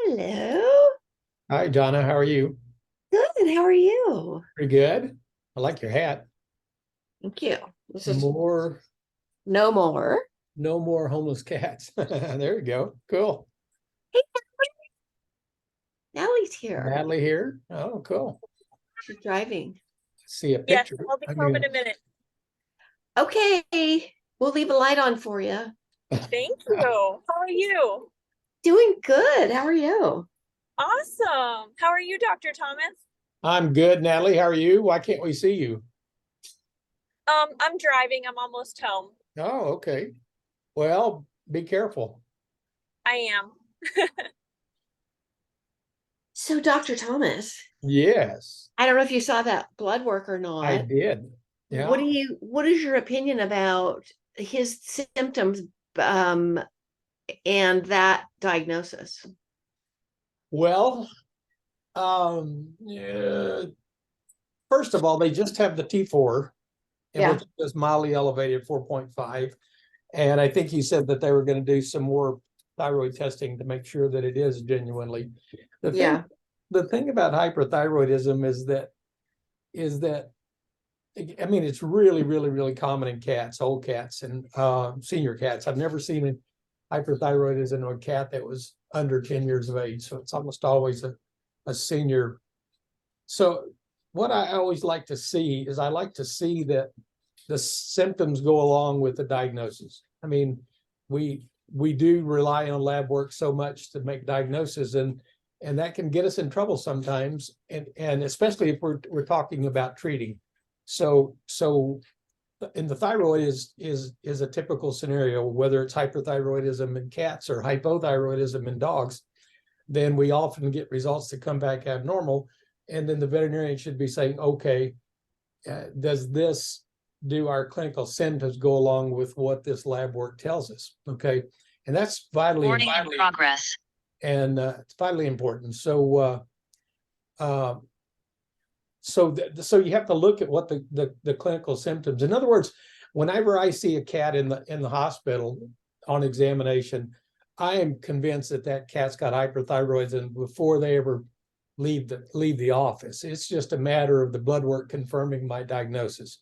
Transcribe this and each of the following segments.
Hello. Hi, Donna. How are you? Good. How are you? Pretty good. I like your hat. Thank you. This is More, no more. no more homeless cats. There you go. Cool. Hey, Natalie's here. Natalie here. Oh, cool. She's driving. See a Yes, picture. I'll be I home mean, in a minute. Okay. We'll leave a light on for you. Thank you. How are you? Doing good. How are you? Awesome. How are you, Dr. Thomas? I'm good, Natalie. How are you? Why can't we see you? I'm driving. I'm almost home. Oh, okay. Well, be careful. I am. So, Dr. Thomas, Yes, I don't know if you saw that blood work or I not. did. Yeah. What is your opinion about his symptoms um and that diagnosis? Well, yeah, first of all, they just have the T4, and Yeah. which is mildly elevated 4.5. And I think he said that they were going to do some more thyroid testing to make sure that it is genuinely. The thing, Yeah. the thing about hyperthyroidism is that I mean, it's really, really, really common in cats, old cats and senior cats. I've never seen a hyperthyroidism in a cat that was under 10 years of age. So it's almost always a senior. So what I always like to see is I like to see that the symptoms go along with the diagnosis. I mean, we do rely on lab work so much to make diagnoses, and that can get us in trouble sometimes, and especially if we're talking about treating. So in the thyroid is a typical scenario, whether it's hyperthyroidism in cats or hypothyroidism in dogs, then we often get results that come back abnormal, and then the veterinarian should be saying, okay, does this do our clinical symptoms go along with what this lab work tells us? Okay, and that's vitally Warning in progress. and it's vitally important. So so you have to look at what the clinical symptoms. In other words, whenever I see a cat in the hospital on examination, I am convinced that that cat's got hyperthyroidism before they ever leave the office. It's just a matter of the blood work confirming my diagnosis,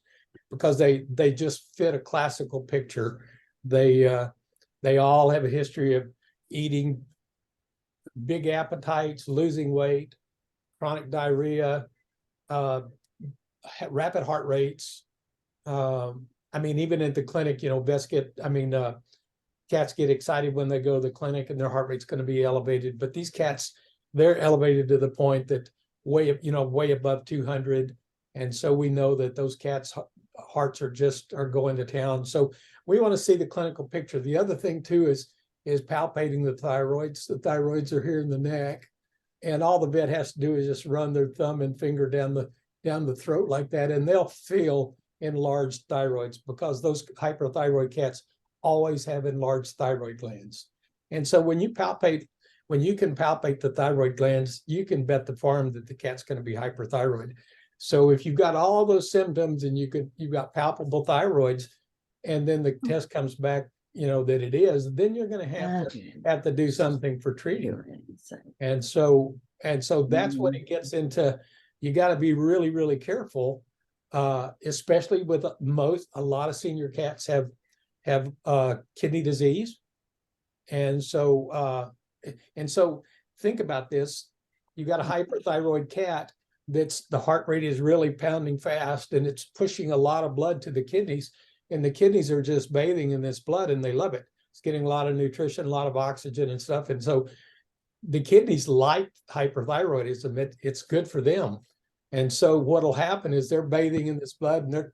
because they just fit a classical picture. They all have a history of eating, big appetites, losing weight, chronic diarrhea, rapid heart rates. I mean, even at the clinic, cats get excited when they go to the clinic and their heart rate's going to be elevated. But these cats, they're elevated to the point that way above 200. And so we know that those cats' hearts are going to town. So we want to see the clinical picture. The other thing too is palpating the thyroids. The thyroids are here in the neck, and all the vet has to do is just run their thumb and finger down the throat like that, and they'll feel enlarged thyroids, because those hyperthyroid cats always have enlarged thyroid glands. And so when you can palpate the thyroid glands, you can bet the farm that the cat's going to be hyperthyroid. So if you've got all those symptoms and you've got palpable thyroids, and then the test comes back, that it is, then you're going to have to do something for treating. And so that's when it gets into, you got to be really, really careful, especially with a lot of senior cats have kidney disease. And so think about this. You got a hyperthyroid cat that's the heart rate is really pounding fast, and it's pushing a lot of blood to the kidneys, and the kidneys are just bathing in this blood, and they love it. It's getting a lot of nutrition, a lot of oxygen and stuff. And so the kidneys like hyperthyroidism. It's good for them. And so what'll happen is they're bathing in this blood, and they're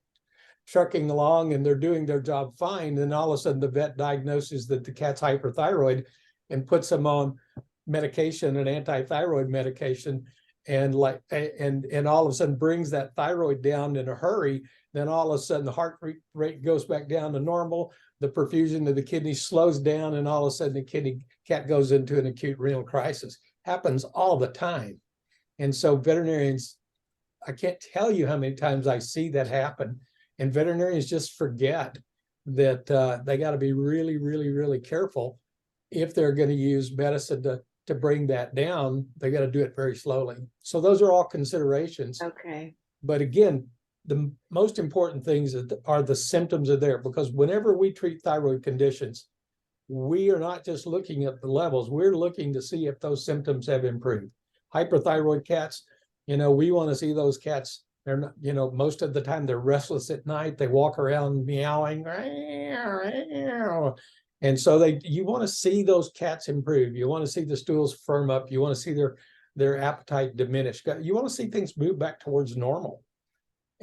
trucking along, and they're doing their job fine. Then all of a sudden the vet diagnoses that the cat's hyperthyroid and puts them on medication, an anti-thyroid medication, and all of a sudden brings that thyroid down in a hurry. Then all of a sudden the heart rate goes back down to normal. The perfusion of the kidney slows down, and all of a sudden the cat goes into an acute renal crisis. Happens all the time. And so veterinarians, I can't tell you how many times I see that happen. And veterinarians just forget that they got to be really, really, really careful if they're going to use medicine to bring that down, they got to do it very slowly. So those are all considerations. Okay. But again, the most important things are the symptoms are there, because whenever we treat thyroid conditions, we are not just looking at the levels, we're looking to see if those symptoms have improved. Hyperthyroid cats, we want to see those cats. They're not, most of the time they're restless at night. They walk around meowing. And so you want to see those cats improve. You want to see the stools firm up. You want to see their appetite diminish. You want to see things move back towards normal.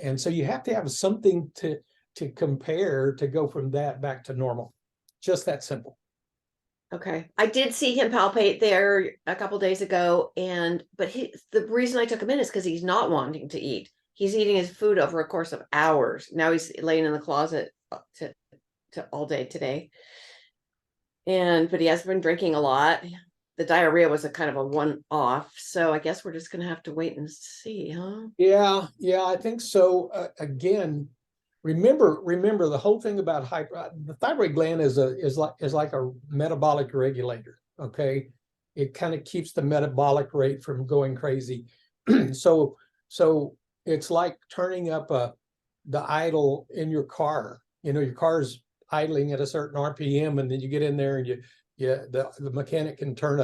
And so you have to have something to compare to go from that back to normal. Just that simple. Okay. I did see him palpate there a couple days ago, but the reason I took him in is because he's not wanting to eat. He's eating his food over a course of hours. Now he's laying in the closet to all day today. But he has been drinking a lot. The diarrhea was a kind of a one-off. So I guess we're just going to have to wait and see, huh? Yeah, I think so. Again, remember the whole thing about the thyroid gland is like a metabolic regulator. Okay, it kind of keeps the metabolic rate from going crazy. So it's like turning up the idle in your car. Your car's idling at a certain RPM, and then you get in there and the mechanic can turn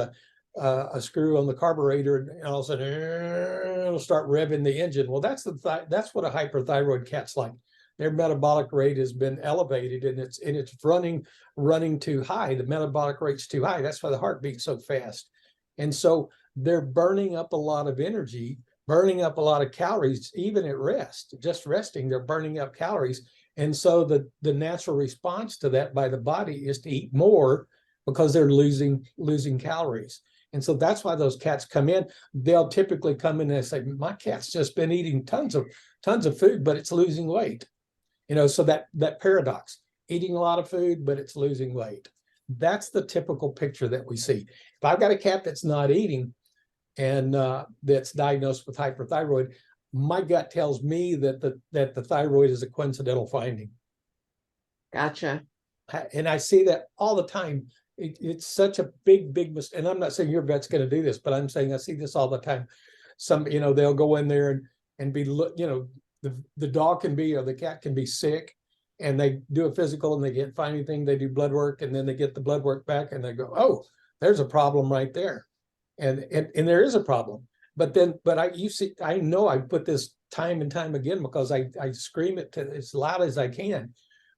a screw on the carburetor, and all of a sudden it'll start revving the engine. Well, that's what a hyperthyroid cat's like. Their metabolic rate has been elevated, and it's running too high. The metabolic rate's too high. That's why the heart beats so fast. And so they're burning up a lot of energy, burning up a lot of calories, even at rest. Just resting, they're burning up calories. And so the natural response to that by the body is to eat more, because they're losing calories. And so that's why those cats come in. They'll typically come in and say, my cat's just been eating tons of food, but it's losing weight. So that paradox, eating a lot of food, but it's losing weight. That's the typical picture that we see. If I've got a cat that's not eating and that's diagnosed with hyperthyroid, my gut tells me that the thyroid is a coincidental finding. Gotcha. And I see that all the time. It's such a big mistake. And I'm not saying your vet's going to do this, but I'm saying I see this all the time. They'll go in there and be, the dog can be, or the cat can be sick, and they do a physical and they can't find anything. They do blood work, and then they get the blood work back and they go, oh, there's a problem right there. And there is a problem. But I know I put this time and time again, because I scream it as loud as I can.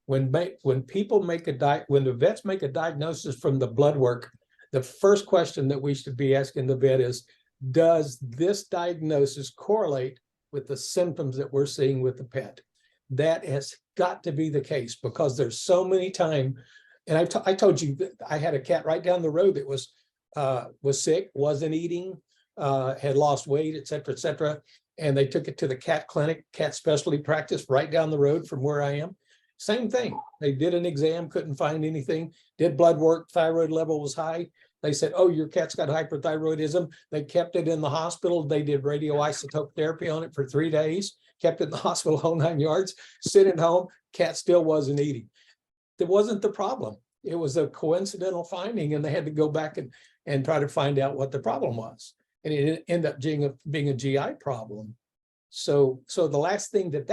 When the vets make a diagnosis from the blood work, the first question that we should be asking the vet is, does this diagnosis correlate with the symptoms that we're seeing with the pet? That has got to be the case, because there's so many times, and I told you that I had a cat right down the road that was sick, wasn't eating, had lost weight, et cetera, and they took it to the cat clinic, cat specialty practice right down the road from where I am. Same thing. They did an exam, couldn't find anything, did blood work, thyroid level was high. They said, oh, your cat's got hyperthyroidism. They kept it in the hospital. They did radioisotope therapy on it for 3 days, kept it in the hospital whole 9 yards, sit at home, cat still wasn't eating. That wasn't the problem. It was a coincidental finding, and they had to go back and try to find out what the problem was. And it ended up being a GI problem. So the last thing that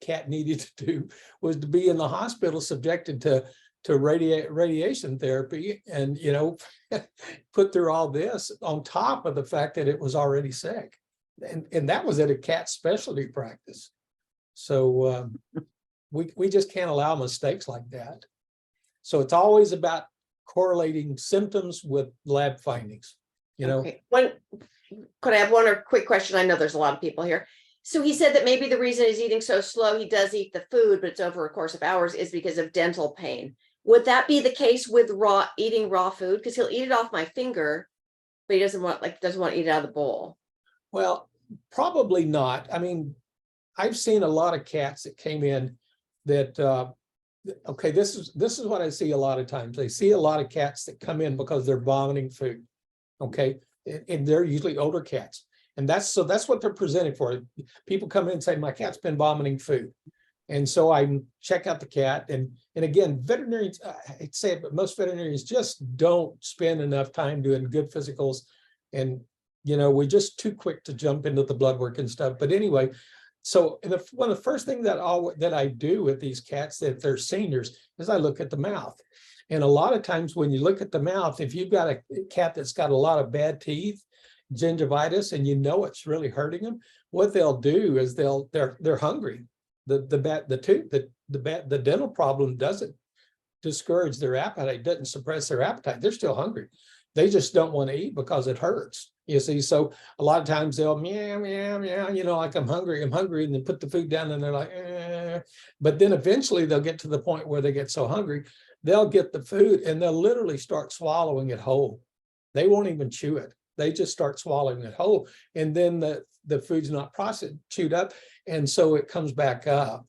cat needed to do was to be in the hospital, subjected to radiation therapy, and put through all this on top of the fact that it was already sick, and that was at a cat specialty practice. So we just can't allow mistakes like that. So it's always about correlating symptoms with lab findings. Okay. Could I have one quick question? I know there's a lot of people here. So he said that maybe the reason he's eating so slow, he does eat the food, but it's over a course of hours, is because of dental pain. Would that be the case with eating raw food? Because he'll eat it off my finger, but he doesn't want to eat it out of the bowl. Well, probably not. I mean, I've seen a lot of cats that came in that okay, this is what I see a lot of times. I see a lot of cats that come in because they're vomiting food. Okay, and they're usually older cats. And that's what they're presented for. People come in and say, my cat's been vomiting food. And so I check out the cat, and again, veterinarians, I'd say it, but most veterinarians just don't spend enough time doing good physicals. And, we're just too quick to jump into the blood work and stuff. But anyway, so one of the first things that I do with these cats, that they're seniors, is I look at the mouth. And a lot of times when you look at the mouth, if you've got a cat that's got a lot of bad teeth, gingivitis, and it's really hurting them, what they'll do is they're hungry. The dental problem doesn't discourage their appetite, doesn't suppress their appetite. They're still hungry. They just don't want to eat because it hurts. You see, so a lot of times they'll meow, meow, meow, like I'm hungry, and then put the food down, and they're like, eh. But then eventually they'll get to the point where they get so hungry, they'll get the food and they'll literally start swallowing it whole. They won't even chew it. They just start swallowing it whole. And then the food's not processed, chewed up. And so it comes back up.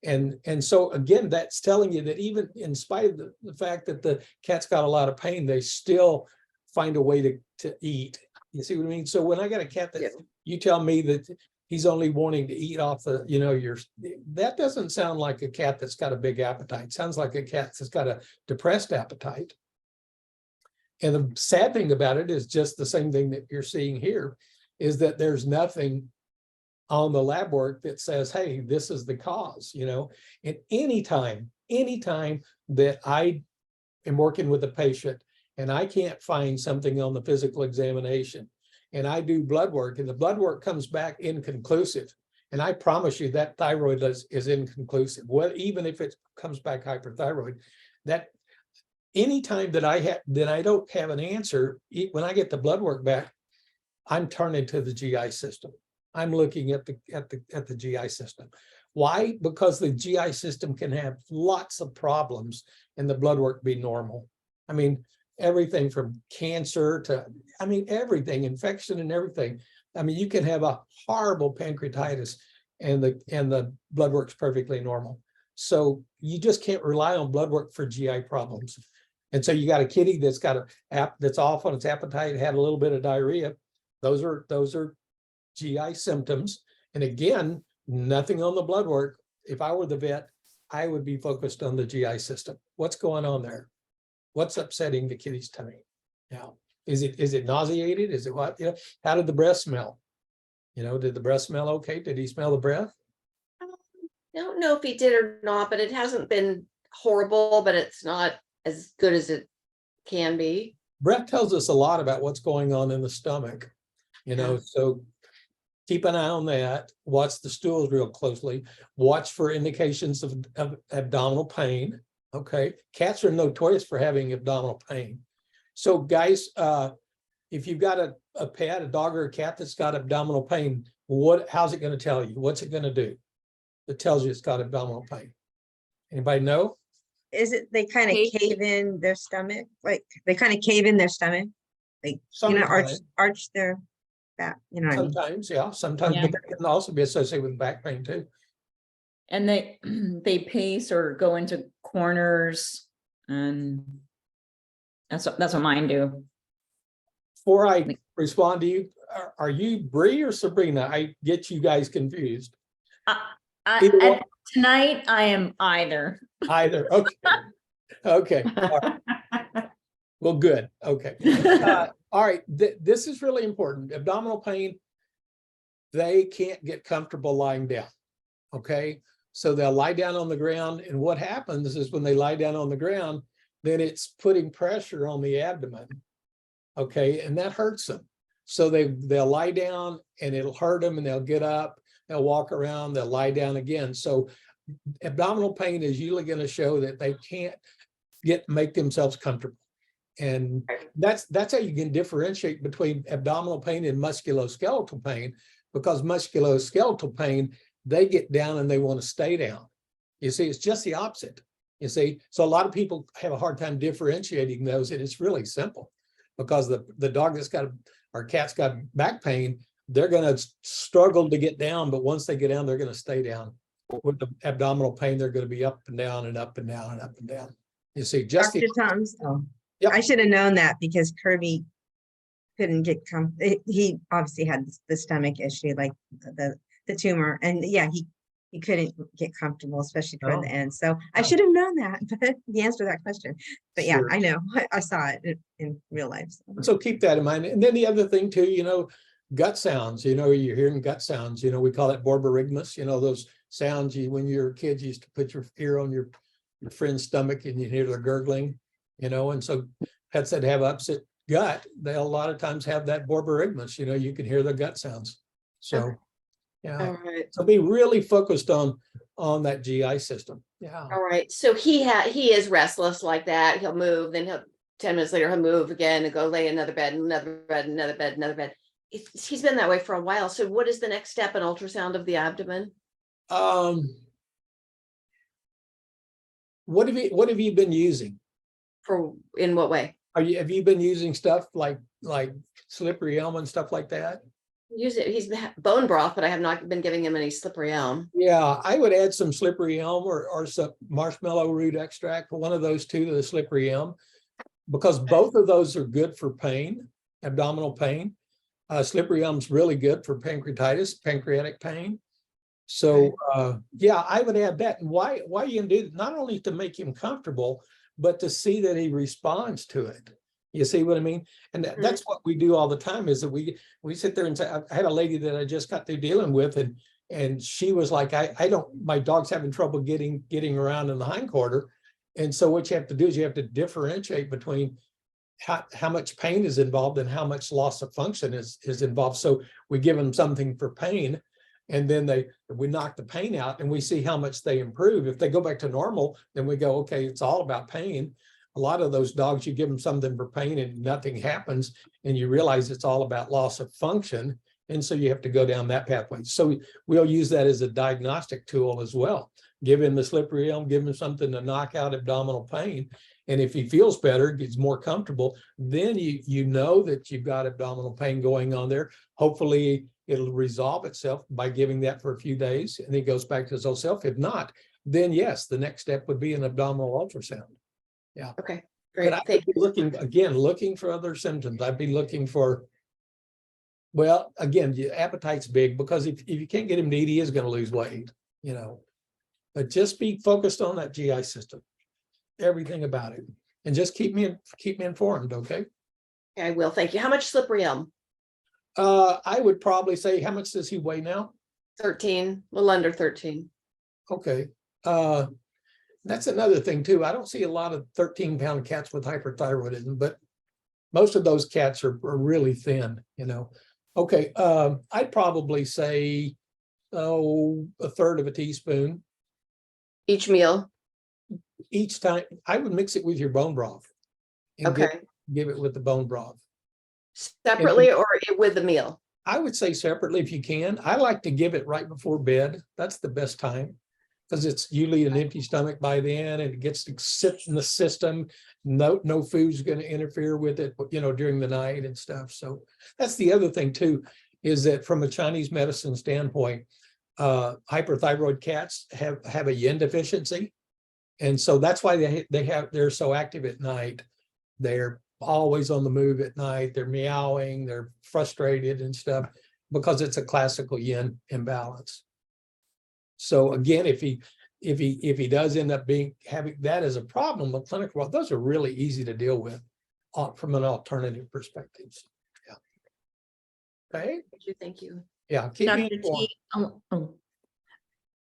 And so again, that's telling you that even in spite of the fact that the cat's got a lot of pain, they still find a way to eat. You see what I mean? So when I got a cat that you tell me that he's only wanting to eat off that doesn't sound like a cat that's got a big appetite. It sounds like a cat that's got a depressed appetite. And the sad thing about it is just the same thing that you're seeing here, is that there's nothing on the lab work that says, hey, this is the cause, And anytime that I am working with a patient and I can't find something on the physical examination, and I do blood work, and the blood work comes back inconclusive, and I promise you that thyroid is inconclusive. Even if it comes back hyperthyroid, that anytime that I don't have an answer, when I get the blood work back, I'm turning to the GI system. I'm looking at the GI system. Why? Because the GI system can have lots of problems and the blood work be normal. I mean, everything from cancer to, everything, infection and everything. You can have a horrible pancreatitis and the blood work's perfectly normal. So you just can't rely on blood work for GI problems. And so you got a kitty that's that's off on its appetite, had a little bit of diarrhea. Those are GI symptoms. And again, nothing on the blood work. If I were the vet, I would be focused on the GI system. What's going on there? What's upsetting the kitty's tummy? Now, is it nauseated? Is it what? How did the breath smell? Did the breath smell okay? Did he smell the breath? I don't know if he did or not, but it hasn't been horrible, but it's not as good as it can be. Breath tells us a lot about what's going on in the stomach, so keep an eye on that. Watch the stools real closely. Watch for indications of abdominal pain. Okay. Cats are notorious for having abdominal pain. So guys, if you've got a pet, a dog or a cat that's got abdominal pain, how's it going to tell you? What's it going to do? It tells you it's got abdominal pain. Anybody know? Is it they kind of cave in their stomach? Like they kind of cave in their stomach? Like, arch their back, what I mean? Sometimes, yeah. Sometimes, but that can also be associated with back pain too. And they pace or go into corners, and that's what mine do. Before I respond to you, are you Bree or Sabrina? I get you guys confused. Tonight I am either. Either. Okay. Okay. All right. Well, good. Okay. All right. This is really important. Abdominal pain, they can't get comfortable lying down. Okay. So they'll lie down on the ground. And what happens is when they lie down on the ground, then it's putting pressure on the abdomen. Okay. And that hurts them. So they'll lie down and it'll hurt them, and they'll get up, they'll walk around, they'll lie down again. So abdominal pain is usually going to show that they can't make themselves comfortable. And that's how you can differentiate between abdominal pain and musculoskeletal pain, because musculoskeletal pain, they get down and they want to stay down. You see, it's just the opposite. You see, so a lot of people have a hard time differentiating those, and it's really simple, because the dog that's got or cat's got back pain, they're going to struggle to get down, but once they get down, they're going to stay down. With the abdominal pain, they're going to be up and down and up and down and up and down. You see, just Dr. Thompson. Yep. I should have known that, because Kirby couldn't get he obviously had the stomach issue, like the tumor, and yeah, he he couldn't get comfortable, especially toward Oh. the end. So I Oh. should have known that, but the answer to that question. But yeah, Sure. I know, I saw it in real life. so. So keep that in mind. And then the other thing too, gut sounds, you're hearing gut sounds, we call it borborygmus, those sounds when you're kids you used to put your ear on your friend's stomach and you hear the gurgling, and so pets that have upset gut, they'll a lot of times have that borborygmus, you can hear the gut sounds. So, Okay. yeah. All right. So be really focused on that GI system. Yeah. All right. So he is restless like that. He'll move, then 10 minutes later he'll move again and go lay in another bed, another bed, another bed, another bed. He's been that way for a while. So what is the next step? An ultrasound of the abdomen? What have you been using? In what way? Have you been using stuff like slippery elm and stuff like that? He's bone broth, but I have not been giving him any slippery elm. Yeah, I would add some slippery elm or some marshmallow root extract, one of those two to the slippery elm, because both of those are good for pain, abdominal pain. Slippery elm's really good for pancreatic pain. So yeah, I would add that. And why you can do it, not only to make him comfortable, but to see that he responds to it. You see what I mean? And that's what we do all the time, is that we sit there and say, I had a lady that I just got through dealing with, and she was like, my dog's having trouble getting around in the hindquarter. And so what you have to do is you have to differentiate between how much pain is involved and how much loss of function is involved. So we give them something for pain, and then we knock the pain out and we see how much they improve. If they go back to normal, then we go, okay, it's all about pain. A lot of those dogs, you give them something for pain and nothing happens, and you realize it's all about loss of function. And so you have to go down that pathway. So we'll use that as a diagnostic tool as well. Give him the slippery elm, give him something to knock out abdominal pain. And if he feels better, gets more comfortable, then you know that you've got abdominal pain going on there. Hopefully it'll resolve itself by giving that for a few days, and he goes back to his old self. If not, then yes, the next step would be an abdominal ultrasound. Yeah. Okay, great. But I would be looking for other symptoms. I'd be looking for, well, again, your appetite's big, because if you can't get him to eat, he is going to lose weight, but just be focused on that GI system, everything about it, and just keep me informed. Okay. I will. Thank you. How much slippery elm? I would probably say, how much does he weigh now? 13, a little under 13. Okay. That's another thing too. I don't see a lot of 13-pound cats with hyperthyroidism, but most of those cats are really thin, Okay. I'd probably say, a third of a teaspoon. Each meal. Each time. I would mix it with your bone broth. And Okay. give it with the bone broth. Separately or with the meal? I would say separately if you can. I like to give it right before bed. That's the best time, because it's usually an empty stomach by then, and it gets to sit in the system. No food's going to interfere with it, during the night and stuff. So that's the other thing too, is that from a Chinese medicine standpoint, hyperthyroid cats have a yin deficiency. And so that's why they're so active at night. They're always on the move at night. They're meowing, they're frustrated and stuff, because it's a classical yin imbalance. So again, if he does end up having that as a problem with clinical, well, those are really easy to deal with from an alternative perspective. Yeah. Okay. Thank you. Yeah. Keep me Dr. informed.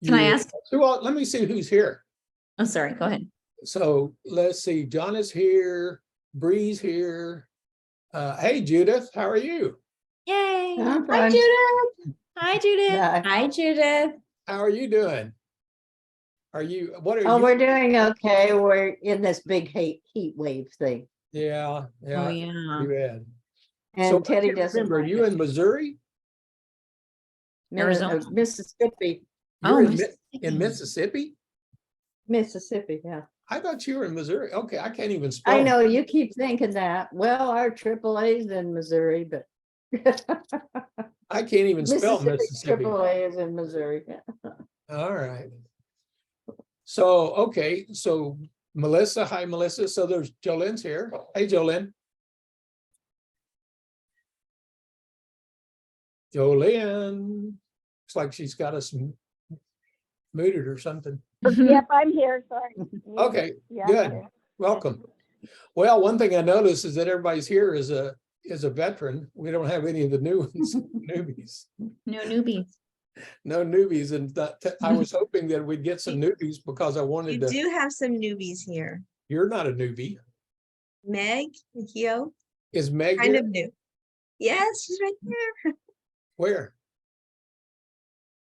T, can I ask? Let me see who's here. Oh, sorry, go ahead. So let's see. John is here. Bree's here. Hey, Judith, how are you? Yay. Hi, Judith. Hi, Judith. Yeah. Hi, Judith. How are you doing? What are Oh, you? we're doing okay. We're in this big heat wave thing. Yeah, Oh, yeah. yeah. Too bad. And So I Teddy can't doesn't. remember, are like you it. in Missouri? Arizona? Mississippi. You're in Mississippi. Mississippi? Mississippi, yeah. I thought you were in Missouri. Okay, I can't even spell. I know you keep thinking that. Well, our AAA's in Missouri, but I can't even spell Mississippi. AAA is in Missouri. Yeah. All right. So, okay, so Melissa, hi Melissa. So there's Jolene's here. Hey, Jolene. Jolene. Looks like she's got us muted or something. Yep, I'm here, sorry. Okay, Yeah, I'm good. here. Welcome. Well, one thing I noticed is that everybody's here is a veteran. We don't have any of the new ones, newbies. No newbies. No newbies, and I was hoping that we'd get some newbies because I You wanted to. do have some newbies here. You're not a newbie. Meg, Hio, Is Meg kind here? of new. Yes, she's right there. Where?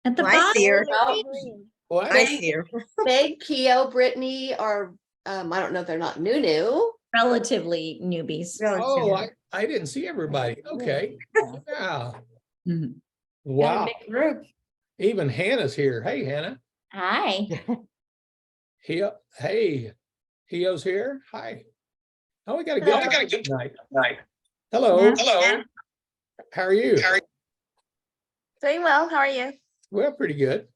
At the Well, I see her. bottom. Green. What? I see her. Meg, Keo, Brittany are, I don't know if they're not new. Relatively newbies. Oh, Relative. I didn't see everybody. Okay. Yeah. Mhm. Wow. Group. Even Hannah's here. Hey, Hannah. Hi. Hey, Hio's here. Hi. Oh, we got a Hello. good night. Hello. Yeah. How are you? Doing well. How are you? Well, pretty good.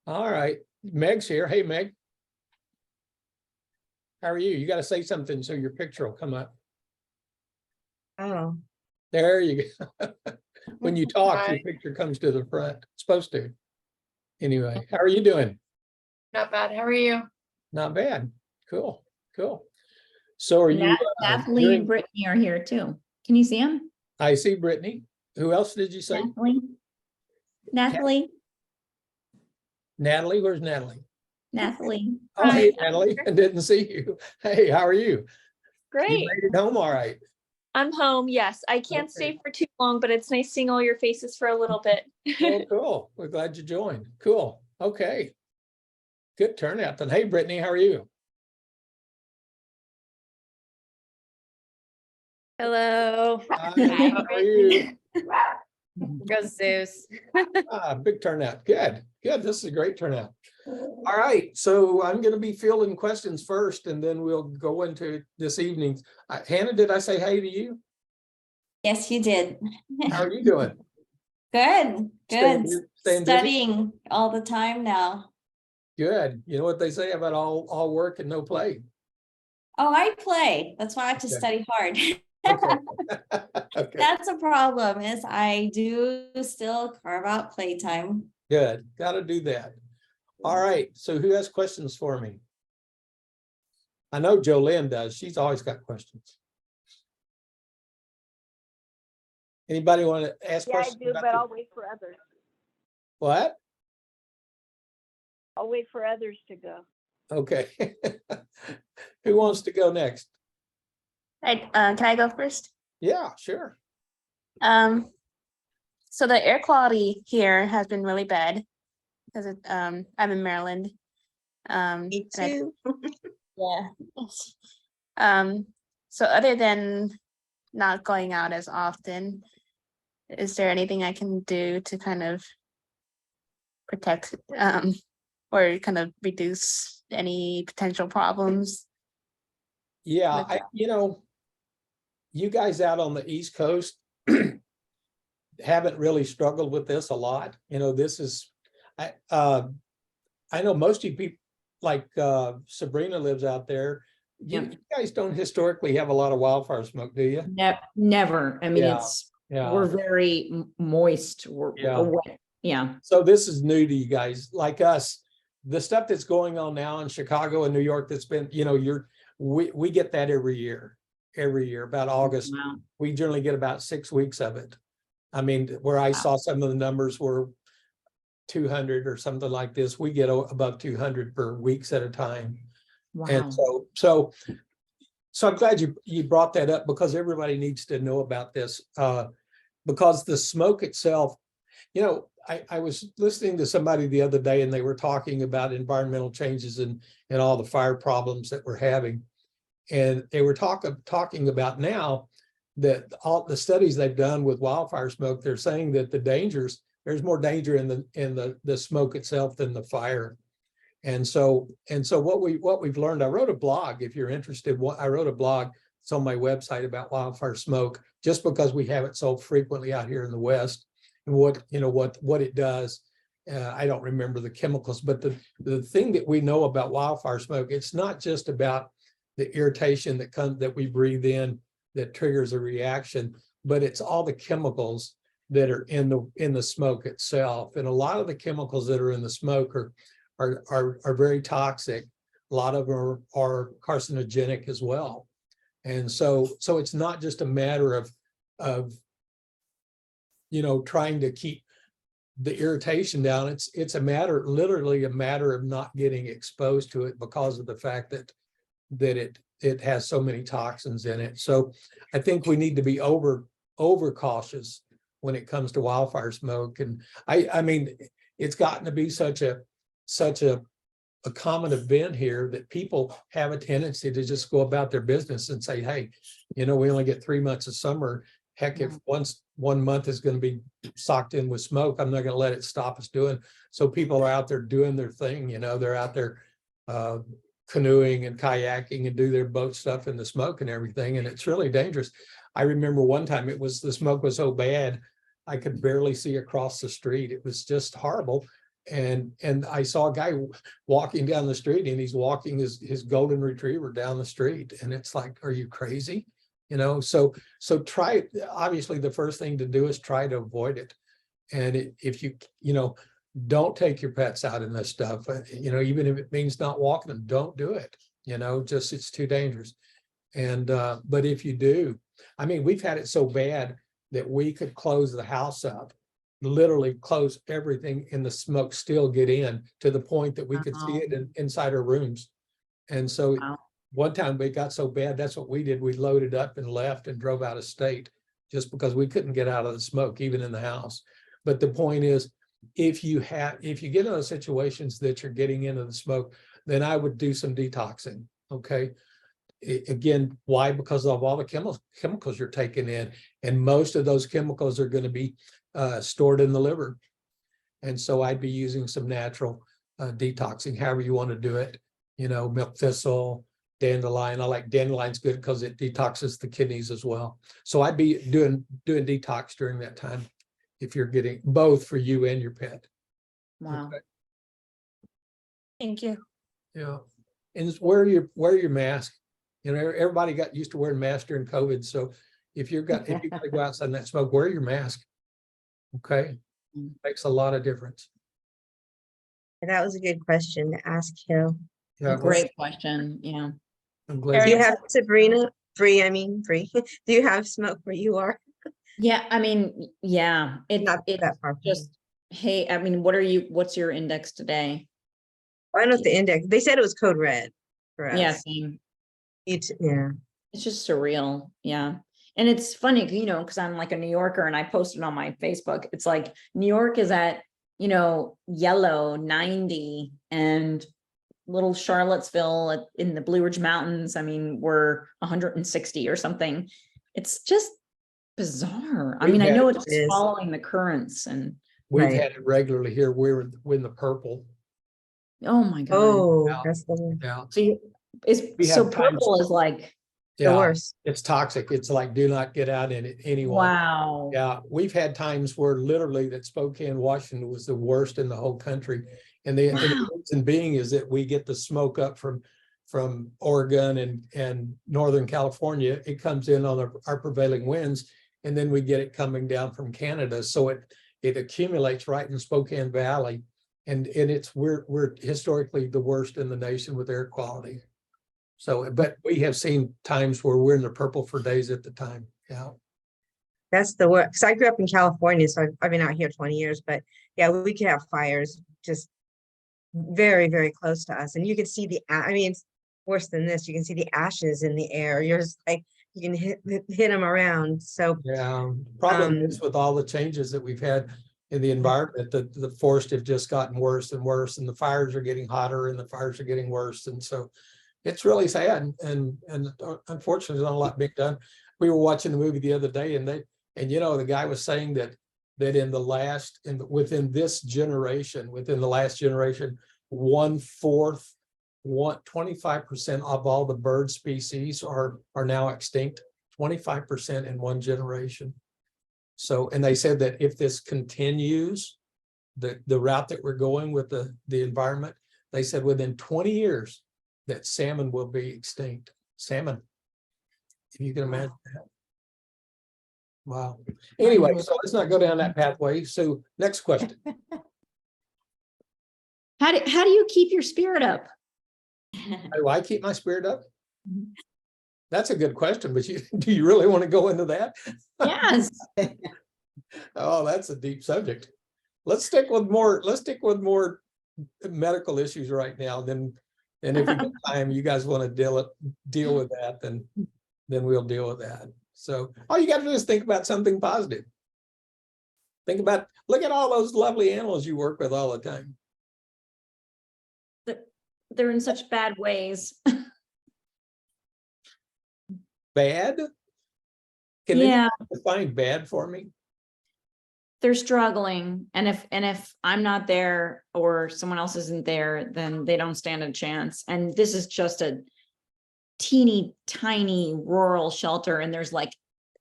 All right. Meg's here. Hey, Meg. How are you? You got to say something so your picture will come up. Oh, There you go. When you talk, your Hi. picture comes to the front. It's supposed to. Anyway, how are you doing? Not bad. How are you? Not bad. Cool. So are you? Natalie doing- and Brittany are here too. Can you see them? I see Brittany. Who else did you say? Natalie, Natalie, where's Natalie? Natalie. Oh, hey, Hi. Natalie, I didn't see you. Hey, how are you? You Great. made it home all right. I'm home. Yes. I can't Okay. stay for too long, but it's nice seeing all your faces for a little bit. Oh, cool. We're glad you joined. Cool. Okay. Good turnout then. Hey, Brittany, how are you? Hello. Hi, how are you? Go Zeus. Big turnout. Good. This is a great turnout. All right. So I'm going to be fielding questions first, and then we'll go into this evening. Hannah, did I say hey to you? Yes, you did. How are you doing? Good, Staying good. busy? Staying busy? Studying all the time now. Good. You know what they say about all work and no play? Oh, I play. That's why I have to Okay. study hard. Okay. Okay. That's a problem is I do still carve out playtime. Good. Got to do that. All right. So who has questions for me? I know Jolynn does. She's always got questions. Anybody want to ask Yeah, I questions? do, about but the- I'll wait for others. What? I'll wait for others to go. Okay. Who wants to go next? Right. Can I go first? Yeah, sure. So the air quality here has been really bad because I'm in Maryland. me and I- too. Yeah. So other than not going out as often, is there anything I can do to kind of protect or kind of reduce any potential problems? Yeah, With you guys out on the East Coast haven't really struggled with this a lot. This is, I know most of you people, like Sabrina lives out there. You Yep. you guys don't historically have a lot of wildfire smoke, do you? Never. I mean, Yeah. it's, Yeah. we're very moist. We're Yeah. wet. Yeah. So this is new to you guys, like us. The stuff that's going on now in Chicago and New York that's been, we get that every year, about August. Wow. We generally get about 6 weeks of it. I mean, where I saw some of the numbers were 200 or something like this. We get above 200 per weeks at a time. And Wow. so I'm glad you brought that up because everybody needs to know about this. Because the smoke itself, I was listening to somebody the other day and they were talking about environmental changes and all the fire problems that we're having. And they were talking about now that all the studies they've done with wildfire smoke, they're saying that there's more danger in the smoke itself than the fire. And so what we've learned, I wrote a blog, if you're interested, I wrote a blog, it's on my website about wildfire smoke, just because we have it so frequently out here in the West and what it does. I don't remember the chemicals, but the thing that we know about wildfire smoke, it's not just about the irritation that we breathe in that triggers a reaction, but it's all the chemicals that are in the smoke itself. And a lot of the chemicals that are in the smoke are very toxic. A lot of them are carcinogenic as well. And so it's not just a matter of trying to keep the irritation down. It's literally a matter of not getting exposed to it because of the fact that it has so many toxins in it. So I think we need to be over cautious when it comes to wildfire smoke. And I mean, it's gotten to be such a common event here that people have a tendency to just go about their business and say, hey, we only get 3 months of summer. Heck, if one month is going to be socked in with smoke, I'm not going to let it stop us doing. So people are out there doing their thing, they're out there canoeing and kayaking and do their boat stuff in the smoke and everything. And it's really dangerous. I remember one time the smoke was so bad, I could barely see across the street. It was just horrible. And I saw a guy walking down the street, and he's walking his golden retriever down the street. And it's like, are you crazy? So try, obviously the first thing to do is try to avoid it. And if you don't take your pets out in this stuff, even if it means not walking them, don't do it, just, it's too dangerous. And, but if you do, I mean, we've had it so bad that we could close the house up, literally close everything, and the smoke still get in to the point that we could see it inside our rooms. And so one time it got so bad, that's what we did. We loaded up and left and drove out of state just because we couldn't get out of the smoke, even in the house. But the point is, if you get in those situations that you're getting into the smoke, then I would do some detoxing. Okay. Again, why? Because of all the chemicals you're taking in, and most of those chemicals are going to be stored in the liver. And so I'd be using some natural detoxing, however you want to do it. Milk thistle, dandelion. I like dandelion's good because it detoxes the kidneys as well. So I'd be doing detox during that time, if you're getting both for you and your pet. Wow. Okay. Thank you. Yeah. And wear your mask. Everybody got used to wearing masks during COVID. So if you got to go outside in that smoke, wear your mask. Okay. Makes a lot of difference. That was a good question to ask Hill. Yeah. Great question. Yeah. I'm glad. Do you have Sabrina? Bree. Do you have smoke where you are? Yeah. I mean, yeah, Not it's that far. just, hey, I mean, what's your index today? I don't know if the index, they said it was code red for us. Yeah. Same. Yeah. It's just surreal. Yeah. And it's funny, because I'm like a New Yorker, and I posted on my Facebook. It's like New York is at, yellow 90, and little Charlottesville in the Blue Ridge Mountains, I mean, we're 160 or something. It's just bizarre. I mean, I know it's following the currents, and we've had it regularly here. We're in the purple. oh my God. Oh, Yeah. that's the one. Yeah. So purple is like The worst. It's toxic. It's like, do not get out in it anyway. wow. Yeah, we've had times where literally that Spokane, Washington was the worst in the whole country. And the reason being is that we get the smoke up from Oregon and Northern California. It comes in on our prevailing winds, and then we get it coming down from Canada. So it accumulates right in Spokane Valley. And we're historically the worst in the nation with air quality. So, but we have seen times where we're in the purple for days at the time. Yeah. That's the worst. Because I grew up in California, so I've been out here 20 years. But yeah, we could have fires just very, very close to us. And you can see I mean, it's worse than this. You can see the ashes in the air. You're just like, you can hit them around. So yeah, problem is with all the changes that we've had in the environment, that the forests have just gotten worse and worse, and the fires are getting hotter and the fires are getting worse. And so it's really sad. And unfortunately, there's not a lot being done. We were watching the movie the other day, and the guy was saying that within the last generation, 25% of all the bird species are now extinct, 25% in one generation. So, and they said that if this continues, the route that we're going with the environment, they said within 20 years that salmon will be extinct. Salmon, if you can imagine that. Wow. Anyway, so let's not go down that pathway. So next question. How do you keep your spirit up? How do I keep my spirit up? That's a good question, but do you really want to go into that? Yes. Oh, that's a deep subject. Let's stick with more medical issues right now. Then if we get time, you guys want to deal with that, then we'll deal with that. So all you got to do is think about something positive. Look at all those lovely animals you work with all the time. They're in such bad ways. Bad? Can Yeah. you define bad for me? They're struggling, and if I'm not there or someone else isn't there, then they don't stand a chance. And this is just a teeny tiny rural shelter, and there's like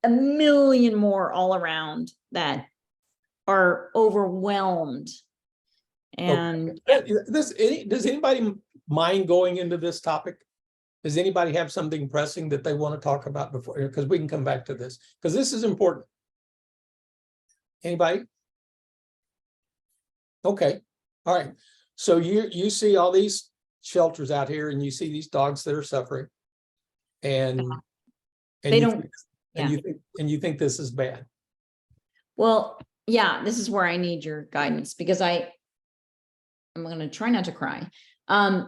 a million more all around that are overwhelmed. And Does anybody mind going into this topic? Does anybody have something pressing that they want to talk about before? Because we can come back to this, because this is important. Anybody? Okay, all right. So you see all these shelters out here, and you see these dogs that are suffering, and They you don't- think- and you think this is bad. well, yeah, this is where I need your guidance, because I'm going to try not to cry.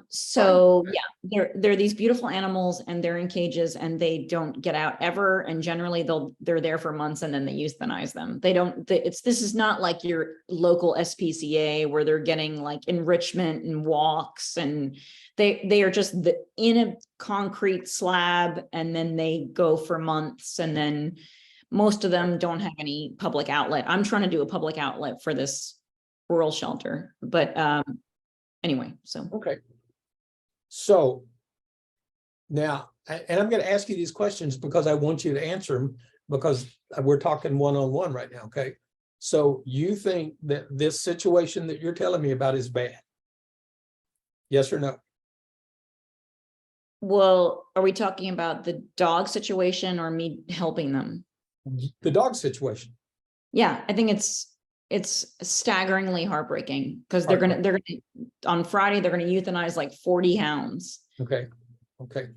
So yeah, they're these beautiful animals, and they're in cages, and they don't get out ever. And generally they're there for months, and then they euthanize them. This is not like your local SPCA where they're getting like enrichment and walks, and they are just in a concrete slab, and then they go for months, and then most of them don't have any public outlet. I'm trying to do a public outlet for this rural shelter, but anyway, so. Okay. So now, and I'm going to ask you these questions because I want you to answer them, because we're talking one-on-one right now. Okay. So you think that this situation that you're telling me about is bad? Yes or no? Well, are we talking about the dog situation or me helping them? The dog situation. Yeah, I think it's staggeringly heartbreaking, because they're gonna on Friday, they're gonna euthanize like 40 hounds. Okay. Okay.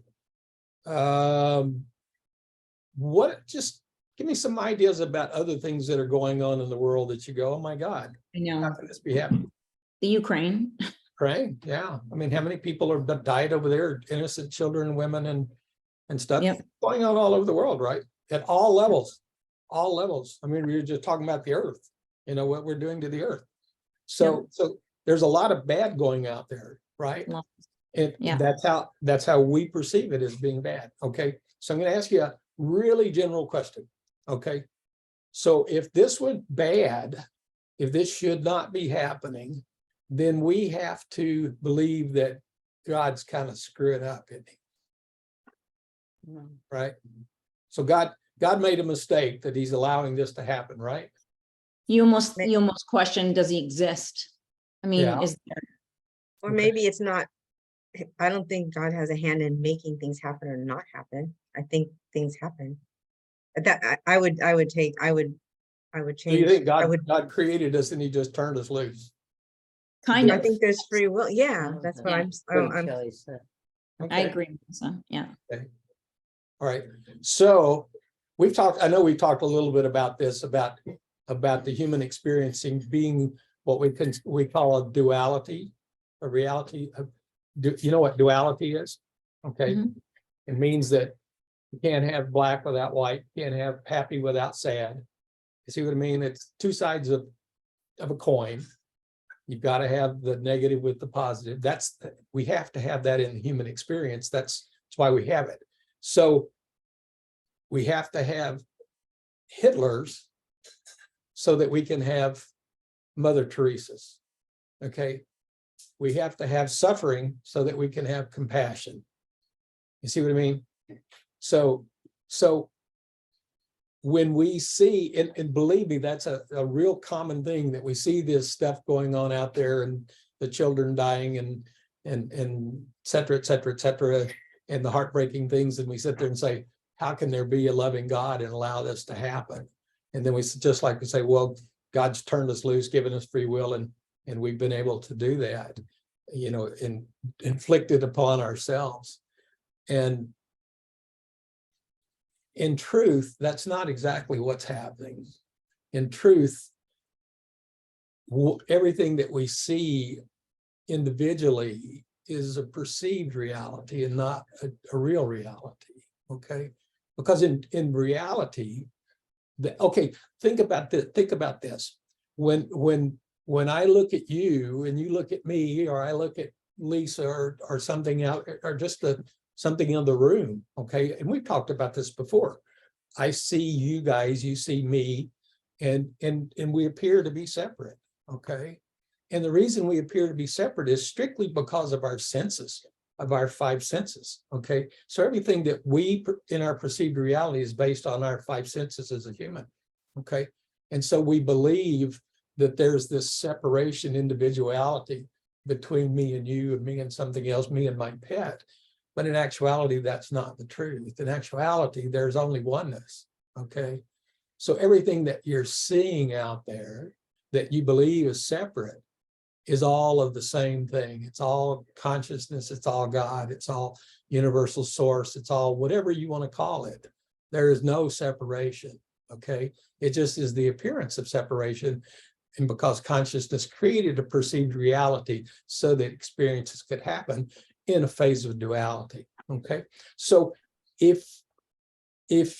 Just give me some ideas about other things that are going on in the world that you go, oh my God, I know, how can this be happening? the Ukraine. Right? Yeah. I mean, how many people have died over there? Innocent children, women, and stuff. Yep. Going on all over the world, right? At all levels. All levels. I mean, we were just talking about the earth, what we're doing to the earth. So there's a lot of bad going out there, right? Lots. And Yeah. that's how we perceive it as being bad. Okay. So I'm going to ask you a really general question. Okay. So if this was bad, if this should not be happening, then we have to believe that God's kind of screwed up, isn't he? Right? So God made a mistake that he's allowing this to happen, right? You almost question, does he exist? I mean, Yeah. is there? Or Okay. maybe it's not, I don't think God has a hand in making things happen or not happen. I think things happen. That I would So you change. think I God created us and he just turned us loose? Kind I of. think there's free will. Yeah, that's what Yeah. I'm I Okay. agree, Melissa. Yeah. All right. So I know we've talked a little bit about this, about the human experiencing being what we call a duality, a reality. You know what duality is? Okay. Mhm. It means that you can't have black without white, you can't have happy without sad. You see what I mean? It's two sides of a coin. You've got to have the negative with the positive. We have to have that in the human experience. That's why we have it. So we have to have Hitlers so that we can have Mother Teresa's. Okay. We have to have suffering so that we can have compassion. You see what I mean? So when we see, and believe me, that's a real common thing, that we see this stuff going on out there, and the children dying and et cetera, et cetera, et cetera, and the heartbreaking things. And we sit there and say, how can there be a loving God and allow this to happen? And then just like to say, well, God's turned us loose, given us free will, and we've been able to do that, and inflicted upon ourselves. And in truth, that's not exactly what's happening. In truth, everything that we see individually is a perceived reality and not a real reality. Okay, because in reality, think about this. When I look at you and you look at me, or I look at Lisa or something out, or just something in the room, okay, and we've talked about this before. I see you guys, you see me, and we appear to be separate, okay? And the reason we appear to be separate is strictly because of our senses, of our five senses, okay? So everything that we in our perceived reality is based on our five senses as a human, okay? And so we believe that there's this separation, individuality between me and you, and me and something else, me and my pet. But in actuality, that's not the truth. In actuality, there's only oneness, okay? So everything that you're seeing out there that you believe is separate is all of the same thing. It's all consciousness, it's all God, it's all universal source, it's all whatever you want to call it. There is no separation, okay? It just is the appearance of separation. And because consciousness created a perceived reality so that experiences could happen in a phase of duality, okay? So if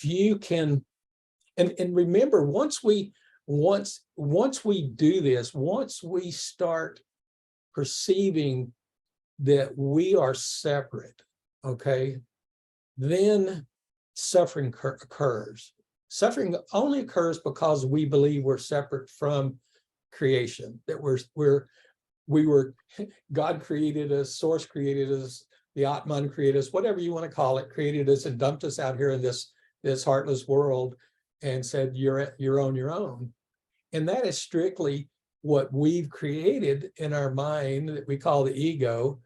you can, and remember, once we do this, once we start perceiving that we are separate, okay, then suffering occurs. Suffering only occurs because we believe we're separate from creation, that God created us, Source created us, the Atman created us, whatever you want to call it, created us and dumped us out here in this heartless world and said, you're on your own. And that is strictly what we've created in our mind that we call the ego,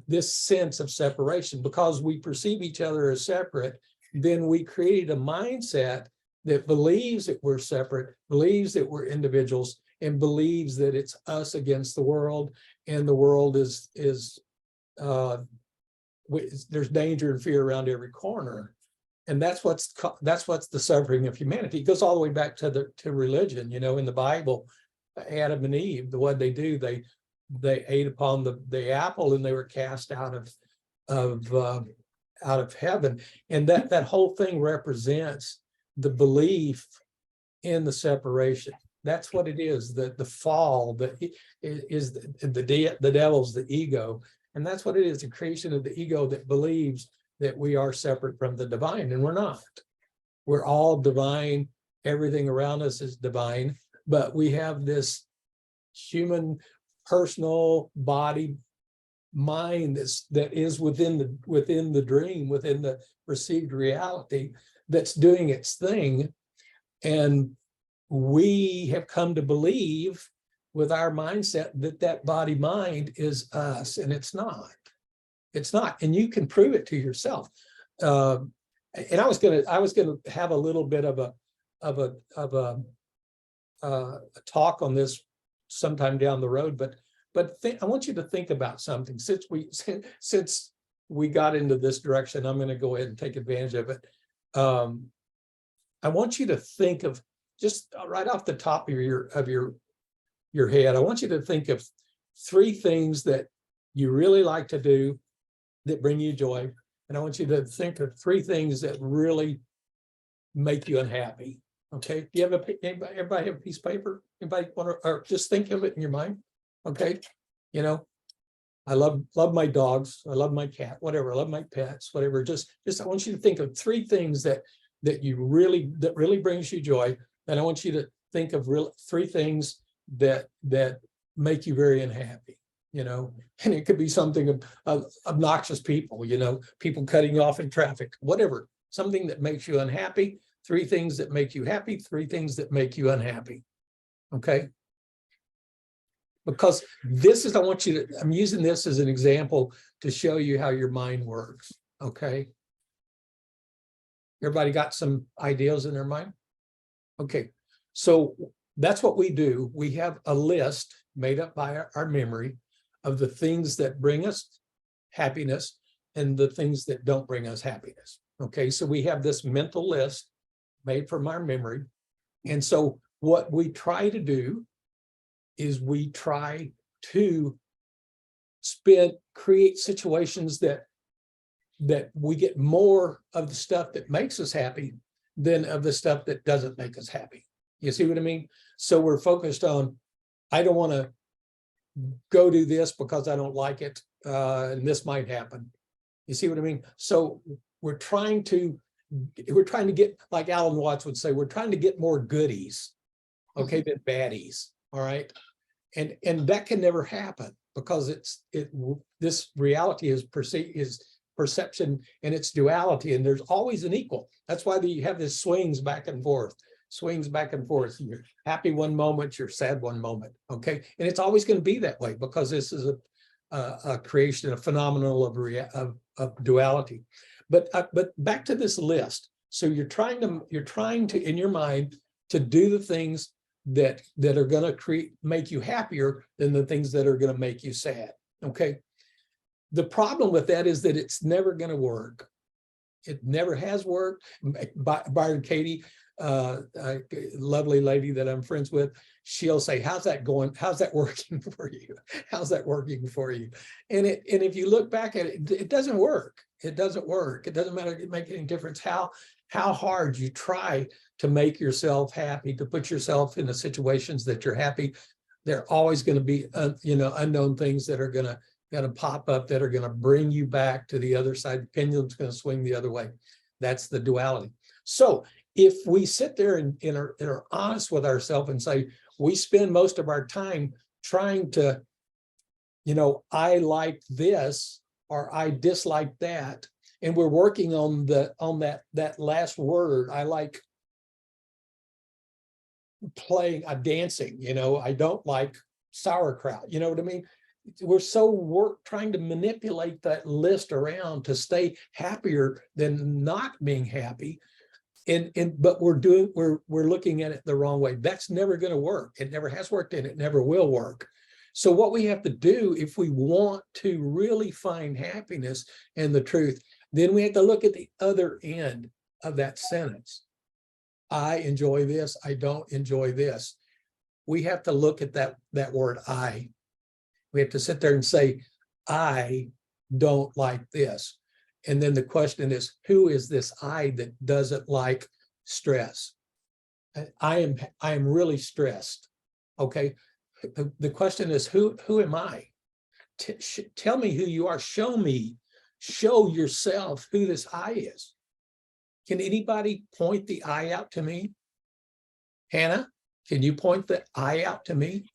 this sense of separation. Because we perceive each other as separate, then we created a mindset that believes that we're separate, believes that we're individuals, and believes that it's us against the world, and the world is there's danger and fear around every corner. And that's what's the suffering of humanity. It goes all the way back to religion. In the Bible, Adam and Eve, what they do, they ate upon the apple and they were cast out of heaven. And that whole thing represents the belief in the separation. That's what it is. The fall that is the devil's the ego, and that's what it is. The creation of the ego that believes that we are separate from the divine, and we're not. We're all divine. Everything around us is divine, but we have this human, personal body, mind that is within the dream, within the perceived reality, that's doing its thing. And we have come to believe with our mindset that body mind is us, and it's not. It's not, and you can prove it to yourself. And I was gonna have a little bit of a talk on this sometime down the road, but I want you to think about something. Since we got into this direction, I'm going to go ahead and take advantage of it. I want you to think of, just right off the top of your head, I want you to think of 3 things that you really like to do that bring you joy. And I want you to think of 3 things that really make you unhappy. Okay. Do you have everybody have a piece of paper? Anybody want to, or just think of it in your mind? Okay. I love my dogs. I love my cat, whatever. I love my pets, whatever. Just I want you to think of 3 things that really brings you joy. And I want you to think of 3 things that make you very unhappy. And it could be something of obnoxious people, people cutting you off in traffic, whatever, something that makes you unhappy, 3 things that make you happy, 3 things that make you unhappy. Okay. Because I'm using this as an example to show you how your mind works. Okay. Everybody got some ideas in their mind? Okay, so that's what we do. We have a list made up by our memory of the things that bring us happiness and the things that don't bring us happiness. Okay, so we have this mental list made from our memory. And so what we try to do is we try to create situations that we get more of the stuff that makes us happy than of the stuff that doesn't make us happy. You see what I mean? So we're focused on, I don't want to go do this because I don't like it, and this might happen. You see what I mean? So we're trying to get, like Alan Watts would say, we're trying to get more goodies, okay, than baddies. All right. And that can never happen because this reality is perception and its duality, and there's always an equal. That's why you have this swings back and forth. You're happy one moment, you're sad one moment. Okay. And it's always going to be that way because this is a creation, a phenomenon of duality. But back to this list. So you're trying to in your mind to do the things that are going to make you happier than the things that are going to make you sad. Okay. The problem with that is that it's never going to work. It never has worked. Byron Katie, a lovely lady that I'm friends with, she'll say, how's that going? How's that working for you? How's that working for you? And if you look back at it, it doesn't work. It doesn't work. It doesn't matter, it make any difference how hard you try to make yourself happy, to put yourself in the situations that you're happy. There are always going to be unknown things that are going to pop up that are going to bring you back to the other side. The pendulum's going to swing the other way. That's the duality. So if we sit there and are honest with ourselves and say, we spend most of our time trying to, I like this or I dislike that, and we're working on that last word. I like dancing, I don't like sauerkraut, you know what I mean? We're so trying to manipulate that list around to stay happier than not being happy. But we're looking at it the wrong way. That's never going to work. It never has worked and it never will work. So what we have to do if we want to really find happiness and the truth, then we have to look at the other end of that sentence. I enjoy this. I don't enjoy this. We have to look at that word I. We have to sit there and say, I don't like this. And then the question is, who is this I that doesn't like stress? I am really stressed. Okay. The question is, who am I? Tell me who you are. Show yourself who this I is. Can anybody point the I out to me? Hannah, can you point the I out to me?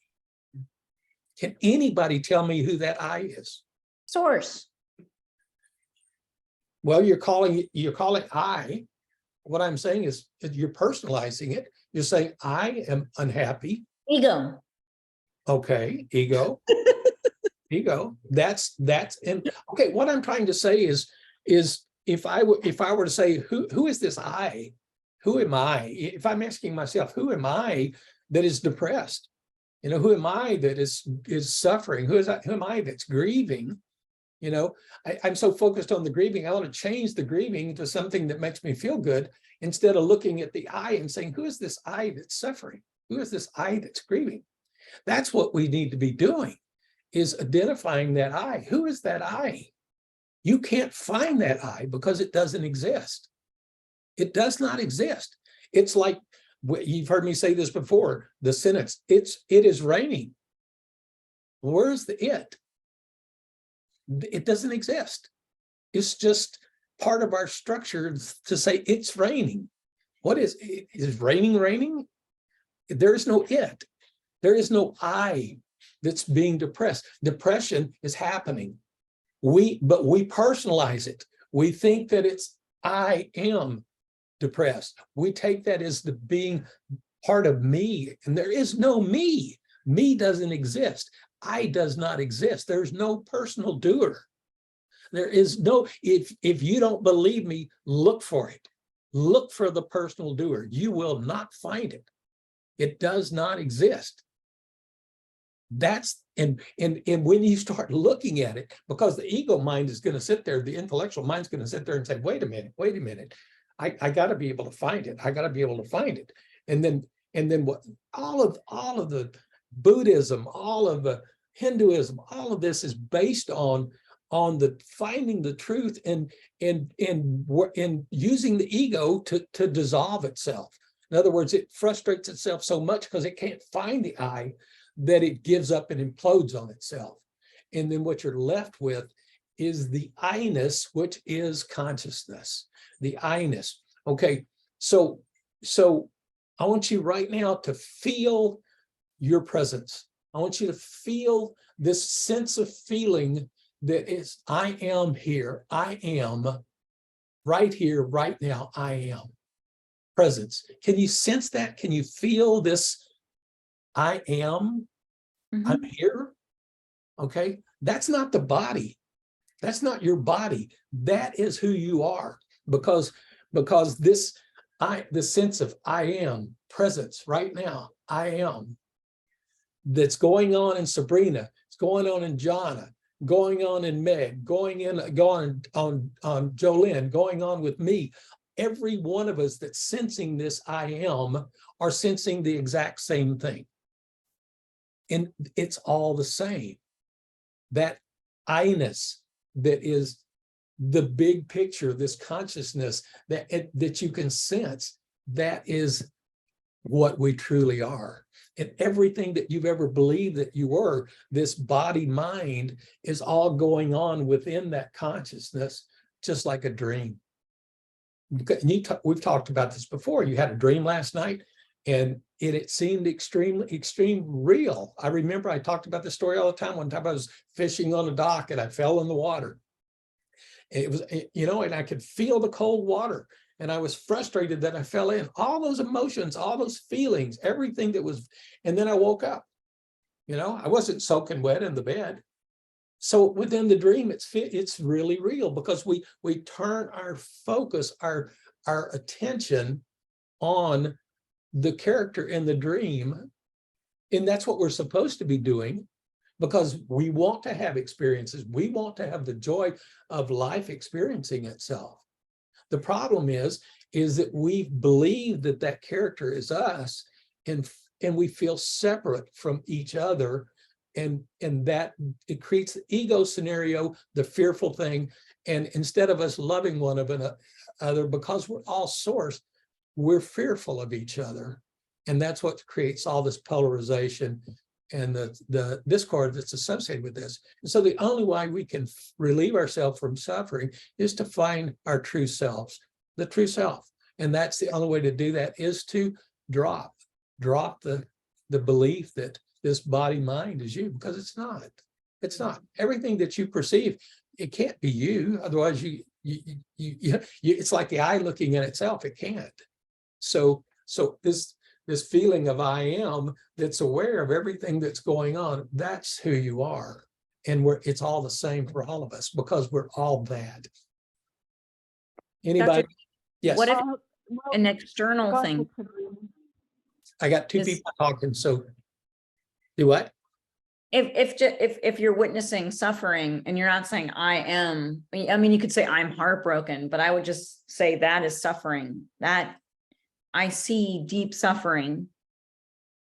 Can anybody tell me who that I is? Source. Well, you're calling I. What I'm saying is that you're personalizing it. You're saying I am unhappy. Ego. Okay, ego. Ego. That's okay. What I'm trying to say is if I were to say who is this I? Who am I? If I'm asking myself, who am I that is depressed? Who am I that is suffering? Who am I that's grieving? I'm so focused on the grieving. I want to change the grieving to something that makes me feel good instead of looking at the I and saying, who is this I that's suffering? Who is this I that's grieving? That's what we need to be doing, is identifying that I. Who is that I? You can't find that I because it doesn't exist. It does not exist. It's like, you've heard me say this before, the sentence, it is raining. Where's the it? It doesn't exist. It's just part of our structure to say it's raining. What is raining? There is no it. There is no I that's being depressed. Depression is happening. But we personalize it. We think that it's I am depressed. We take that as the being part of me, and there is no me. Me doesn't exist. I does not exist. There's no personal doer. There is no, if you don't believe me, look for it. look for the personal doer. You will not find it. It does not exist. That's and when you start looking at it, because the ego mind is going to sit there, the intellectual mind's going to sit there and say, wait a minute, I got to be able to find it. I got to be able to find it. And then what all of the Buddhism, all of the Hinduism, all of this is based on the finding the truth and using the ego to dissolve itself. In other words, it frustrates itself so much because it can't find the I that it gives up and implodes on itself. And then what you're left with is the I-ness, which is consciousness, the I-ness. Okay, so I want you right now to feel your presence. I want you to feel this sense of feeling that is, I am here. I am right here, right now. I am presence. Can you sense that? Can you feel this? I am, I'm here. Okay. That's not the body. That's not your body. That is who you are, because this the sense of I am presence right now. I am that's going on in Sabrina. It's going on in Jonna, going on in Meg, going on Jolynn, going on with me. Every one of us that's sensing this I am are sensing the exact same thing. And it's all the same. That I-ness that is the big picture, this consciousness that you can sense, that is what we truly are. And everything that you've ever believed that you were, this body mind, is all going on within that consciousness, just like a dream. We've talked about this before. You had a dream last night, and it seemed extreme real. I remember I talked about this story all the time. One time I was fishing on a dock and I fell in the water. It was, and I could feel the cold water, and I was frustrated that I fell in. All those emotions, all those feelings, everything that was, and then I woke up. I wasn't soaking wet in the bed. So within the dream, it's really real, because we turn our focus, our attention on the character in the dream, and that's what we're supposed to be doing, because we want to have experiences. We want to have the joy of life experiencing itself. The problem is that we believe that character is us, and we feel separate from each other, and that it creates the ego scenario, the fearful thing. And instead of us loving one another, because we're all source, we're fearful of each other. And that's what creates all this polarization and the discord that's associated with this. And so the only way we can relieve ourselves from suffering is to find our true selves, the true self. And that's the only way to do that, is to drop the belief that this body mind is you, because it's not. Everything that you perceive, it can't be you. Otherwise it's like the eye looking at itself. It can't. So this feeling of I am, that's aware of everything that's going on, that's who you are. And it's all the same for all of us, because we're all that. Anybody? Yes, What if Well, an external go thing? ahead, Sabrina. I got two is- people talking, so do what? If you're witnessing suffering and you're not saying I am, I mean, you could say I'm heartbroken, but I would just say that is suffering. That I see deep suffering.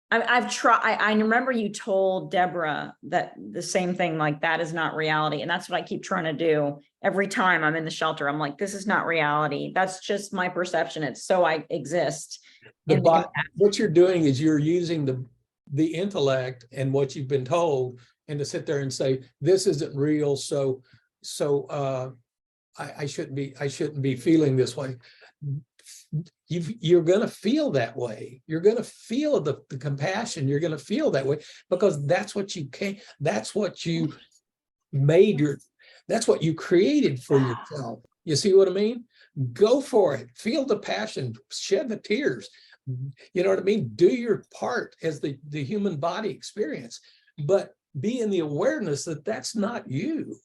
I've tried. I remember you told Deborah that the same thing, like that is not reality. And that's what I keep trying to do every time I'm in the shelter. I'm like, this is not reality. That's just my perception. It's so I exist. What you're doing is you're using the intellect and what you've been told, and to sit there and say, this isn't real. So I shouldn't be feeling this way. You're going to feel that way. You're going to feel the compassion. You're going to feel that way, because that's what you can. That's what you that's what you created for yourself. You see what I mean? Go for it. Feel the passion, shed the tears. You know what I mean? Do your part as the human body experience, but be in the awareness that that's not you.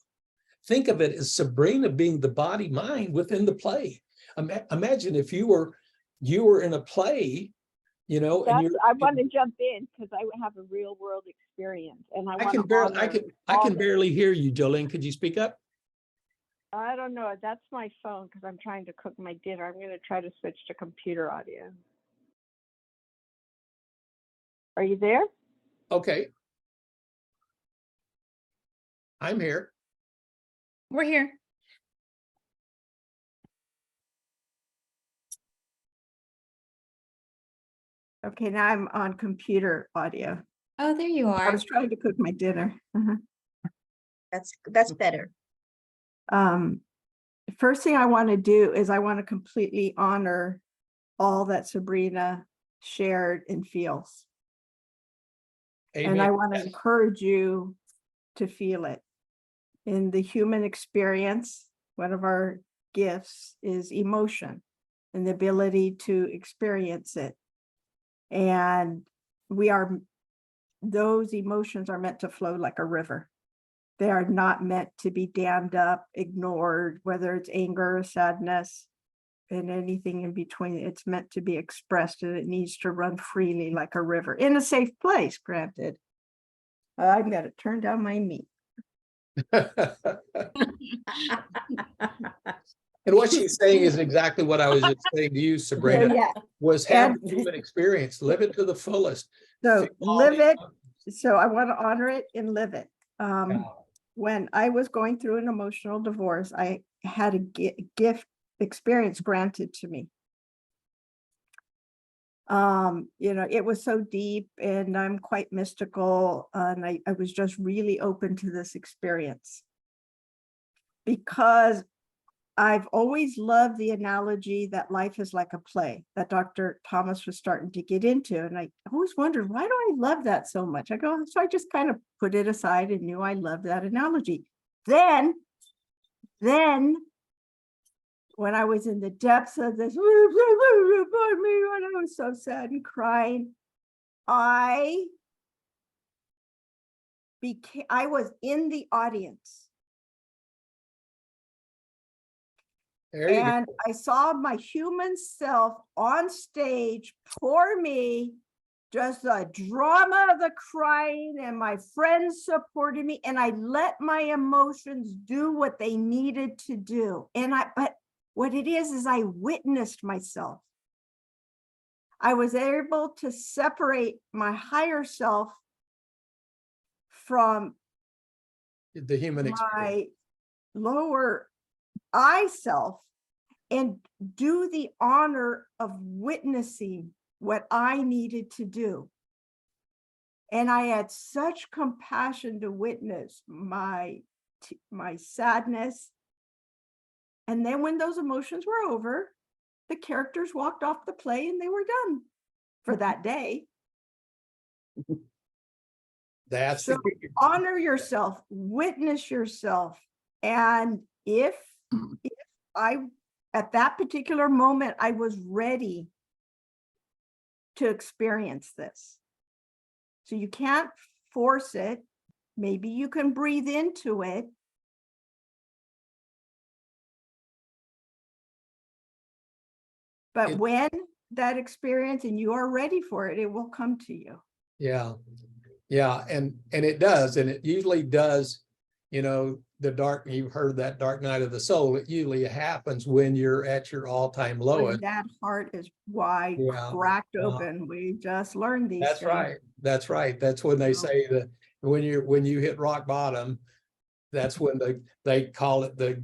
Think of it as Sabrina being the body mind within the play. Imagine if you were in a play, you know, and That's, you're. I want to jump in because I would have a real world experience and I I want can to barely, honor I all can the- barely hear you, Jolene. Could you speak up? I don't know. That's my phone because I'm trying to cook my dinner. I'm going to try to switch to computer audio. Are you there? Okay. I'm here. We're here. Okay, now I'm on computer audio. Oh, there you I are. was trying to cook my dinner. That's better. First thing I want to do is I want to completely honor all that Sabrina shared and feels. And I Amen. want to encourage you to feel it. In the human experience, one of our gifts is emotion and the ability to experience it. And those emotions are meant to flow like a river. They are not meant to be dammed up, ignored, whether it's anger, sadness, and anything in between. It's meant to be expressed and it needs to run freely like a river in a safe place, granted. I'm gonna turn down my meat. And what she's saying is exactly what I was just saying to you, Sabrina, Yeah, was have And- the human experience, live it to the fullest. so Feel all live the it. So I want to honor it and live it. emotions. When I was going through an emotional divorce, I had a gift experience granted to me. It was so deep and I'm quite mystical, and I was just really open to this experience. Because I've always loved the analogy that life is like a play that Dr. Thomas was starting to get into. And I always wondered, why do I love that so much? So I just kind of put it aside and knew I loved that analogy. Then when I was in the depths of this, when I was so sad and crying, I was in the audience. There you go. And I saw my human self on stage pour me just the drama of the crying and my friends supported me. And I let my emotions do what they needed to do. But what it is I witnessed myself. I was able to separate my higher self from The human experience. my lower I self and do the honor of witnessing what I needed to do. And I had such compassion to witness my sadness. And then when those emotions were over, the characters walked off the play and they were done for that day. That's So honor yourself, witness yourself. And if I, at that particular moment, I was ready to experience this. So you can't force it. Maybe you can breathe into it. But It- when that experience and you are ready for it, it will come to you. Yeah. Yeah. And it does. And it usually does, you've heard that dark night of the soul. It usually happens when you're at your all-time When lowest. that heart is wide, Yeah, cracked yeah. open. We just learned these That's things. right. That's right. That's when they Yeah. say that when you hit rock bottom, that's when they call it the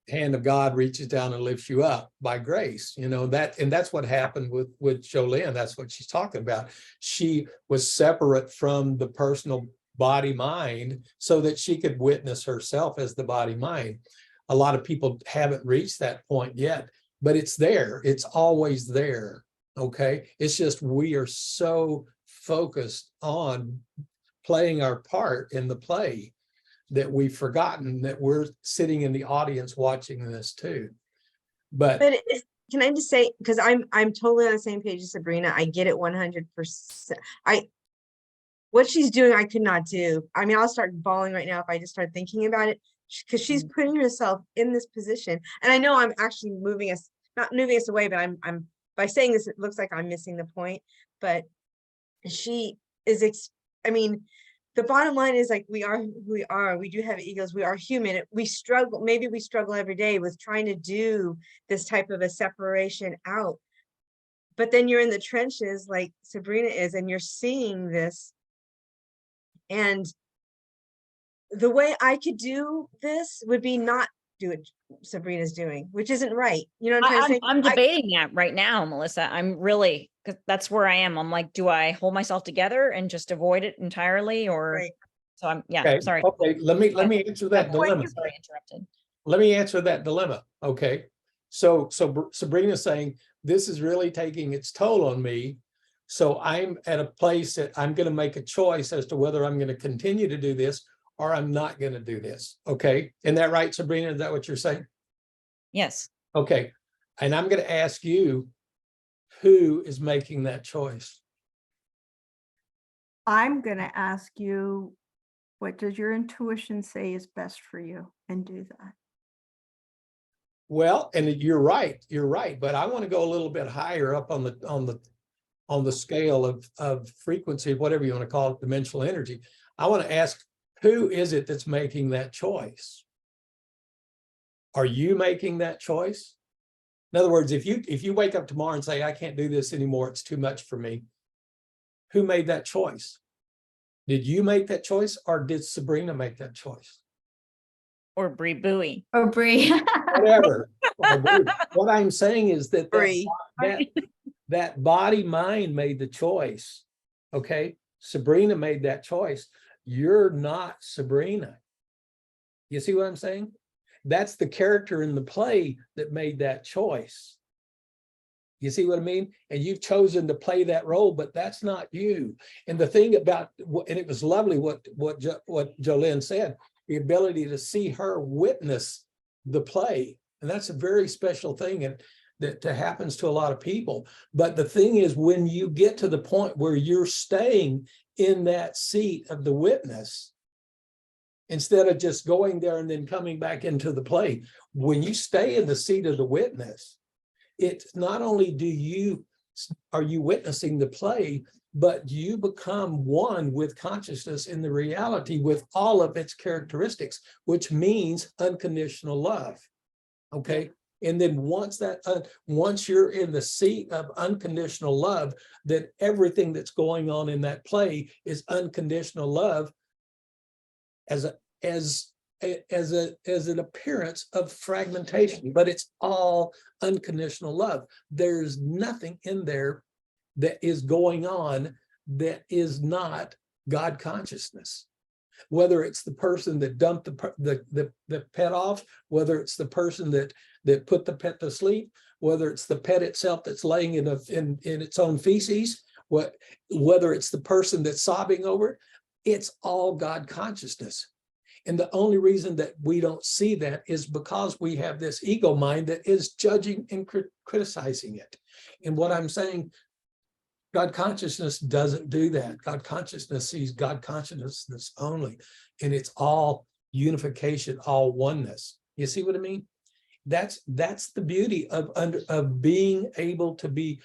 hand of God reaches down and lifts you up by grace. That's what happened with Jolene. That's what she's talking about. She was separate from the personal body mind so that she could witness herself as the body mind. A lot of people haven't reached that point yet, but it's there. It's always there. Okay. It's just we are so focused on playing our part in the play that we've forgotten that we're sitting in the audience watching this too. But Can I just say, because I'm totally on the same page as Sabrina, I get it 100%. What she's doing, I could not do. I mean, I'll start bawling right now if I just start thinking about it, because she's putting herself in this position. And I know I'm actually moving us not moving us away, but I'm, by saying this, it looks like I'm missing the point, but she is, I mean, the bottom line is like, we are who we are, we do have egos, we are human, we struggle, maybe we struggle every day with trying to do this type of a separation out. But then you're in the trenches like Sabrina is, and you're seeing this. And the way I could do this would be not do what Sabrina's doing, which isn't right. You know what I'm trying to say? I'm debating that right now, Melissa. I'm really, 'cause that's where I am. I'm like, do I hold myself together and just avoid it entirely, or? Right. So I'm, yeah, Okay, sorry. okay, let me answer that dilemma. Sorry, interrupted. Let me answer that dilemma, okay? So Sabrina's saying, this is really taking its toll on me. So I'm at a place that I'm gonna make a choice as to whether I'm gonna continue to do this or I'm not gonna do this, okay? Isn't that right, Sabrina? Is that what you're saying? Yes. Okay, and I'm gonna ask you, who is making that choice? I'm gonna ask you, what does your intuition say is best for you, and do that. Well, and you're right, but I want to go a little bit higher up on the scale of frequency, whatever you want to call it, dimensional energy. I want to ask, who is it that's making that choice? Are you making that choice? In other words, if you wake up tomorrow and say, I can't do this anymore, it's too much for me, who made that choice? Did you make that choice, or did Sabrina make that choice? Or Bree Bowie. Or Bree. Whatever. What I'm saying is that Bree. that body mind made the choice. Okay, Sabrina made that choice. You're not Sabrina. You see what I'm saying? That's the character in the play that made that choice. You see what I mean? And you've chosen to play that role, but that's not you. And the thing about, and it was lovely what Jolene said, the ability to see her witness the play. And that's a very special thing, and that happens to a lot of people. But the thing is, when you get to the point where you're staying in that seat of the witness, instead of just going there and then coming back into the play, when you stay in the seat of the witness, it's not only are you witnessing the play, but you become one with consciousness in the reality with all of its characteristics, which means unconditional love. Okay. And then once you're in the seat of unconditional love, then everything that's going on in that play is unconditional love as an appearance of fragmentation, but it's all unconditional love. There's nothing in there that is going on that is not God consciousness. Whether it's the person that dumped the pet off, whether it's the person that put the pet to sleep, whether it's the pet itself that's laying in its own feces, whether it's the person that's sobbing over it, it's all God consciousness. And the only reason that we don't see that is because we have this ego mind that is judging and criticizing it. And what I'm saying, God consciousness doesn't do that. God consciousness sees God consciousness only. And it's all unification, all oneness. You see what I mean? That's the beauty of being able to be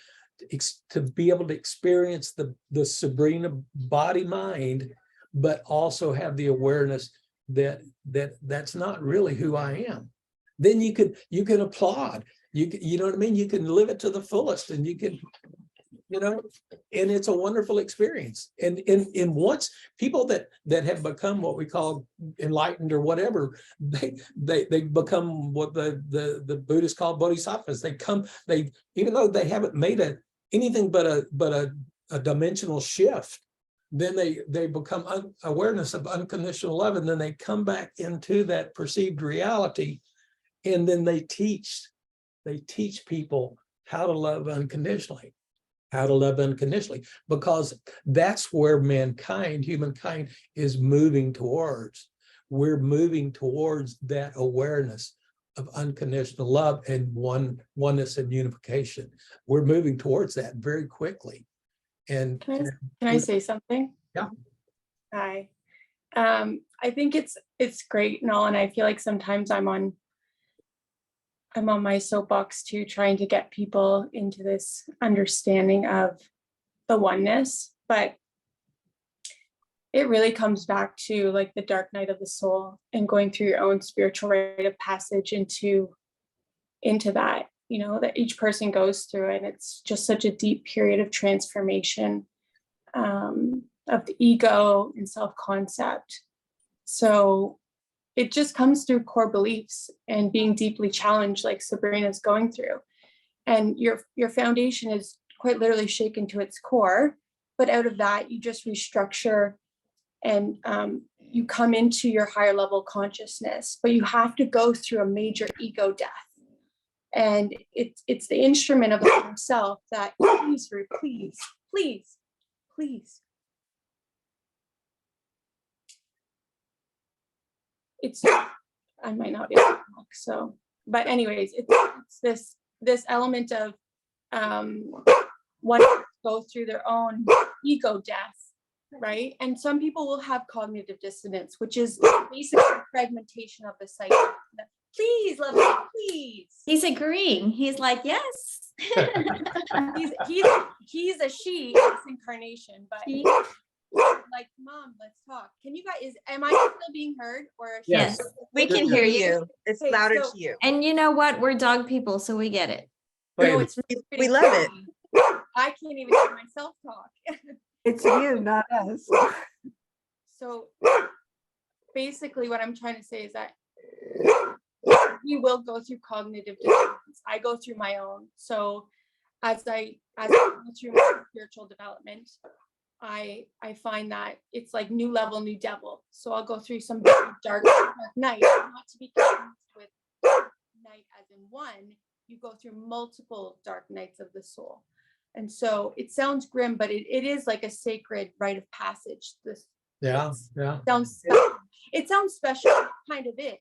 able to experience the Sabrina body mind, but also have the awareness that's not really who I am. Then you can applaud. You know what I mean? You can live it to the fullest, and you can, and it's a wonderful experience. And once people that have become what we call enlightened or whatever, they become what the Buddhists call bodhisattvas. They even though they haven't made anything but a dimensional shift, then they become awareness of unconditional love, and then they come back into that perceived reality, and then they teach people how to love unconditionally, because that's where humankind is moving towards. We're moving towards that awareness of unconditional love and oneness and unification. We're moving towards that very quickly. And Can I say something? Yeah. Hi. I think it's great and all, and I feel like sometimes I'm on I'm on my soapbox too, trying to get people into this understanding of the oneness, but it really comes back to like the dark night of the soul and going through your own spiritual rite of passage into that, you know, that each person goes through. And it's just such a deep period of transformation of the ego and self-concept. So it just comes through core beliefs and being deeply challenged, like Sabrina's going through. And your foundation is quite literally shaken to its core, but out of that, you just restructure and you come into your higher level consciousness, but you have to go through a major ego death. And it's the instrument of the higher self that, please, Ruth, please, please, please. I might not be able to talk, so, but anyways, it's this element of one go through their own ego death, right? And some people will have cognitive dissonance, which is basically fragmentation of the psyche. Please, love me, please. He's agreeing. He's like, yes. He's a she in this incarnation, but like, Mom, let's talk. Can you guys, am I still being heard? Or Yes, we can hear you. It's Okay, louder so- to you. And you know what? We're dog people, so we get it. No, it's We pretty love it. funny. I can't even hear myself talk. It's you, not us. So basically what I'm trying to say is that we will go through cognitive dissonance. I go through my own. So as I go through my spiritual development, I find that it's like new level, new devil. So I'll go through some very dark night, not to be confused with night as in one. You go through multiple dark nights of the soul. And so it sounds grim, but it is like a sacred rite of passage. Yeah. Sounds it sounds special. It kind of is.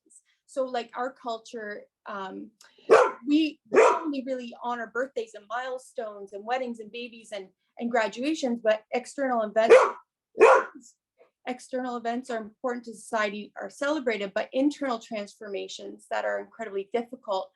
So like our culture, we only really honor birthdays and milestones and weddings and babies and graduations, but external events are important to society, are celebrated, but internal transformations that are incredibly difficult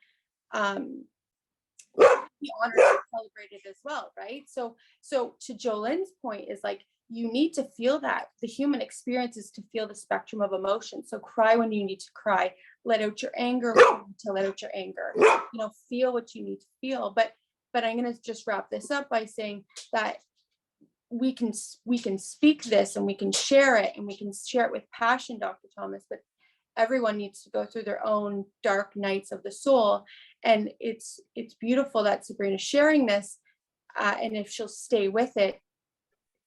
be honored and celebrated as well, right? So to Jolene's point is like, you need to feel that. The human experience is to feel the spectrum of emotion. So cry when you need to cry, let out your anger when you need to let out your anger, you know, feel what you need to feel. But I'm going to just wrap this up by saying that we can speak this and we can share it with passion, Dr. Thomas, but everyone needs to go through their own dark nights of the soul. And it's beautiful that Sabrina's sharing this. And if she'll stay with it,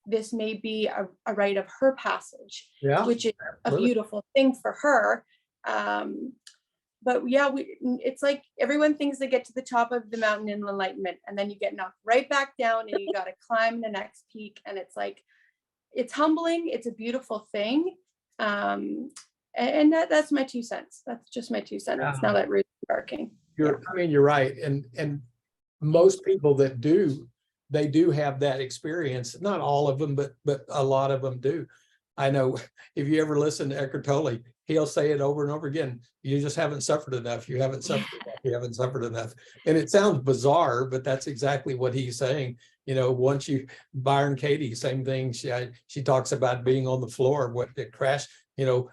this may be a rite of her passage, which is a beautiful thing for her. But yeah, it's like everyone thinks they get to the top of the mountain in enlightenment, and then you get knocked right back down and you got to climb the next peak. And it's like, it's humbling. It's a beautiful thing. And that's my 2 cents. That's just my 2 cents. Now that Ruth's barking. You're right. And most people that do, they do have that experience. Not all of them, but a lot of them do. I know if you ever listen to Eckhart Tolle, he'll say it over and over again. You just haven't suffered enough. You haven't suffered enough. You haven't suffered enough. And it sounds bizarre, but that's exactly what he's saying. You know, once Byron Katie, same thing. She talks about being on the floor, what it crashed, you know,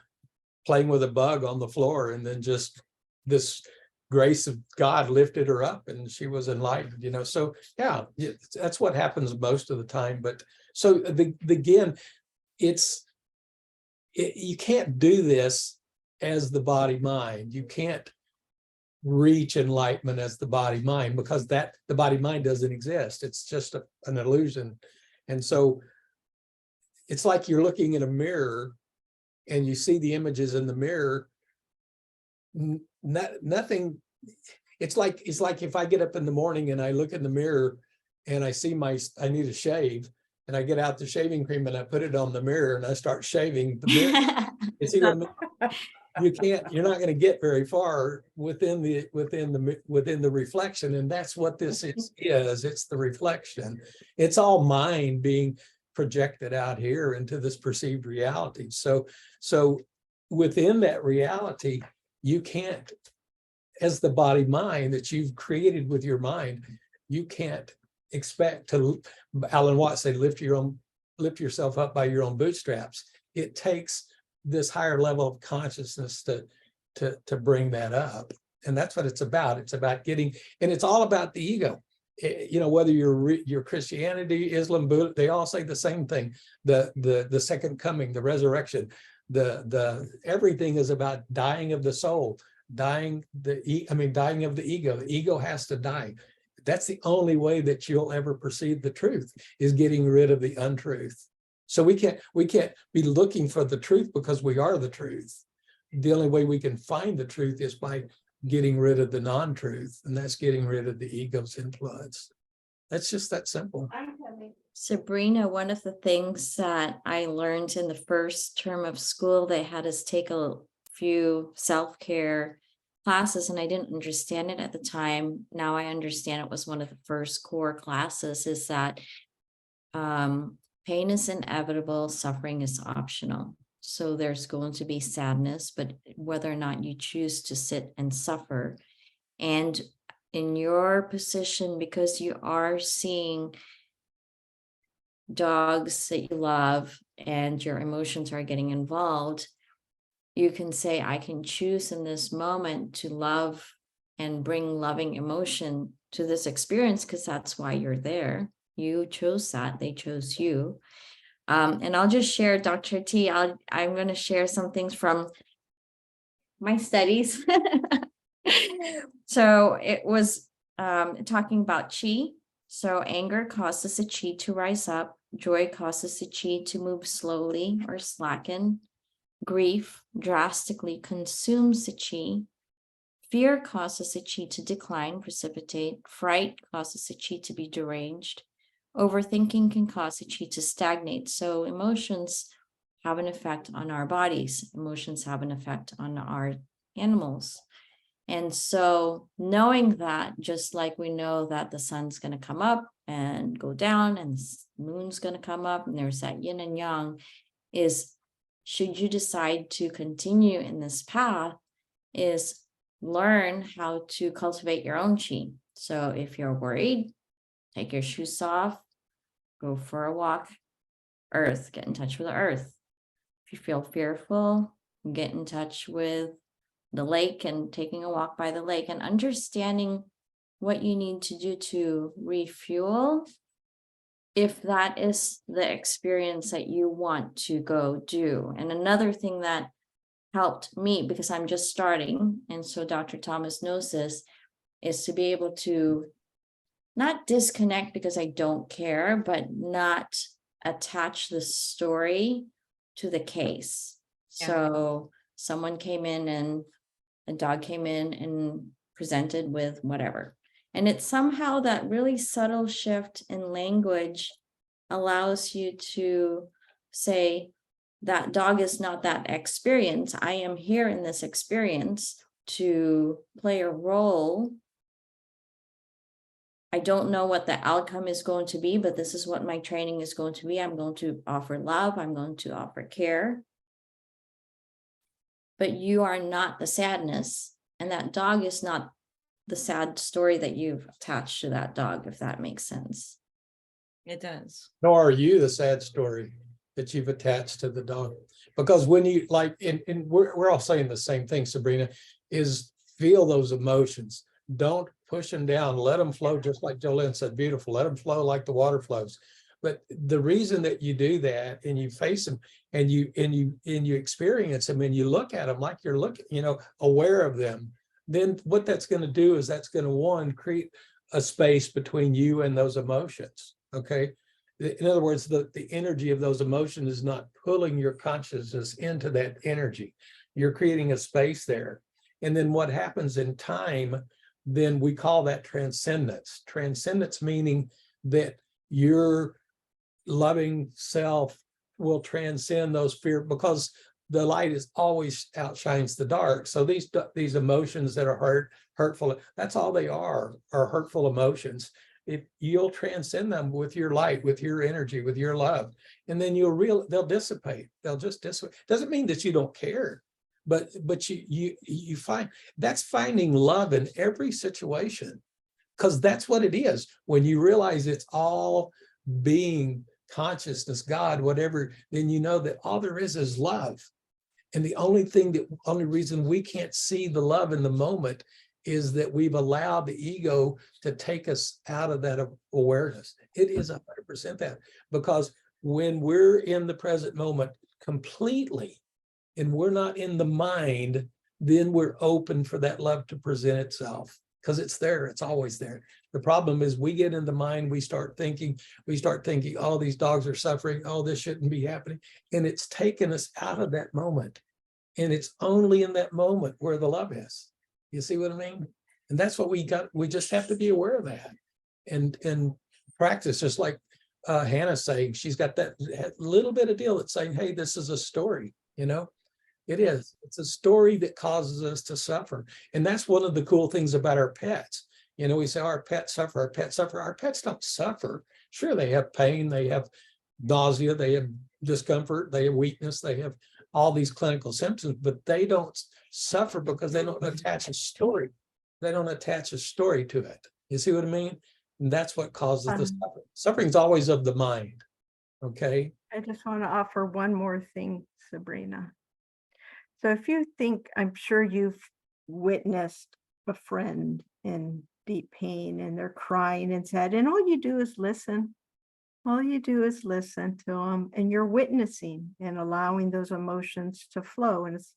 playing with a bug on the floor, and then just this grace of God lifted her up and she was enlightened, you know. So yeah, that's what happens most of the time. But so again, you can't do this as the body mind. You can't reach enlightenment as the body mind, because the body mind doesn't exist. It's just an illusion. And so it's like you're looking in a mirror and you see the images in the mirror. Nothing. It's like if I get up in the morning and I look in the mirror and I see I need a shave, and I get out the shaving cream and I put it on the mirror and I start shaving the mirror. It's even, you're not going to get very far within the reflection. And that's what this is. It's the reflection. It's all mind being projected out here into this perceived reality. So within that reality, you can't as the body mind that you've created with your mind, you can't expect to, Alan Watts said, lift yourself up by your own bootstraps. It takes this higher level of consciousness to bring that up. And that's what it's about. It's about getting, and it's all about the ego. You know, whether you're Christianity, Islam, Buddha, they all say the same thing. The second coming, the resurrection, the everything is about dying of the soul, dying of the ego. The ego has to die. That's the only way that you'll ever perceive the truth, is getting rid of the untruth. So we can't be looking for the truth because we are the truth. The only way we can find the truth is by getting rid of the non-truth, and that's getting rid of the ego's influence. That's just that simple. Sabrina, one of the things that I learned in the first term of school, they had us take a few self-care classes, and I didn't understand it at the time. Now I understand it was one of the first core classes, is that pain is inevitable, suffering is optional. So there's going to be sadness, but whether or not you choose to sit and suffer. And in your position, because you are seeing dogs that you love and your emotions are getting involved, you can say, I can choose in this moment to love and bring loving emotion to this experience, because that's why you're there. You chose that, they chose you. And I'll just share, Dr. T, I'm going to share some things from my studies. So it was talking about chi. So anger causes the chi to rise up. Joy causes the chi to move slowly or slacken. Grief drastically consumes the chi. Fear causes the chi to decline, precipitate. Fright causes the chi to be deranged. Overthinking can cause the chi to stagnate. So emotions have an effect on our bodies. Emotions have an effect on our animals. And so knowing that, just like we know that the sun's going to come up and go down and the moon's going to come up, and there's that yin and yang, is should you decide to continue in this path, is learn how to cultivate your own chi. So if you're worried, take your shoes off, go for a walk, earth, get in touch with the earth. If you feel fearful, get in touch with the lake and taking a walk by the lake and understanding what you need to do to refuel, if that is the experience that you want to go do. And another thing that helped me, because I'm just starting, and so Dr. Thomas knows this, is to be able to not disconnect because I don't care, but not attach the story to the case. Yeah. So someone came in and a dog came in and presented with whatever. And it's somehow that really subtle shift in language allows you to say, that dog is not that experience. I am here in this experience to play a role. I don't know what the outcome is going to be, but this is what my training is going to be. I'm going to offer love. I'm going to offer care. But you are not the sadness, and that dog is not the sad story that you've attached to that dog, if that makes sense. It does. Nor are you the sad story that you've attached to the dog. Because when you like, and we're all saying the same thing, Sabrina, is feel those emotions. Don't push them down. Let them flow, just like Jolene said, beautiful. Let them flow like the water flows. But the reason that you do that and you face them and you experience them and you look at them like you're looking, aware of them, then what that's going to do is that's going to, one, create a space between you and those emotions. Okay. In other words, the energy of those emotions is not pulling your consciousness into that energy. You're creating a space there. And then what happens in time, then we call that transcendence. Transcendence meaning that your loving self will transcend those fear, because the light is always outshines the dark. So these emotions that are hurtful, that's all they are hurtful emotions. If you'll transcend them with your light, with your energy, with your love, and then they'll dissipate. They'll just dissipate. Doesn't mean that you don't care, But you find that's finding love in every situation, because that's what it is. When you realize it's all being, consciousness, God, whatever, then you know that all there is love. And the only reason we can't see the love in the moment is that we've allowed the ego to take us out of that awareness. It is 100% that, because when we're in the present moment completely, and we're not in the mind, then we're open for that love to present itself, because it's there, it's always there. The problem is we get in the mind, we start thinking, oh, these dogs are suffering, oh, this shouldn't be happening. And it's taken us out of that moment. And it's only in that moment where the love is. You see what I mean? And that's what we just have to be aware of that. And practice, just like Hannah's saying, she's got that little bit of deal that's saying, hey, this is a story, you know? It is. It's a story that causes us to suffer. And that's one of the cool things about our pets. You know, we say, oh, our pets suffer, our pets suffer. Our pets don't suffer. Sure, they have pain, they have nausea, they have discomfort, they have weakness, they have all these clinical symptoms, but they don't suffer because they don't attach a story. They don't attach a story to it. You see what I mean? And that's what causes the suffering. Suffering is always of the mind. Okay. I just want to offer one more thing, Sabrina. So if you think, I'm sure you've witnessed a friend in deep pain and they're crying and sad, and all you do is listen. All you do is listen to them, and you're witnessing and allowing those emotions to flow. And it's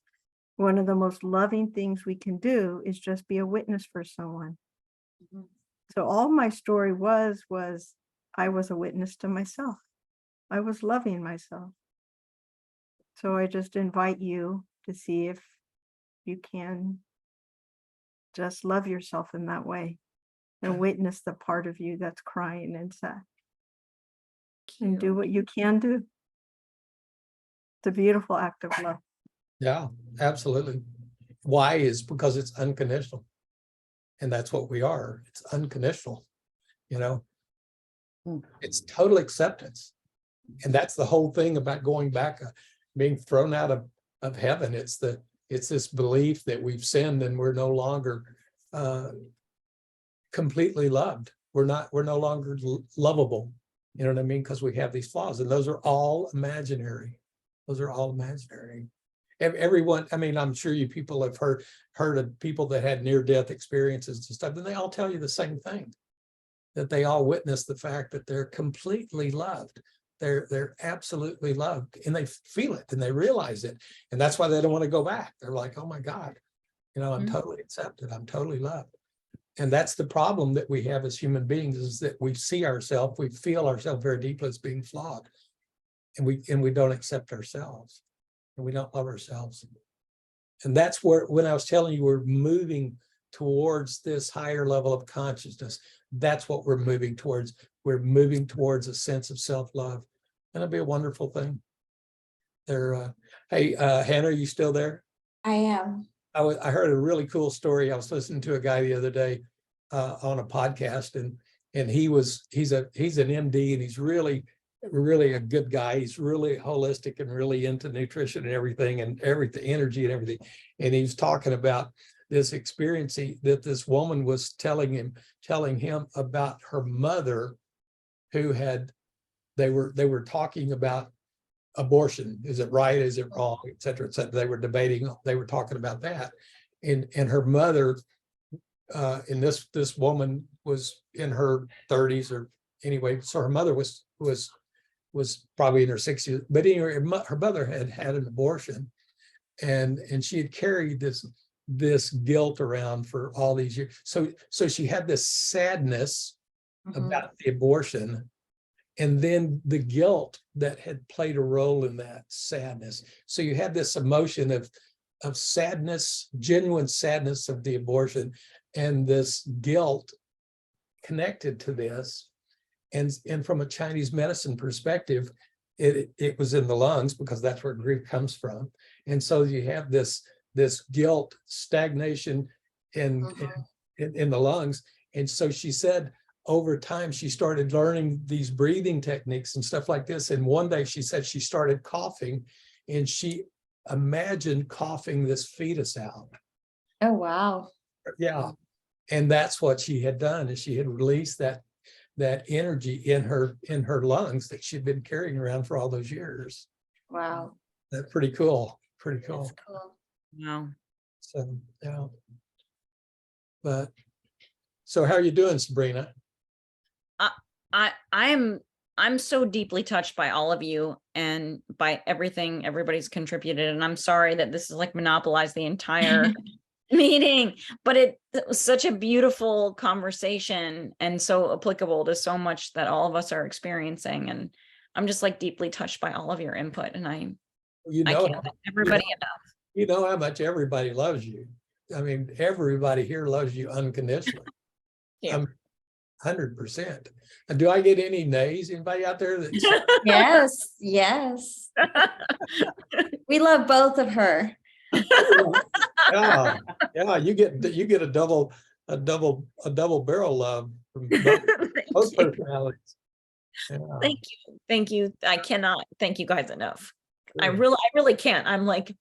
one of the most loving things we can do is just be a witness for someone. So all my story was I was a witness to myself. I was loving myself. So I just invite you to see if you can just love yourself in that way and witness the part of you that's crying and sad. And do what you can do. It's a beautiful act of love. Yeah, absolutely. Why is because it's unconditional. And that's what we are. It's unconditional, you know. It's total acceptance. And that's the whole thing about going back, being thrown out of heaven. It's this belief that we've sinned and we're no longer completely loved. We're no longer lovable. You know what I mean? Because we have these flaws, and those are all imaginary. Those are all imaginary. Everyone, I mean, I'm sure you people have heard of people that had near-death experiences and stuff, and they all tell you the same thing, that they all witness the fact that they're completely loved. They're absolutely loved, and they feel it and they realize it. And that's why they don't want to go back. They're like, oh my God, you know, I'm totally accepted. I'm totally loved. And that's the problem that we have as human beings, is that we see ourselves, we feel ourselves very deeply as being flawed, and we don't accept ourselves, and we don't love ourselves. And that's where, when I was telling you, we're moving towards this higher level of consciousness. That's what we're moving towards. We're moving towards a sense of self-love, and it'll be a wonderful thing. Hey, Hannah, are you still there? I am. I heard a really cool story. I was listening to a guy the other day on a podcast, and he's an MD, and he's really a good guy. He's really holistic and really into nutrition and everything, energy and everything. And he was talking about this experience that this woman was telling him about her mother, who they were talking about abortion. Is it right? Is it wrong? Et cetera, et cetera. They were debating, they were talking about that. And her mother, and this woman was in her 30s, or anyway, so her mother was probably in her 60s, but anyway, her mother had an abortion, and she had carried this guilt around for all these years. So she had this sadness about the abortion, and then the guilt that had played a role in that sadness. So you had this emotion of sadness, genuine sadness of the abortion, and this guilt connected to this. And from a Chinese medicine perspective, it was in the lungs, because that's where grief comes from. And so you have this guilt, stagnation in the lungs. And so she said, over time, she started learning these breathing techniques and stuff like this. And one day she said she started coughing, and she imagine coughing this fetus out. Oh, wow. Yeah. And that's what she had done, is she had released that energy in her lungs that she'd been carrying around for all those years. Wow. That's pretty cool. Pretty cool. That's cool. Wow. So, yeah. But, so how are you doing, Sabrina? I'm so deeply touched by all of you and by everything everybody's contributed. And I'm sorry that this is like monopolized the entire meeting, but it was such a beautiful conversation and so applicable to so much that all of us are experiencing. And I'm just like deeply touched by all of your input. And I can't thank everybody enough. You know how much everybody loves you. I mean, everybody here loves you unconditionally. Yeah. 100%. And do I get any nays? Anybody out there that Yes, yes. We love both of her. yeah, you get a double barrel love from both personalities. Yeah. Thank you. I cannot thank you guys enough. I Sure. really can't. I'm like,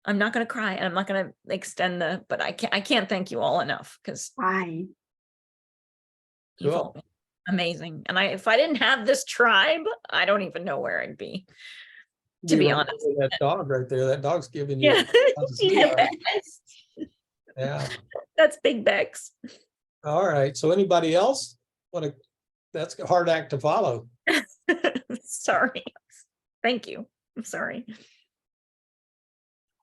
I'm not gonna cry and I'm not gonna extend but I can't thank you all enough because Hi. you've all been amazing. And if I didn't have this tribe, I don't even know where I'd be. To You be right honest. there, that dog right there, that dog's giving you. Yeah. Yeah. That's Big Bex. All right. So anybody else that's a hard act to follow. Sorry. Thank you. I'm sorry.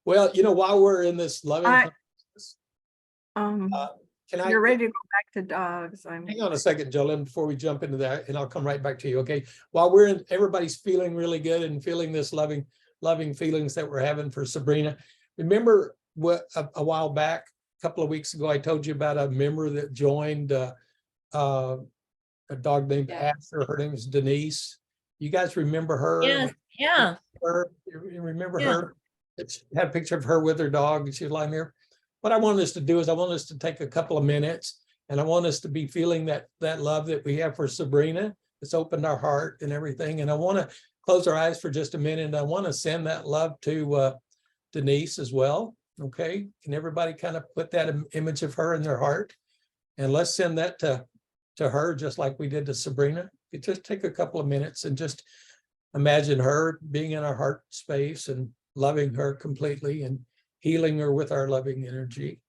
Well, while we're in this loving, I- can I? You're ready to go back to dogs. I'm Hang on a second, Jolene, before we jump into that, and I'll come right back to you, okay? While we're in, everybody's feeling really good and feeling this loving feelings that we're having for Sabrina. Remember what a while back, a couple of weeks ago, I told you about a member that joined a dog named Asher. Her name is Denise. You guys remember her? Yes. Yeah. You remember Yeah. her? She had a picture of her with her dog and she was lying there. What I want us to do is I want us to take a couple of minutes and I want us to be feeling that love that we have for Sabrina. It's opened our heart and everything. And I want to close our eyes for just a minute. And I want to send that love to Denise as well. Okay. Can everybody kind of put that image of her in their heart? And let's send that to her, just like we did to Sabrina. You just take a couple of minutes and just imagine her being in our heart space and loving her completely and healing her with our loving energy.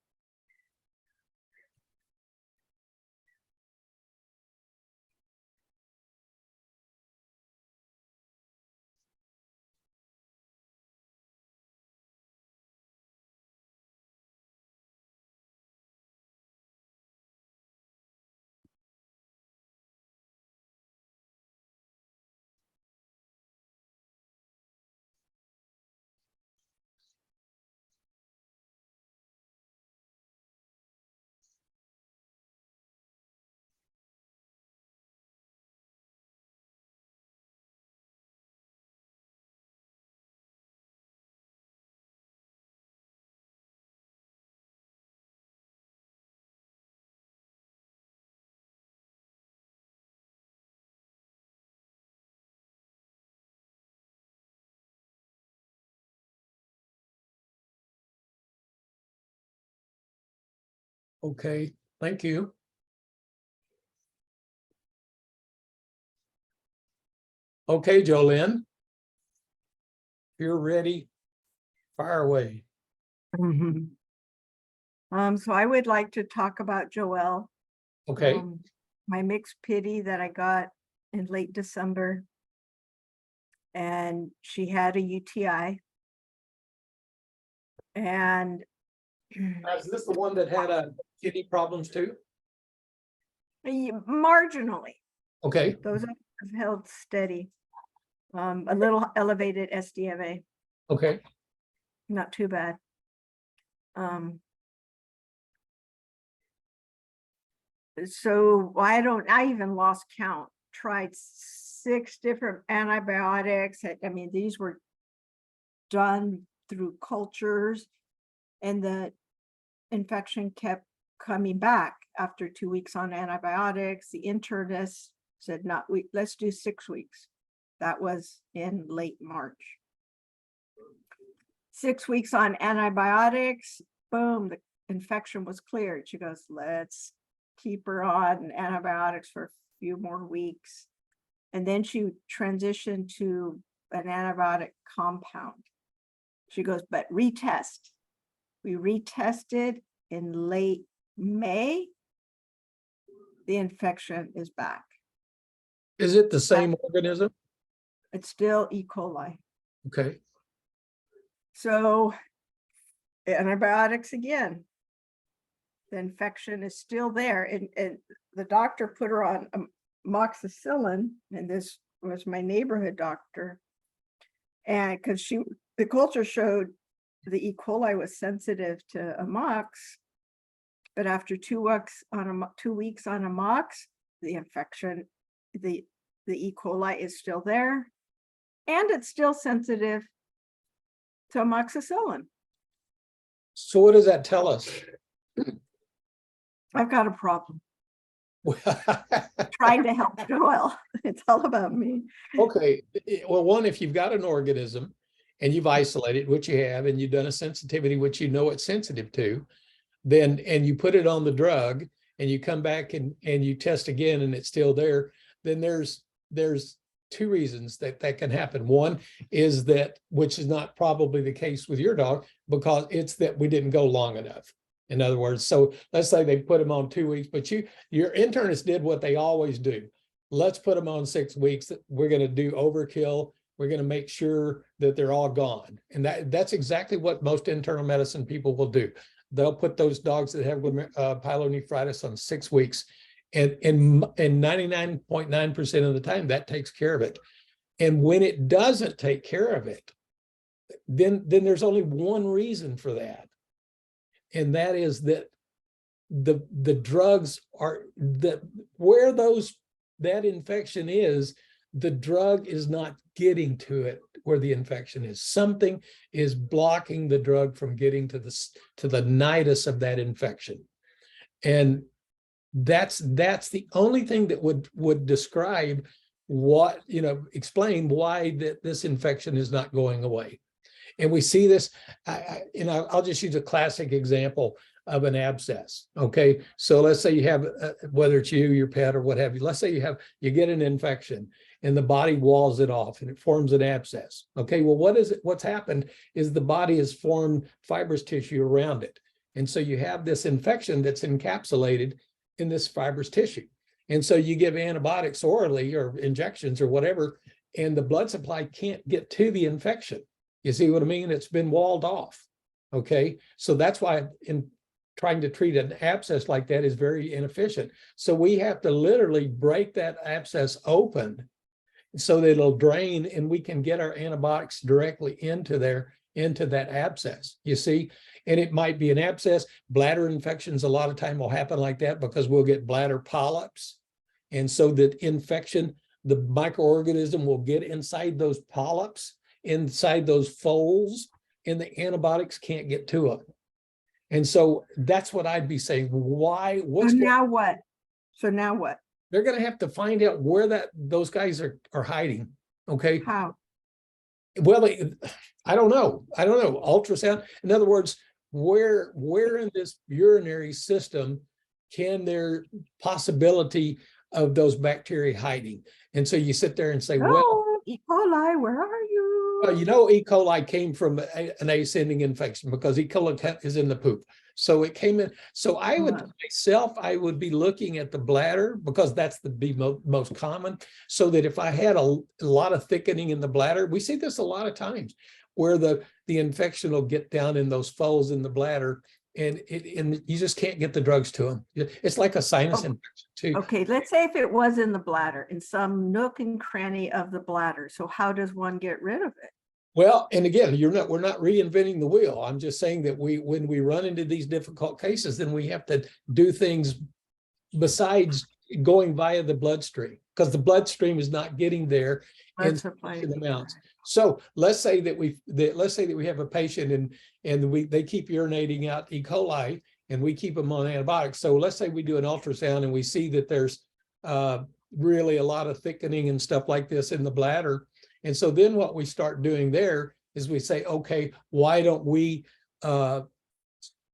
Okay, thank you. Okay, Jolene. If you're ready, fire away. So I would like to talk about Joelle. Okay, My mixed pity that I got in late December. And she had a UTI. And is this the one that had kidney problems too? marginally, Okay, those have held steady. A little elevated SDMA, okay, not too bad. So I even lost count, tried 6 different antibiotics. I mean, these were done through cultures and the infection kept coming back after 2 weeks on antibiotics. The internist said, let's do 6 weeks. That was in late March. 6 weeks on antibiotics, boom, the infection was cleared. She goes, let's keep her on antibiotics for a few more weeks. And then she transitioned to an antibiotic compound. She goes, but retest. We retested in late May. The infection is back. Is it the same organism? It's still E. coli. Okay. So antibiotics again. The infection is still there, and the doctor put her on amoxicillin, and this was my neighborhood doctor. And because the culture showed the E. coli was sensitive to amox, but after 2 weeks on 2 weeks on amox, the infection, the E. coli is still there, and it's still sensitive to amoxicillin. So what does that tell us? I've got a problem trying to help Joel. It's all about me. Okay, well, one, if you've got an organism and you've isolated, which you have, and you've done a sensitivity, which you know it's sensitive to, then, and you put it on the drug and you come back and you test again and it's still there, then there's 2 reasons that can happen. One is that, which is not probably the case with your dog, because it's that we didn't go long enough. In other words, so let's say they put them on 2 weeks, but your internist did what they always do. Let's put them on 6 weeks. We're going to do overkill. We're going to make sure that they're all gone. And that's exactly what most internal medicine people will do. They'll put those dogs that have pyelonephritis on 6 weeks. And 99.9% of the time, that takes care of it. And when it doesn't take care of it, then there's only one reason for that. And that is that the drugs are where that infection is, the drug is not getting to it where the infection is. Something is blocking the drug from getting to the nidus of that infection. And that's the only thing that would describe what, explain why this infection is not going away. And we see this, I'll just use a classic example of an abscess. Okay, so let's say you have, whether it's you, your pet, or what have you, let's say you get an infection and the body walls it off and it forms an abscess. Okay, well, what's happened is the body has formed fibrous tissue around it. And so you have this infection that's encapsulated in this fibrous tissue. And so you give antibiotics orally or injections or whatever, and the blood supply can't get to the infection. You see what I mean? It's been walled off. Okay, so that's why in trying to treat an abscess like that is very inefficient. So we have to literally break that abscess open so that it'll drain and we can get our antibiotics directly into that abscess, you see? And it might be an abscess. Bladder infections a lot of time will happen like that because we'll get bladder polyps. And so that infection, the microorganism will get inside those polyps, inside those folds, and the antibiotics can't get to them. And so that's what I'd be saying. Why? So now what? They're going to have to find out where those guys are hiding. Okay. How? Well, I don't know. Ultrasound. In other words, where in this urinary system can there possibility of those bacteria hiding? And so you sit there and say, well, E. coli, where are you? Well, E. coli came from an ascending infection because E. coli is in the poop. So it came in. So I would be looking at the bladder because that's the most common. So that if I had a lot of thickening in the bladder, we see this a lot of times where the infection will get down in those folds in the bladder and you just can't get the drugs to them. It's like a sinus infection too. Okay, let's say if it was in the bladder, in some nook and cranny of the bladder. So how does one get rid of it? Well, and again, we're not reinventing the wheel. I'm just saying that when we run into these difficult cases, then we have to do things besides going via the bloodstream because the bloodstream is not getting there in sufficient amounts. So let's say that we have a patient and they keep urinating out E. coli and we keep them on antibiotics. So let's say we do an ultrasound and we see that there's really a lot of thickening and stuff like this in the bladder. And so then what we start doing there is we say, okay, why don't we put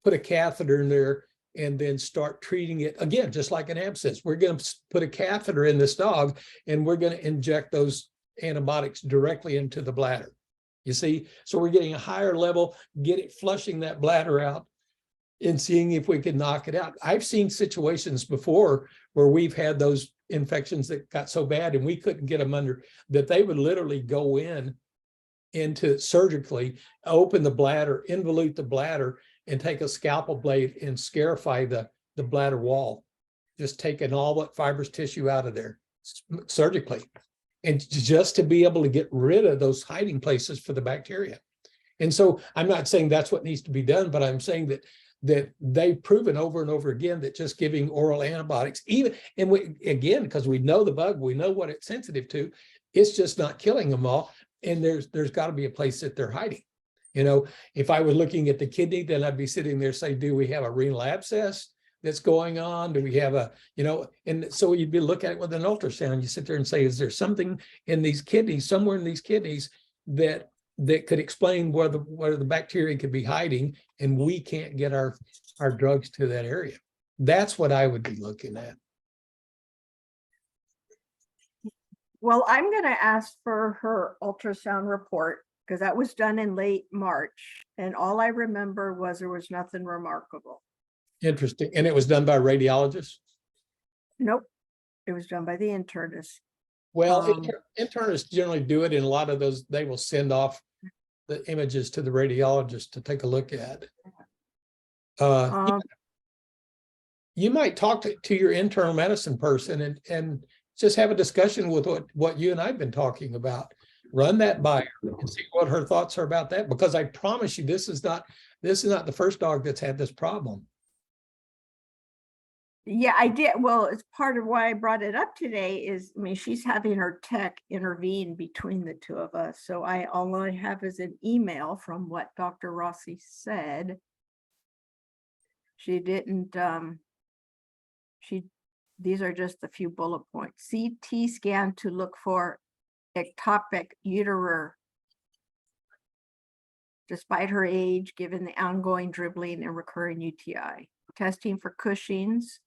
a catheter in there and then start treating it again, just like an abscess. We're going to put a catheter in this dog and we're going to inject those antibiotics directly into the bladder. You see, so we're getting a higher level, flushing that bladder out and seeing if we can knock it out. I've seen situations before where we've had those infections that got so bad and we couldn't get them under, that they would literally go into surgically, open the bladder, involute the bladder, and take a scalpel blade and scarify the bladder wall, just taking all that fibrous tissue out of there surgically, and just to be able to get rid of those hiding places for the bacteria. And so I'm not saying that's what needs to be done, but I'm saying that they've proven over and over again that just giving oral antibiotics, again, because we know the bug, we know what it's sensitive to, it's just not killing them all. And there's got to be a place that they're hiding. You know, if I was looking at the kidney, then I'd be sitting there saying, do we have a renal abscess that's going on? Do we have and so you'd be looking at it with an ultrasound. You sit there and say, is there something in these kidneys, somewhere in these kidneys that could explain where the bacteria could be hiding, and we can't get our drugs to that area? That's what I would be looking at. Well, I'm going to ask for her ultrasound report because that was done in late March. And all I remember was there was nothing remarkable. Interesting. And it was done by a radiologist? Nope. It was done by the internist. Well, internists generally do it, and a lot of those, they will send off the images to the radiologist to take a look at. You might talk to your internal medicine person and just have a discussion with what you and I've been talking about. Run that by her and see what her thoughts are about that, because I promise you, this is not the first dog that's had this problem. Yeah, I did. Well, it's part of why I brought it up today is, I mean, she's having her tech intervene between the two of us. So all I have is an email from what Dr. Rossi said. She didn't, these are just a few bullet points. CT scan to look for ectopic uterine. Despite her age, given the ongoing dribbling and recurring UTI. Testing for Cushing's,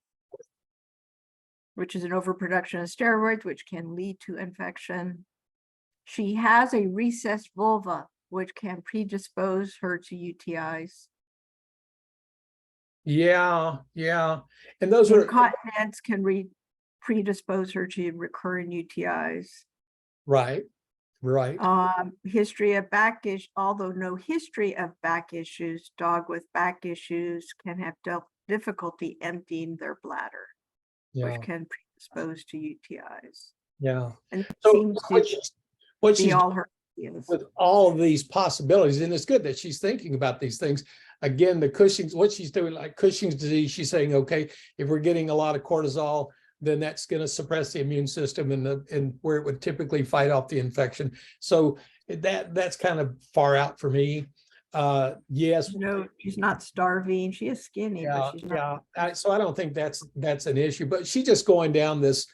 which is an overproduction of steroids, which can lead to infection. She has a recessed vulva, which can predispose her to UTIs. Yeah. And those are Incontinence can predispose her to recurring UTIs. right. History of back issues, although no history of back issues, dog with back issues can have difficulty emptying their bladder, which can predispose to UTIs. Yeah. And it So seems what to she's be all her ideas. with all of these possibilities, and it's good that she's thinking about these things. Again, the Cushing's, what she's doing, like Cushing's disease, she's saying, okay, if we're getting a lot of cortisol, then that's going to suppress the immune system and where it would typically fight off the infection. So that's kind of far out for me. Yes. No, she's not starving. She is skinny, but she's not. So I don't think that's an issue, but she's just going down this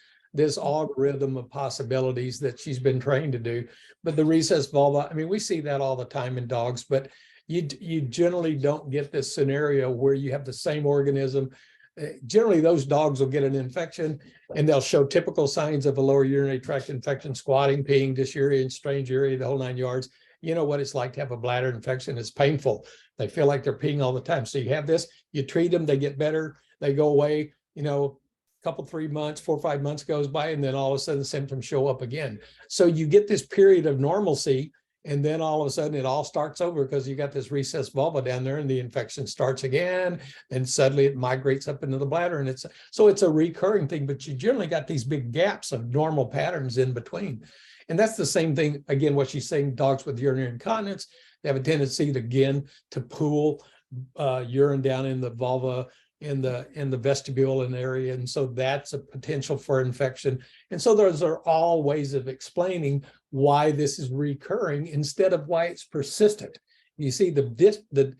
algorithm of possibilities that she's been trained to do. But the recessed vulva, I mean, we see that all the time in dogs, but you generally don't get this scenario where you have the same organism. Generally, those dogs will get an infection and they'll show typical signs of a lower urinary tract infection, squatting, peeing, dysuria, and strange uria, the whole 9 yards. You know what it's like to have a bladder infection. It's painful. They feel like they're peeing all the time. So you have this, you treat them, they get better, they go away, couple, 3 months, 4 or 5 months goes by, and then all of a sudden the symptoms show up again. So you get this period of normalcy, and then all of a sudden it all starts over because you got this recessed vulva down there and the infection starts again, and suddenly it migrates up into the bladder. And it's a recurring thing, but you generally got these big gaps of normal patterns in between. And that's the same thing, again, what she's saying, dogs with urinary incontinence, they have a tendency to pool urine down in the vulva, in the vestibule and area. And so that's a potential for infection. And so those are all ways of explaining why this is recurring instead of why it's persistent. You see the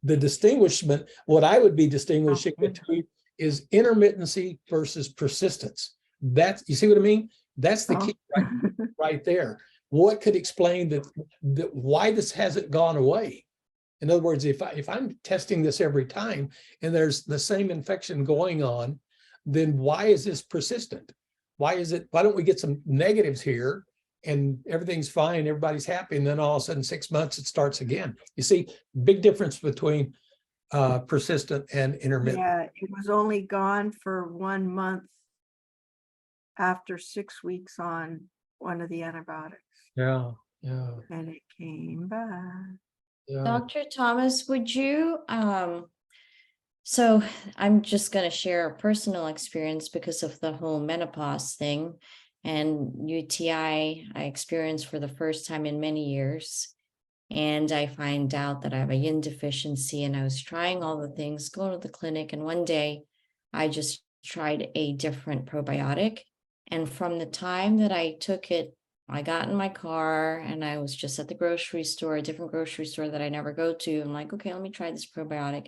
distinguishment, what I would be distinguishing between is intermittency versus persistence. You see what I mean? That's the key right there. what could explain that why this hasn't gone away? In other words, if I'm testing this every time and there's the same infection going on, then why is this persistent? Why don't we get some negatives here and everything's fine, everybody's happy, and then all of a sudden 6 months it starts again? You see, big difference between persistent and intermittent. Yeah, it was only gone for 1 month after 6 weeks on one of the antibiotics, Yeah. and it came back. Dr. Thomas, would you, so I'm just gonna share a personal experience because of the whole menopause thing and UTI I experienced for the first time in many years. And I find out that I have a yin deficiency, and I was trying all the things, going to the clinic, and one day I just tried a different probiotic. And from the time that I took it, I got in my car and I was just at the grocery store, a different grocery store that I never go to. I'm like, okay, let me try this probiotic.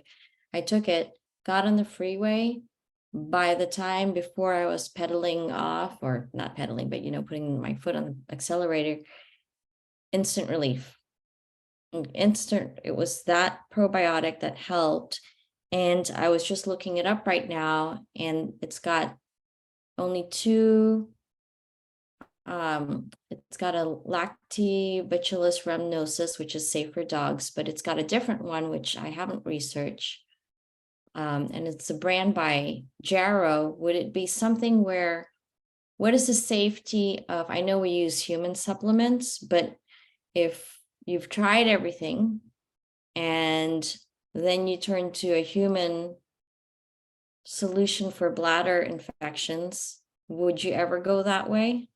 I took it, got on the freeway. By the time before I was pedaling off, or not pedaling, but putting my foot on the accelerator, instant relief. It was that probiotic that helped. And I was just looking it up right now, and it's got only two. It's got a Lactobacillus rhamnosus, which is safe for dogs, but it's got a different one, which I haven't researched. And it's a brand by Jarrow. Would it be something where, what is the safety of, I know we use human supplements, but if you've tried everything and then you turn to a human solution for bladder infections, would you ever go that way?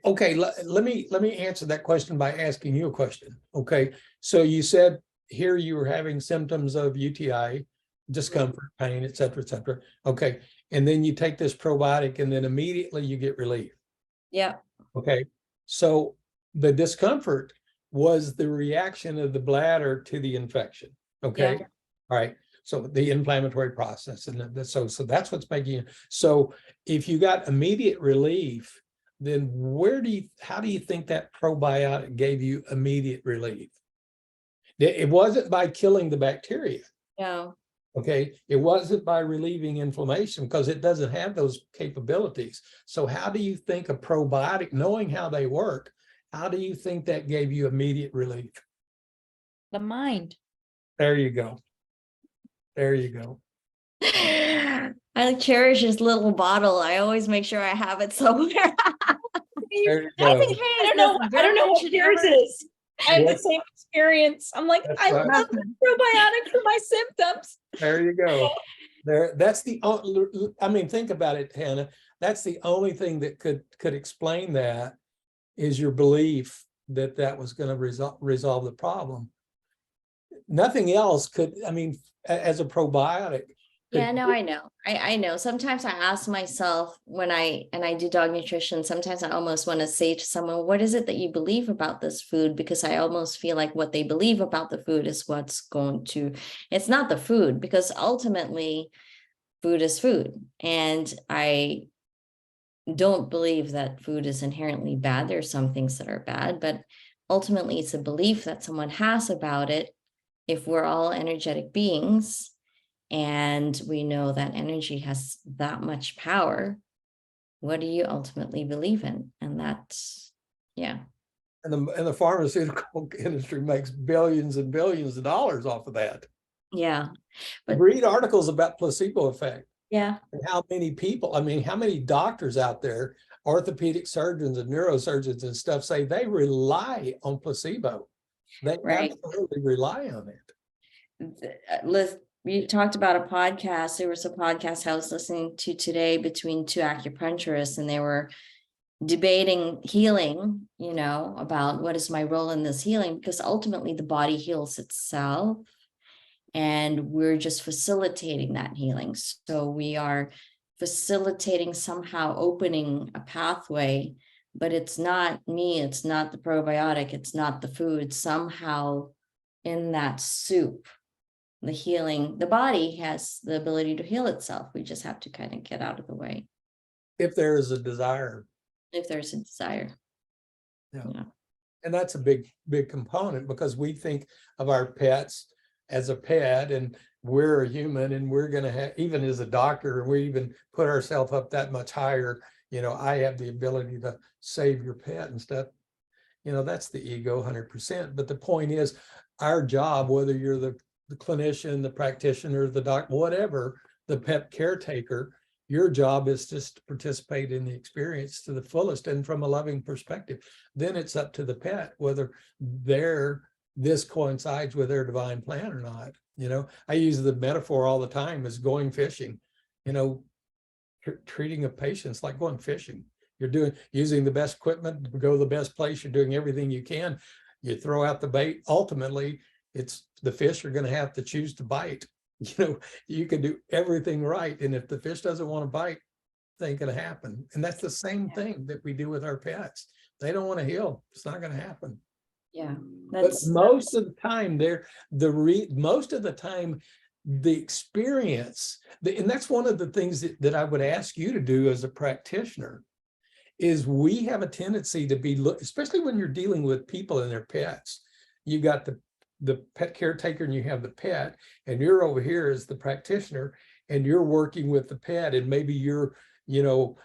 Okay, let me answer that question by asking you a question. Okay, so you said here you were having symptoms of UTI, discomfort, pain, et cetera, et cetera. Okay, and then you take this probiotic and then immediately you get relief. Yeah. Okay, so the discomfort was the reaction of the bladder to the infection. Okay, Yeah. all right. So the inflammatory process, and so that's what's making it. So if you got immediate relief, then how do you think that probiotic gave you immediate relief? It wasn't by killing the bacteria. No. Okay, it wasn't by relieving inflammation, because it doesn't have those capabilities. So how do you think a probiotic, knowing how they work, how do you think that gave you immediate relief? The mind. There you go. There you go. I cherish this little bottle. I always make sure I have it somewhere. There you I go. think, I don't know what yours is. I have the same experience. I'm like, That's I right. love the probiotic for my symptoms. There you go. That's the I mean, think about it, Hannah. That's the only thing that could explain that, is your belief that that was going to resolve the problem. Nothing else could. I mean, as a probiotic. Yeah, no, I know. I know. Sometimes I ask myself when I do dog nutrition, sometimes I almost want to say to someone, what is it that you believe about this food? Because I almost feel like what they believe about the food is what's going to, it's not the food, because ultimately food is food. And I don't believe that food is inherently bad. There are some things that are bad, but ultimately it's a belief that someone has about it. If we're all energetic beings, and we know that energy has that much power, what do you ultimately believe in? And that's, yeah. And the pharmaceutical industry makes billions and billions of dollars off of that. Yeah. But Read articles about placebo effect. yeah. And how many people, I mean, how many doctors out there, orthopedic surgeons and neurosurgeons and stuff, say they rely on placebo. They Right. absolutely rely on it. You talked about a podcast. There was a podcast I was listening to today between two acupuncturists, and they were debating healing, about what is my role in this healing, because ultimately the body heals itself. And we're just facilitating that healing. So we are facilitating, somehow opening a pathway, but it's not me, it's not the probiotic, it's not the food. Somehow in that soup, the healing, the body has the ability to heal itself. We just have to kind of get out of the way. If there is a desire. If there's a desire. Yeah. Yeah. And that's a big component because we think of our pets as a pet and we're a human and we're gonna have, even as a doctor, and we even put ourselves up that much higher. You know, I have the ability to save your pet and stuff. You know, that's the ego 100%. But the point is, our job, whether you're the clinician, the practitioner, the doc, whatever, the pet caretaker, your job is just to participate in the experience to the fullest and from a loving perspective. Then it's up to the pet whether this coincides with their divine plan or not. You know, I use the metaphor all the time as going fishing. You know, treating a patient's like going fishing. You're using the best equipment to go to the best place. You're doing everything you can. You throw out the bait. Ultimately, it's the fish are going to have to choose to bite. You know, you can do everything right. And if the fish doesn't want to bite, it ain't going to happen. And that's the same thing that we do with our pets. They don't want to heal. It's not going to happen. Yeah, But that's most of the time, most of the time, the experience, and that's one of the things that I would ask you to do as a practitioner, is we have a tendency to be, especially when you're dealing with people and their pets. You got the pet caretaker and you have the pet, and you're over here as the practitioner, and you're working with the pet, and maybe you're, you know,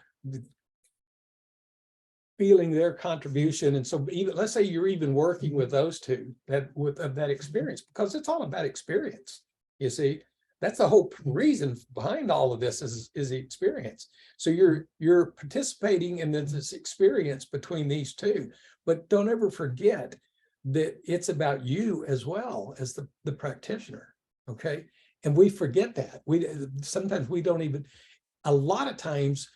feeling their contribution. And so even, let's say you're even working with those two of that experience, because it's all about experience. You see, that's the whole reason behind all of this is the experience. So you're participating in this experience between these two, but don't ever forget that it's about you as well as the practitioner. Okay. And we forget that. Sometimes we don't even, a lot of times,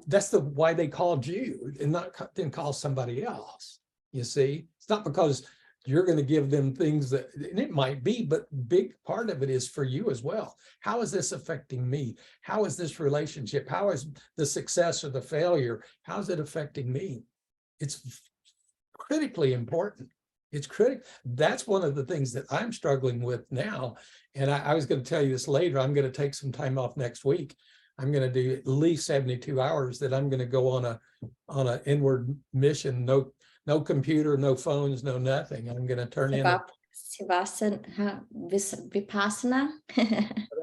that's why they called you and didn't call somebody else. You see, it's not because you're going to give them things that, and it might be, but big part of it is for you as well. How is this affecting me? How is this relationship? How is the success or the failure? How is it affecting me? It's critically important. It's critical. That's one of the things that I'm struggling with now. And I was going to tell you this later. I'm going to take some time off next week. I'm going to do at least 72 hours that I'm going to go on a inward mission. No computer, no phones, no nothing. I'm going to turn in Vipassana.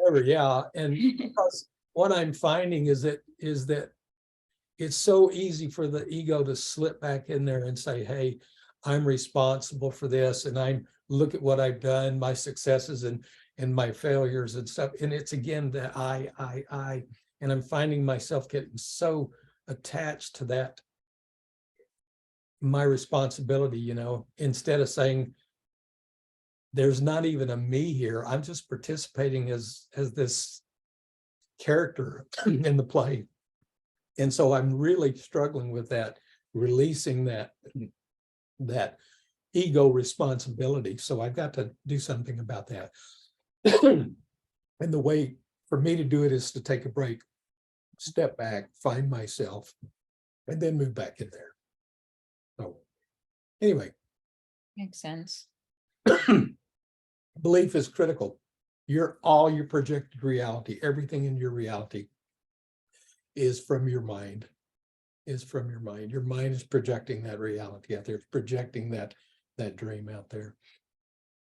whatever. Yeah. And because what I'm finding is that it's so easy for the ego to slip back in there and say, hey, I'm responsible for this. And look at what I've done, my successes and my failures and stuff. And it's again, the I, and I'm finding myself getting so attached to that, my responsibility, you know, instead of saying, there's not even a me here. I'm just participating as this character in the play. And so I'm really struggling with that, releasing that ego responsibility. So I've got to do something about that. And the way for me to do it is to take a break, step back, find myself, and then move back in there. So anyway. Makes sense. Belief is critical. All your projected reality, everything in your reality is from your mind. Your mind is projecting that reality out there. It's projecting that dream out there.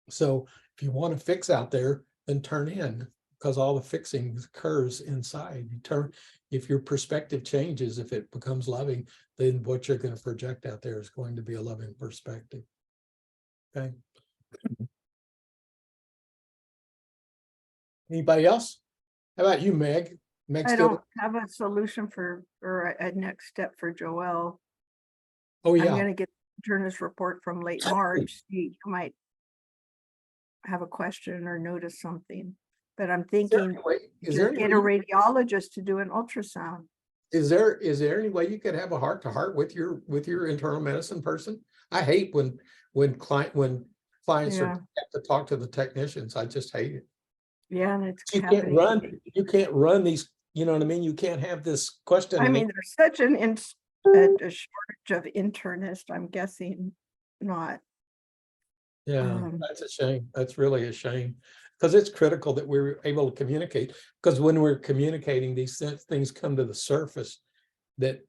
So if you want to fix out there, then turn in, because all the fixing occurs inside. If your perspective changes, if it becomes loving, then what you're going to project out there is going to be a loving perspective. Okay. Anybody else? How about you, Meg? I don't have a solution or a next step for Joelle. Oh, I'm yeah. gonna get internist report from late March. You might have a question or notice something, but I'm thinking get a radiologist to do an ultrasound. Is there any way you could have a heart-to-heart with your internal medicine person? I hate when clients have to talk to the technicians. I just hate it. Yeah, and it's you can't run these, you know what I mean? You can't have this question. I mean, there's such a shortage of internists, I'm guessing not. Yeah, that's a shame. That's really a shame, because it's critical that we're able to communicate, because when we're communicating, these things come to the surface that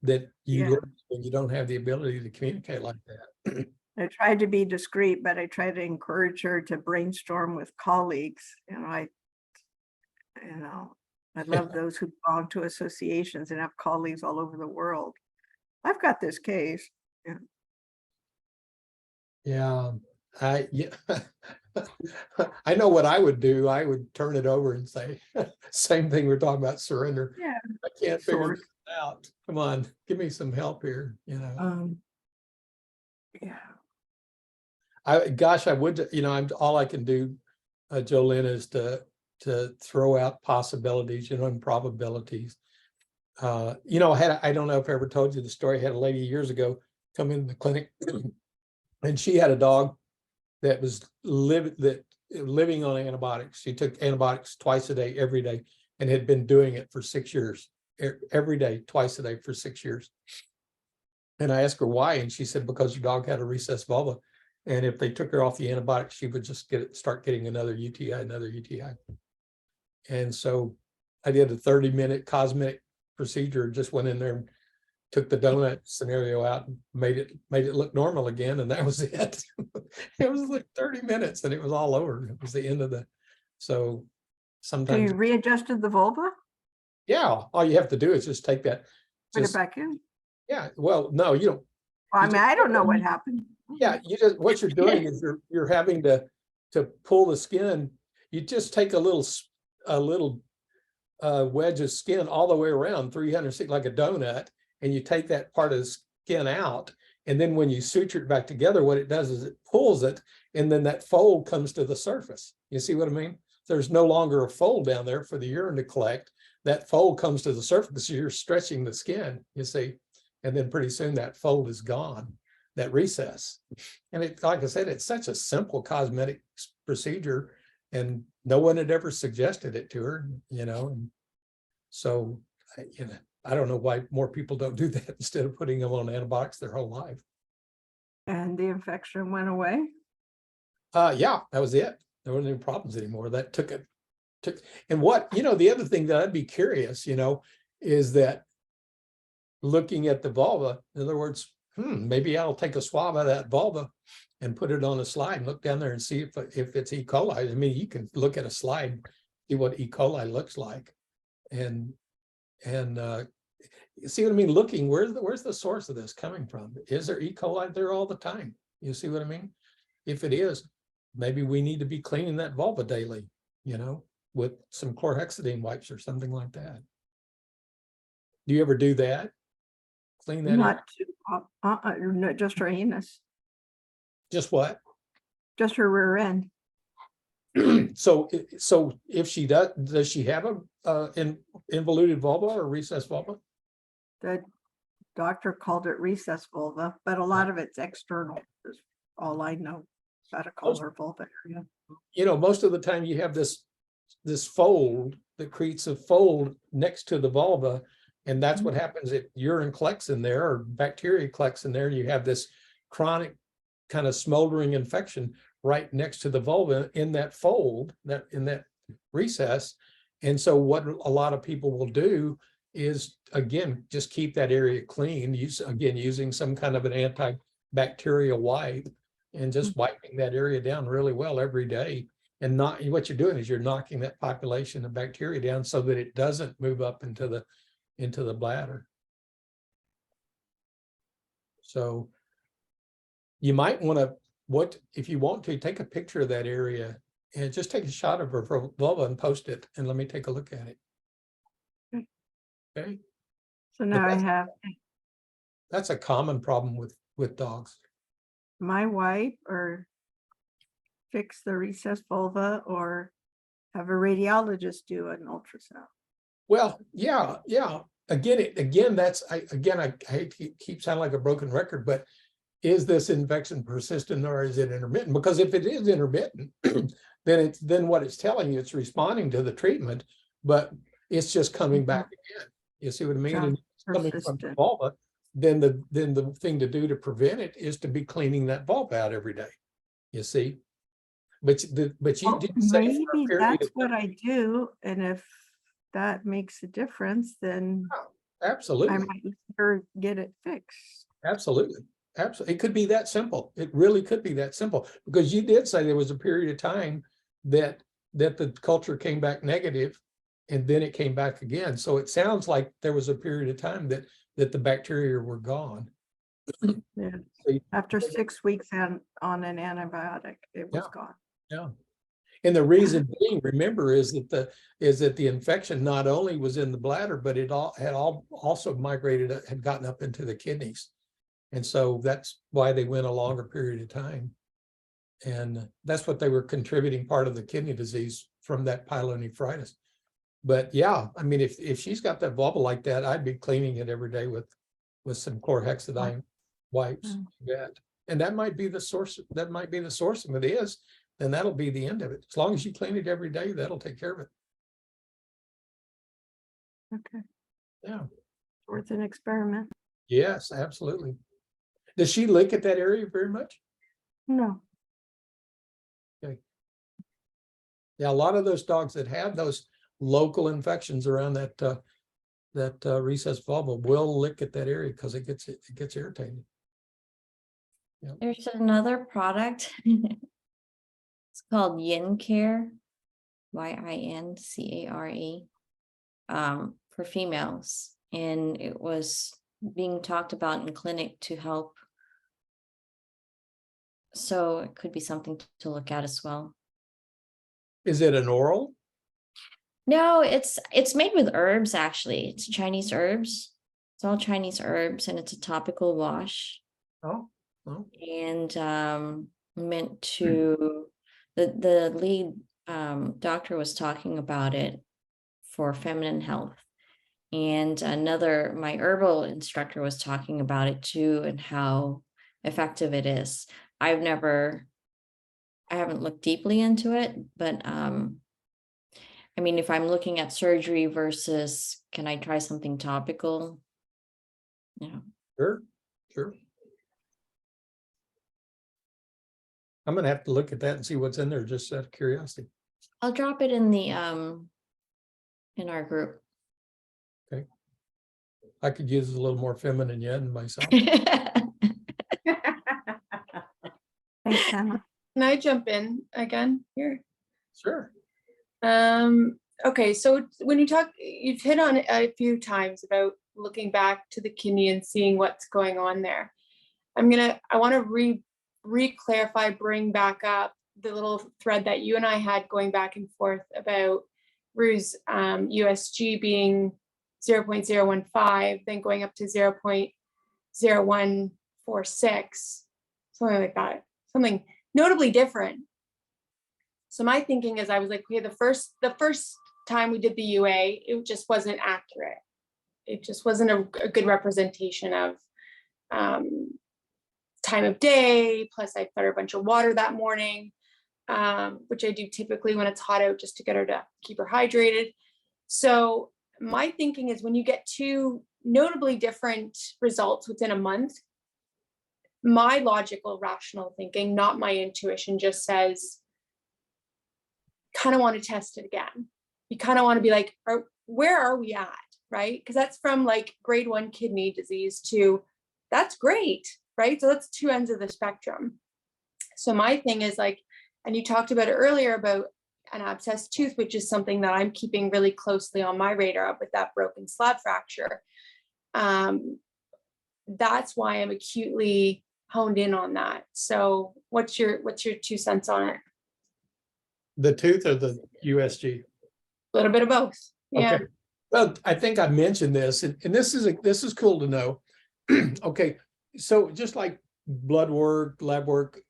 you Yeah. learn when you don't have the ability to communicate like that. I tried to be discreet, but I tried to encourage her to brainstorm with colleagues. I love those who belong to associations and have colleagues all over the world. I've got this case. Yeah, yeah. I know what I would do. I would turn it over and say, same thing we're talking about, surrender. Yeah. I can't figure Source. this out. Come on, give me some help here, Yeah. I would, all I can do, Jolene, is to throw out possibilities, and probabilities. I don't know if I ever told you the story. I had a lady years ago come into the clinic and she had a dog that was living on antibiotics. She took antibiotics twice a day, every day, and had been doing it for 6 years, every day, twice a day for 6 years. And I asked her why, and she said, because her dog had a recessed vulva. And if they took her off the antibiotics, she would just start getting another UTI. And so I did a 30-minute cosmetic procedure, just went in there and took the donut scenario out and made it look normal again. And that was it. It was like 30 minutes and it was all over. It was the end of so So sometimes, you readjusted the vulva? yeah, all you have to do is just take that. Put it back in? Yeah, well, no, you don't. I mean, I don't know what happened. Yeah, what you're doing is you're having to pull the skin. You just take a little wedge of skin all the way around 360 like a donut, and you take that part of the skin out. And then when you suture it back together, what it does is it pulls it, and then that fold comes to the surface. You see what I mean? There's no longer a fold down there for the urine to collect. That fold comes to the surface. So you're stretching the skin, you see, and then pretty soon that fold is gone, that recess. And like I said, it's such a simple cosmetic procedure, and no one had ever suggested it to her, and so, I don't know why more people don't do that instead of putting them on antibiotics their whole life. And the infection went away? Yeah, that was it. There weren't any problems anymore. That took, and the other thing that I'd be curious, is that looking at the vulva, in other words, maybe I'll take a swab of that vulva and put it on a slide and look down there and see if it's E. coli. I mean, you can look at a slide, see what E. coli looks like. And you see what I mean? Looking, where's the source of this coming from? Is there E. coli there all the time? You see what I mean? If it is, maybe we need to be cleaning that vulva daily, with some chlorhexidine wipes or something like that. Do you ever do that? Clean that? Not no, just her anus, Just what? just her rear end. So if she does she have an involuted vulva or recessed vulva? The doctor called it recessed vulva, but a lot of it's external, is all I know how to call her vulva area. Most of the time you have this fold that creates a fold next to the vulva, and that's what happens if urine collects in there or bacteria collects in there. You have this chronic kind of smoldering infection right next to the vulva in that fold, in that recess. And so what a lot of people will do is, again, just keep that area clean, using some kind of an antibacterial wipe, and just wiping that area down really well every day. And what you're doing is you're knocking that population of bacteria down so that it doesn't move up into the bladder. So you might want to, if you want to, take a picture of that area and just take a shot of her vulva and post it, and let me take a look at it. Okay. So now I have That's a common problem with dogs. my wipe or fix the recessed vulva or have a radiologist do an ultrasound. Well, yeah. Again, I hate to keep sounding like a broken record, but is this infection persistent or is it intermittent? Because if it is intermittent, then what it's telling you, it's responding to the treatment, but it's just coming back again. You see what I mean? And it's coming from the vulva, then the thing to do to prevent it is to be cleaning that vulva out every day. You see? But you did say Maybe that's what I do, and if that makes a difference, then I Absolutely. might better get it fixed. Absolutely. Absolutely. It could be that simple. It really could be that simple, because you did say there was a period of time that the culture came back negative and then it came back again. So it sounds like there was a period of time that the bacteria were gone. Yeah. So, After 6 weeks on an antibiotic, it was Yeah. gone. yeah. And the reason being, remember, is that the infection not only was in the bladder, but it also migrated, had gotten up into the kidneys. And so that's why they went a longer period of time. And that's what they were contributing, part of the kidney disease from that pyelonephritis. But yeah, I mean, if she's got that bubble like that, I'd be cleaning it every day with some chlorhexidine wipes. Yeah. And that might be the source. That might be the source. If it is, then that'll be the end of it. As long as you clean it every day, that'll take care of it. Okay, Yeah. worth an experiment. Yes, absolutely. Does she lick at that area very much? No, Yeah, a lot of those dogs that have those local infections around that recessed vulva will lick at that area because it gets irritated. There's another product. It's called Yin Care, YINCARE, for females. And it was being talked about in clinic to help. So it could be something to look at as well. Is it an oral? No, it's made with herbs, actually. It's Chinese herbs. It's all Chinese herbs, and it's a topical wash. Oh, oh. And meant to the lead doctor was talking about it for feminine health. And my herbal instructor was talking about it too, and how effective it is. I haven't looked deeply into it, but I mean, if I'm looking at surgery versus can I try something topical? Yeah. Sure, sure. I'm gonna have to look at that and see what's in there, just out of curiosity. I'll drop it in the in our group. Okay. I could use a little more feminine yin myself. thanks, Hannah. Can I jump in again here? Sure. Okay, so when you've hit on it a few times about looking back to the kidney and seeing what's going on there. I want to re-clarify, bring back up the little thread that you and I had going back and forth about Rue's USG being 0.015, then going up to 0.0146, something like that, something notably different. So my thinking is, I was like, okay, the first time we did the UA, it just wasn't accurate. It just wasn't a good representation of time of day. Plus I fed her a bunch of water that morning, which I do typically when it's hot out, just to get her to keep her hydrated. So my thinking is, when you get two notably different results within a month, my logical, rational thinking, not my intuition, just says, kind of want to test it again. You kind of want to be like, where are we at, right? Because that's from like grade 1 kidney disease to that's great, right? So that's two ends of the spectrum. So my thing is like, and you talked about it earlier about an abscessed tooth, which is something that I'm keeping really closely on my radar with that broken slab fracture. That's why I'm acutely honed in on that. So what's your 2 cents on it? The tooth or the USG? A little bit of both. Yeah. Okay. Well, I think I mentioned this, and this is cool to know. Okay, so just like blood work, lab work,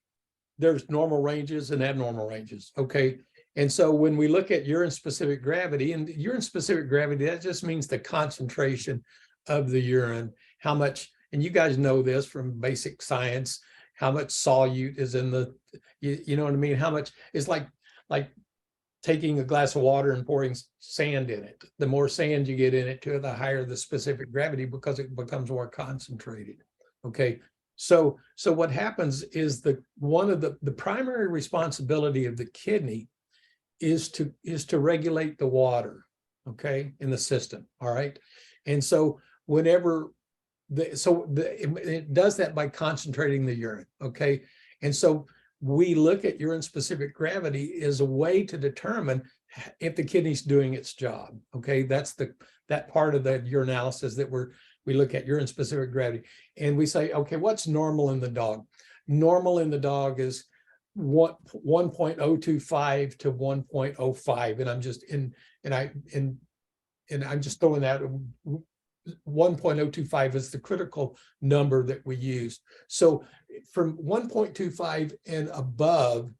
there's normal ranges and abnormal ranges. Okay, and so when we look at urine specific gravity, and urine specific gravity, that just means the concentration of the urine, how much, and you guys know this from basic science, how much solute is in the, you know what I mean? How much is like taking a glass of water and pouring sand in it. The more sand you get in it, the higher the specific gravity, because it becomes more concentrated. Okay, so what happens is one of the primary responsibility of the kidney is to regulate the water, okay, in the system. All right, and so whenever it does that by concentrating the urine, okay? And so we look at urine specific gravity as a way to determine if the kidney's doing its job, okay? That's that part of the urinalysis that we look at urine specific gravity. And we say, okay, what's normal in the dog? Normal in the dog is 1.025 to 1.05. And I'm just I'm just throwing that 1.025 is the critical number that we use. So from 1.25 and above,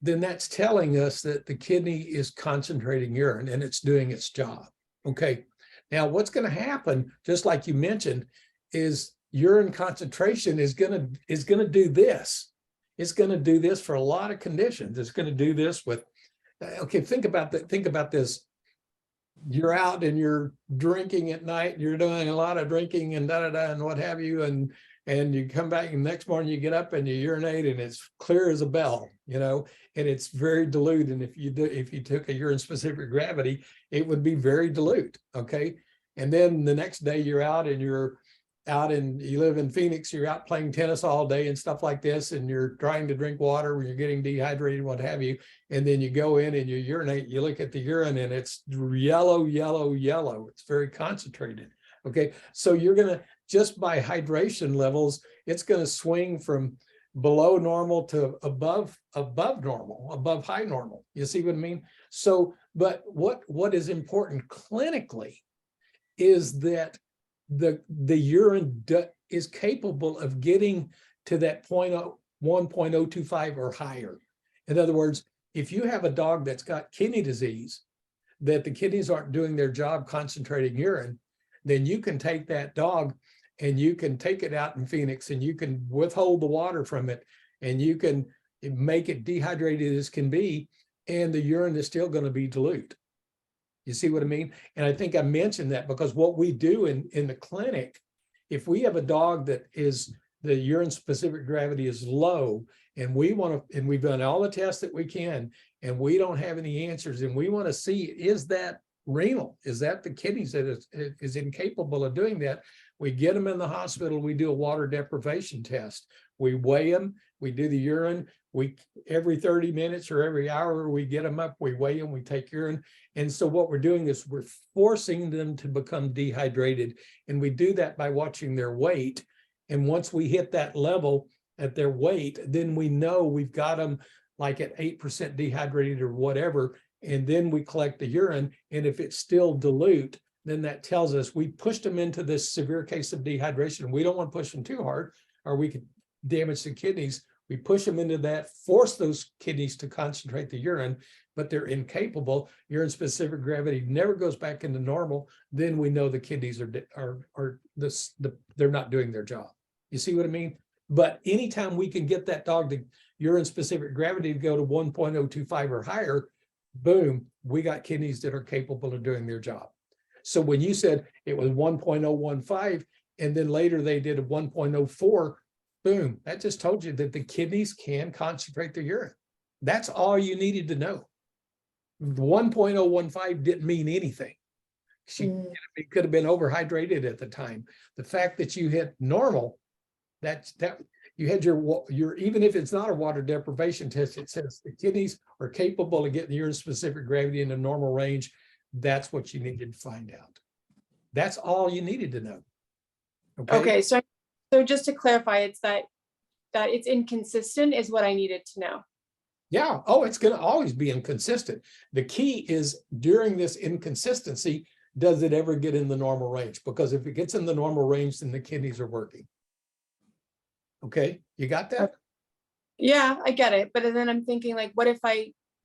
then that's telling us that the kidney is concentrating urine and it's doing its job. Okay. Now what's going to happen, just like you mentioned, is urine concentration is going to do this. It's going to do this for a lot of conditions. It's going to do this with, okay, think about that. Think about this. You're out and you're drinking at night, you're doing a lot of drinking and and what have you, and you come back and the next morning you get up and you urinate and it's clear as a bell, and it's very dilute. And if you took a urine specific gravity, it would be very dilute. Okay. And then the next day you're out and you live in Phoenix, you're out playing tennis all day and stuff like this, and you're trying to drink water when you're getting dehydrated, what have you. And then you go in and you urinate, you look at the urine and it's yellow, yellow, yellow. It's very concentrated. Okay. So you're going to, just by hydration levels, it's going to swing from below normal to above normal, above high normal. You see what I mean? So, but what is important clinically is that the urine is capable of getting to that 1.025 or higher. In other words, if you have a dog that's got kidney disease, that the kidneys aren't doing their job concentrating urine, then you can take that dog and you can take it out in Phoenix and you can withhold the water from it and you can make it dehydrated as can be, and the urine is still going to be dilute. You see what I mean? And I think I mentioned that because what we do in the clinic, if we have a dog that is the urine specific gravity is low, and we've done all the tests that we can, and we don't have any answers, and we want to see, is that renal? Is that the kidneys that is incapable of doing that? We get them in the hospital, we do a water deprivation test. We weigh them, we do the urine, every 30 minutes or every hour we get them up, we weigh them, we take urine. And so what we're doing is we're forcing them to become dehydrated. And we do that by watching their weight. And once we hit that level at their weight, then we know we've got them like at 8% dehydrated or whatever. And then we collect the urine. And if it's still dilute, then that tells us we pushed them into this severe case of dehydration. We don't want to push them too hard or we could damage the kidneys. We push them into that, force those kidneys to concentrate the urine, but they're incapable. Urine specific gravity never goes back into normal. Then we know the kidneys they're not doing their job. You see what I mean? But anytime we can get that dog to urine specific gravity to go to 1.025 or higher, boom, we got kidneys that are capable of doing their job. So when you said it was 1.015 and then later they did a 1.04, boom, that just told you that the kidneys can concentrate the urine. That's all you needed to know. The 1.015 didn't mean anything. It could have been overhydrated at the time. The fact that you hit normal, that you had your even if it's not a water deprivation test, it says the kidneys are capable of getting urine specific gravity in the normal range. That's what you needed to find out. That's all you needed to know. Okay, so just to clarify, it's that it's inconsistent is what I needed to know. Yeah. Oh, it's going to always be inconsistent. The key is during this inconsistency, does it ever get in the normal range? Because if it gets in the normal range, then the kidneys are working. Okay, you got that? Yeah, I get it. But then I'm thinking like, what if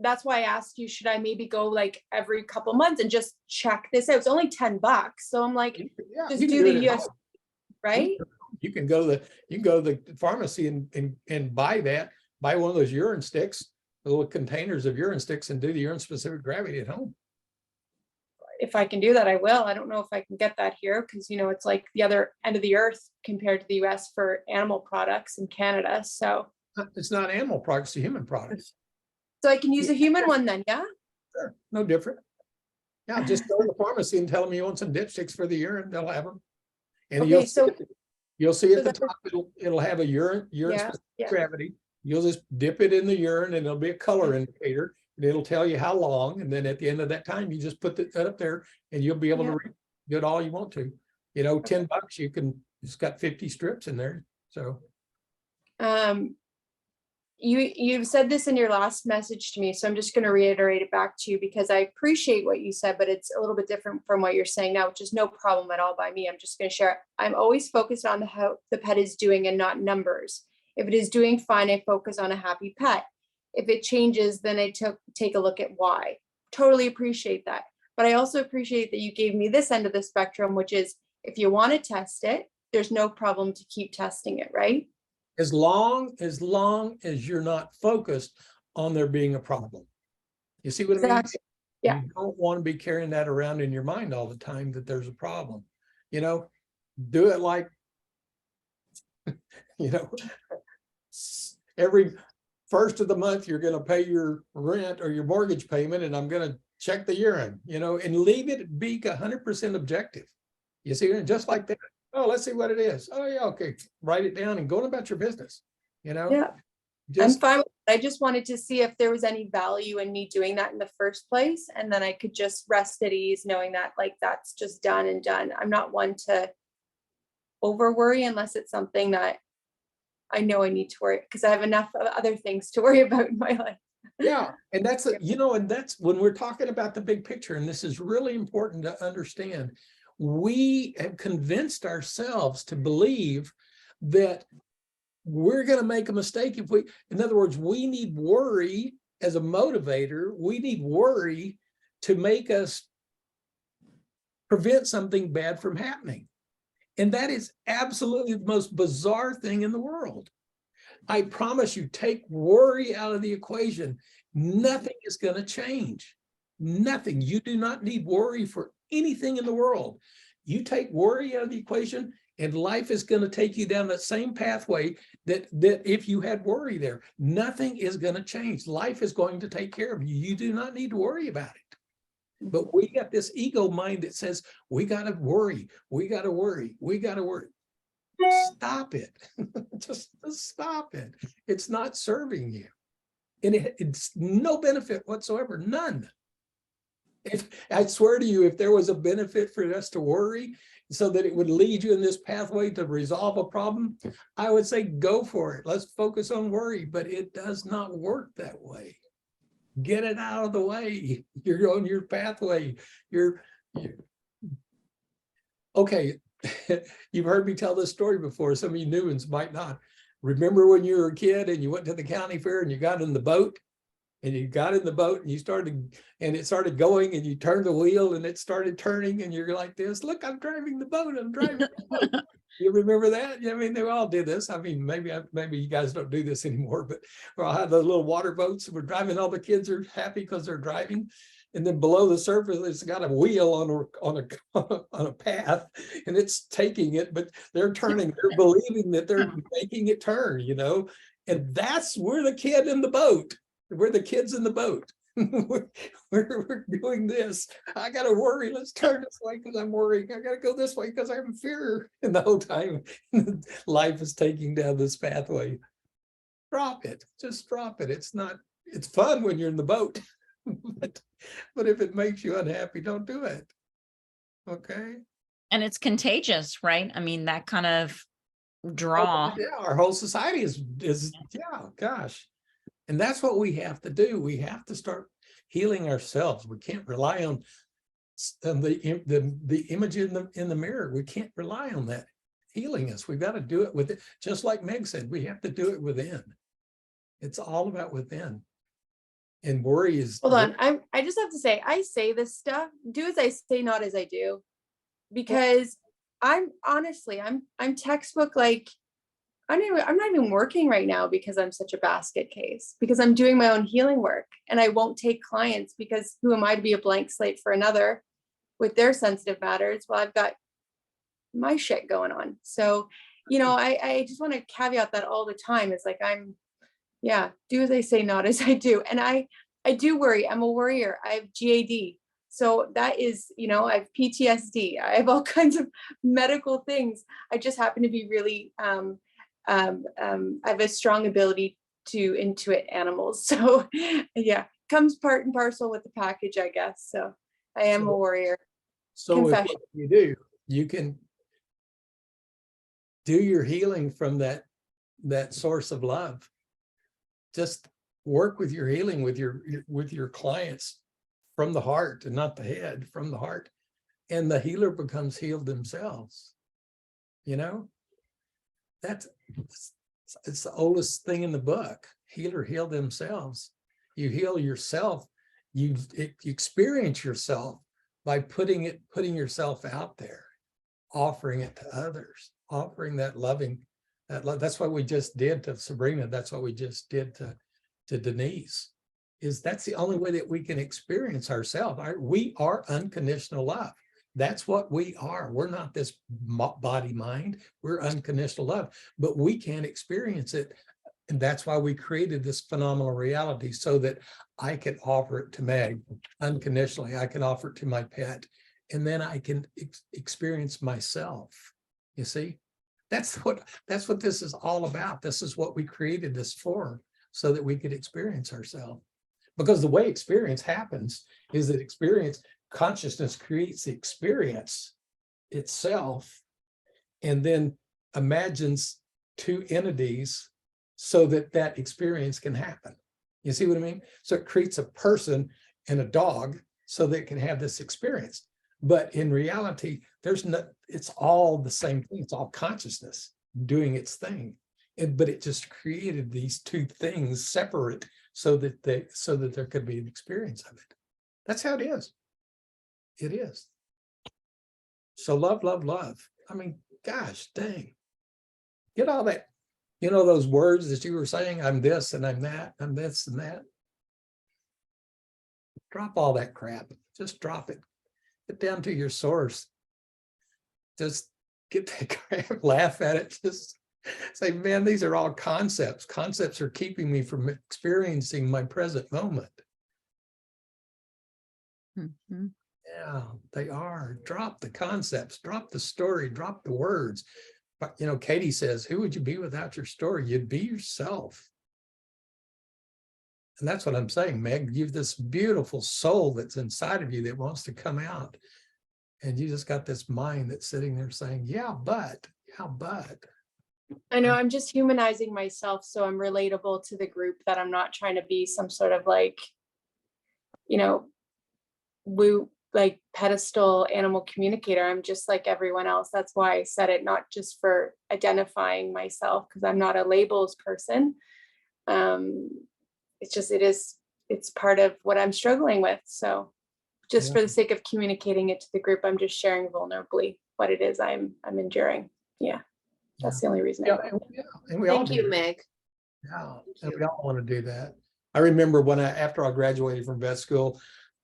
that's why I asked you, should I maybe go like every couple months and just check this out? It's only $10. So I'm like, Yeah, just you can do it the at US, home. right? You can go to the pharmacy and buy one of those urine sticks, the little containers of urine sticks, and do the urine specific gravity at home. If I can do that, I will. I don't know if I can get that here because, it's like the other end of the earth compared to the US for animal products in Canada. So It's not animal products, it's human products. So I can use a human one then, yeah? Sure, no different. Yeah, just go to the pharmacy and tell them you want some dipsticks for the urine, they'll have them. And Okay, you'll see, so- you'll see so at the that- top, it'll have a urine Yeah, specific yeah. gravity. You'll just dip it in the urine and it'll be a color indicator. And it'll tell you how long. And then at the end of that time, you just put that up there and you'll be able Yeah. to read it all you want to. You know, $10, you can, it's got 50 strips in there. So You've said this in your last message to me, so I'm just going to reiterate it back to you because I appreciate what you said, but it's a little bit different from what you're saying now, which is no problem at all by me. I'm just going to share it. I'm always focused on how the pet is doing and not numbers. If it is doing fine, I focus on a happy pet. If it changes, then I take a look at why. Totally appreciate that. But I also appreciate that you gave me this end of the spectrum, which is if you want to test it, there's no problem to keep testing it, right? as long as you're not focused on there being a problem. You see what I mean? Exactly. Yeah. You don't want to be carrying that around in your mind all the time that there's a problem. You know, do it like, you know, every first of the month, you're going to pay your rent or your mortgage payment, and I'm going to check the urine, you know, and leave it be 100% objective. You see, just like that. Oh, let's see what it is. Oh yeah, okay. Write it down and go about your business. You know, Yeah. just I'm fine with it. I just wanted to see if there was any value in me doing that in the first place. And then I could just rest at ease knowing that like that's just done and done. I'm not one to over worry unless it's something that I know I need to worry because I have enough of other things to worry about in my life. yeah. And that's, you know, and that's when we're talking about the big picture, and this is really important to understand. We have convinced ourselves to believe that we're going to make a mistake if we, in other words, we need worry as a motivator. We need worry to make us prevent something bad from happening. And that is absolutely the most bizarre thing in the world. I promise you, take worry out of the equation. Nothing is going to change. Nothing. You do not need worry for anything in the world. You take worry out of the equation and life is going to take you down that same pathway that if you had worry there. Nothing is going to change. Life is going to take care of you. You do not need to worry about it. But we got this ego mind that says, we got to worry, we got to worry, we got to worry. Stop it. Just stop it. It's not serving you. And it's no benefit whatsoever, none. If I swear to you, if there was a benefit for us to worry so that it would lead you in this pathway to resolve a problem, I would say go for it. Let's focus on worry, but it does not work that way. Get it out of the way. You're on your pathway. You're okay. You've heard me tell this story before. Some of you new ones might not. Remember when you were a kid and you went to the county fair and you got in the boat? And you got in the boat and you started, and it started going and you turned the wheel and it started turning and you're like this, look, I'm driving the boat, I'm driving the boat. You remember that? I mean, they all did this. I mean, maybe you guys don't do this anymore, but I'll have those little water boats and we're driving, all the kids are happy because they're driving. And then below the surface, it's got a wheel on a path and it's taking it, but they're turning, they're believing that they're making it turn, you know, and we're the kid in the boat. We're the kids in the boat. we're doing this. I got to worry. Let's turn this way because I'm worrying. I got to go this way because I'm in fear. And the whole time life is taking down this pathway. Drop it. Just drop it. It's fun when you're in the boat. but if it makes you unhappy, don't do it. Okay. And it's contagious, right? I mean, that kind of draw. Oh, yeah, our whole society is yeah, gosh. And that's what we have to do. We have to start healing ourselves. We can't rely on the image in the mirror. We can't rely on that healing us. We've got to do it with it. Just like Meg said, we have to do it within. It's all about within. And worry is. Hold on. I just have to say, I say this stuff, do as I say, not as I do. Because I'm honestly, I'm textbook like, I'm not even working right now because I'm such a basket case, because I'm doing my own healing work and I won't take clients because who am I to be a blank slate for another with their sensitive matters? Well, I've got my shit going on. So, you know, I just want to caveat that all the time. It's like, do as I say, not as I do. And I do worry. I'm a worrier. I have GAD. So that is, you know, I have PTSD, I have all kinds of medical things. I just happen to be really, I have a strong ability to intuit animals. So yeah, comes part and parcel with the package, I guess. So I am a warrior. So if Confession. what you do, you can do your healing from that source of love. Just work with your healing with your clients from the heart and not the head, from the heart. And the healer becomes healed themselves. You know, it's the oldest thing in the book. Healer heal themselves. You heal yourself. You experience yourself by putting yourself out there, offering it to others, offering that loving, that's what we just did to Sabrina. That's what we just did to Denise. That's the only way that we can experience ourselves. We are unconditional love. That's what we are. We're not this body mind. We're unconditional love, but we can't experience it. And that's why we created this phenomenal reality, so that I can offer it to Meg unconditionally. I can offer it to my pet, and then I can experience myself. You see, that's what this is all about. This is what we created this for, so that we could experience ourselves. Because the way experience happens is that consciousness creates the experience itself, and then imagines two entities so that experience can happen. You see what I mean? So it creates a person and a dog so they can have this experience. But in reality, it's all the same thing. It's all consciousness doing its thing. But it just created these two things separate so that there could be an experience of it. That's how it is. It is. So love, love, love. I mean, gosh, dang. Get all that, those words that you were saying, I'm this and I'm that, I'm this and that. Drop all that crap. Just drop it. Get down to your source. Just get that crap, laugh at it. Just say, man, these are all concepts. Concepts are keeping me from experiencing my present moment. Mhm. Yeah, they are. Drop the concepts, drop the story, drop the words. But, Katie says, who would you be without your story? You'd be yourself. And that's what I'm saying, Meg. You've this beautiful soul that's inside of you that wants to come out. And you just got this mind that's sitting there saying, yeah, but. I know, I'm just humanizing myself so I'm relatable to the group, that I'm not trying to be some sort of pedestal animal communicator. I'm just like everyone else. That's why I said it, not just for identifying myself, because I'm not a labels person. It's part of what I'm struggling with. So just for the sake of communicating it to the group, I'm just sharing vulnerably what it is I'm enduring. Yeah. That's the only reason. And we all Thank do you, that. Meg. Yeah, and we all want to do that. I remember after I graduated from vet school,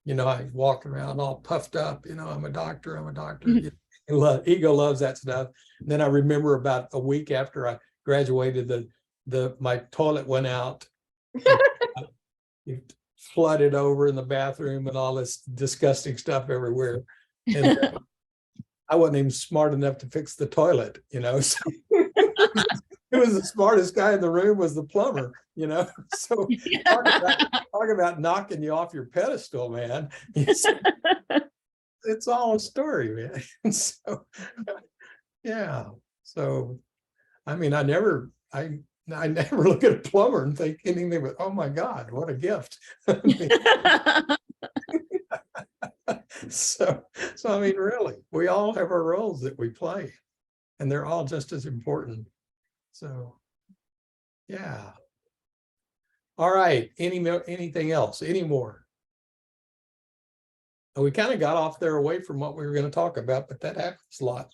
I walked around all puffed up, I'm a doctor. Ego loves that stuff. And then I remember about a week after I graduated, my toilet went out. It flooded over in the bathroom and all this disgusting stuff everywhere. And I wasn't even smart enough to fix the toilet, so it was the smartest guy in the room was the plumber, so talk about knocking you off your pedestal, man. It's all a story, man. So yeah, so I mean, I never look at a plumber and think anything but, oh my God, what a gift. So I mean, really, we all have our roles that we play, and they're all just as important. So, yeah. All right. Anything else? Any more? We kind of got off there away from what we were going to talk about, but that happens a lot.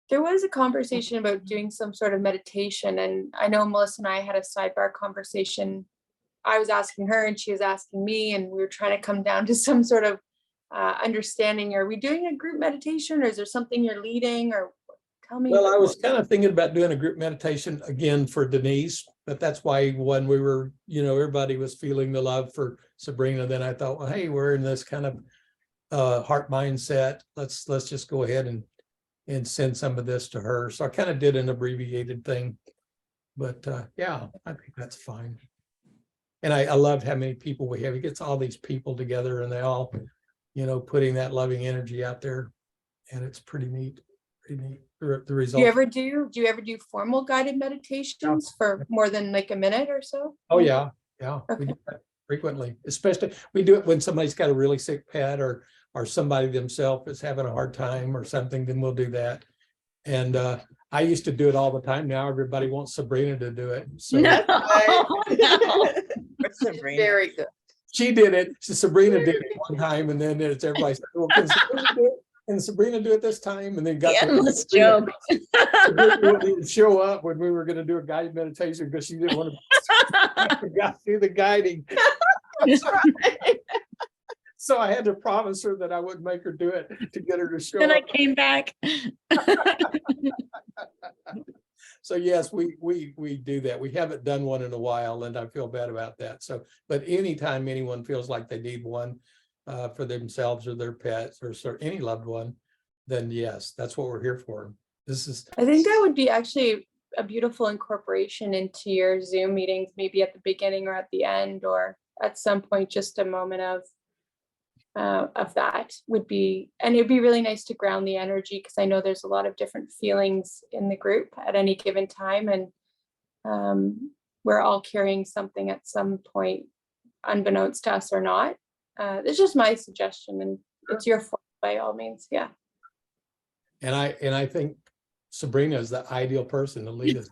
There was a conversation about doing some sort of meditation, and I know Melissa and I had a sidebar conversation. I was asking her and she was asking me, and we were trying to come down to some sort of understanding. Are we doing a group meditation, or is there something you're leading, or tell me? Well, I was kind of thinking about doing a group meditation again for Denise, but that's why when we were, everybody was feeling the love for Sabrina, then I thought, well, hey, we're in this kind of heart mindset. Let's just go ahead and send some of this to her. So I kind of did an abbreviated thing, but yeah, I think that's fine. And I loved how many people we have. He gets all these people together and they all, putting that loving energy out there, and it's pretty neat. The Do result. you ever do formal guided meditations for more than like a minute or so? Oh yeah, we Okay. do that frequently. Especially we do it when somebody's got a really sick pet or somebody themselves is having a hard time or something. Then we'll do that. And I used to do it all the time. Now everybody wants Sabrina to do it. So No, no. Sabrina. Very good. she did it. Sabrina did it one time, and then it's everybody said, well, can Sabrina do it? Can Sabrina do it this time? And then got The to- endless joke. Sabrina wouldn't even show up when we were going to do a guided meditation because she didn't want to do the guiding. That's right. So I had to promise her that I wouldn't make her do it to get her to show Then I up. came back. So yes, we do that. We haven't done one in a while, and I feel bad about that. So, but anytime anyone feels like they need one for themselves or their pets or any loved one, then yes, that's what we're here for. This is I think that would be actually a beautiful incorporation into your Zoom meetings, maybe at the beginning or at the end, or at some point, just a moment of that would be, and it'd be really nice to ground the energy, because I know there's a lot of different feelings in the group at any given time, and we're all carrying something at some point, unbeknownst to us or not. It's just my suggestion, and it's your fault by all means. Yeah. and I think Sabrina is the ideal person to lead us.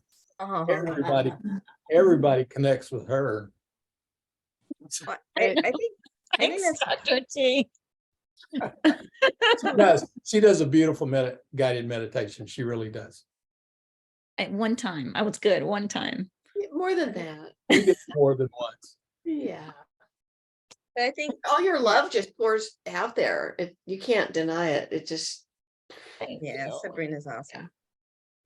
Everybody connects with her. I think Thanks, that's- Dr. T. She does a beautiful guided meditation. She really does. At one time, I was good one time. More than that. We did more than once. Yeah. I think All your love just pours out there. You can't deny it. It just, Thank yeah, you. Sabrina's awesome.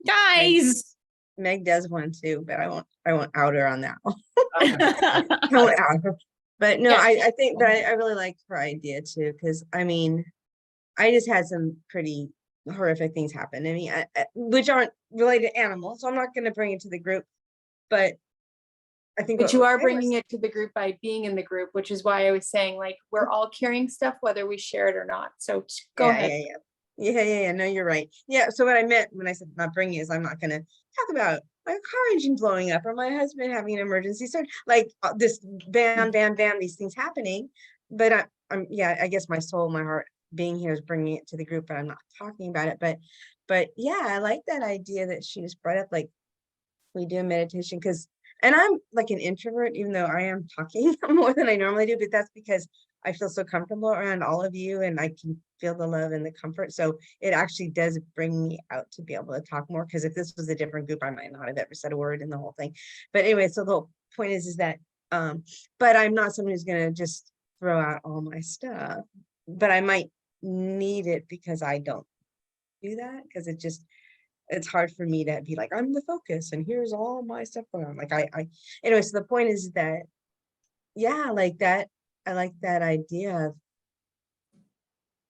Guys. Meg does one too, but I won't out her on that one. I won't out her. But no, Yeah. I think that I really like her idea too, because I mean, I just had some pretty horrific things happen. I mean, which aren't related to animals, so I'm not going to bring it to the group. But I think, But you are bringing it to the group by being in the group, which is why I was saying, like, we're all carrying stuff, whether we share it or not. So go ahead. Yeah. No, you're right. Yeah. So what I meant when I said not bringing it is I'm not going to talk about my car engine blowing up or my husband having an emergency. So like this bam, these things happening. But I guess my soul, my heart being here is bringing it to the group, but I'm not talking about it. But yeah, I like that idea that she just brought up, like we do meditation and I'm like an introvert, even though I am talking more than I normally do, but that's because I feel so comfortable around all of you and I can feel the love and the comfort. So it actually does bring me out to be able to talk more, because if this was a different group, I might not have ever said a word in the whole thing. But anyway, so the whole point is that, but I'm not someone who's going to just throw out all my stuff, but I might need it because I don't do that, because it's hard for me to be like, I'm the focus and here's all my stuff going on. Like anyway, so the point is that, yeah, like that, I like that idea of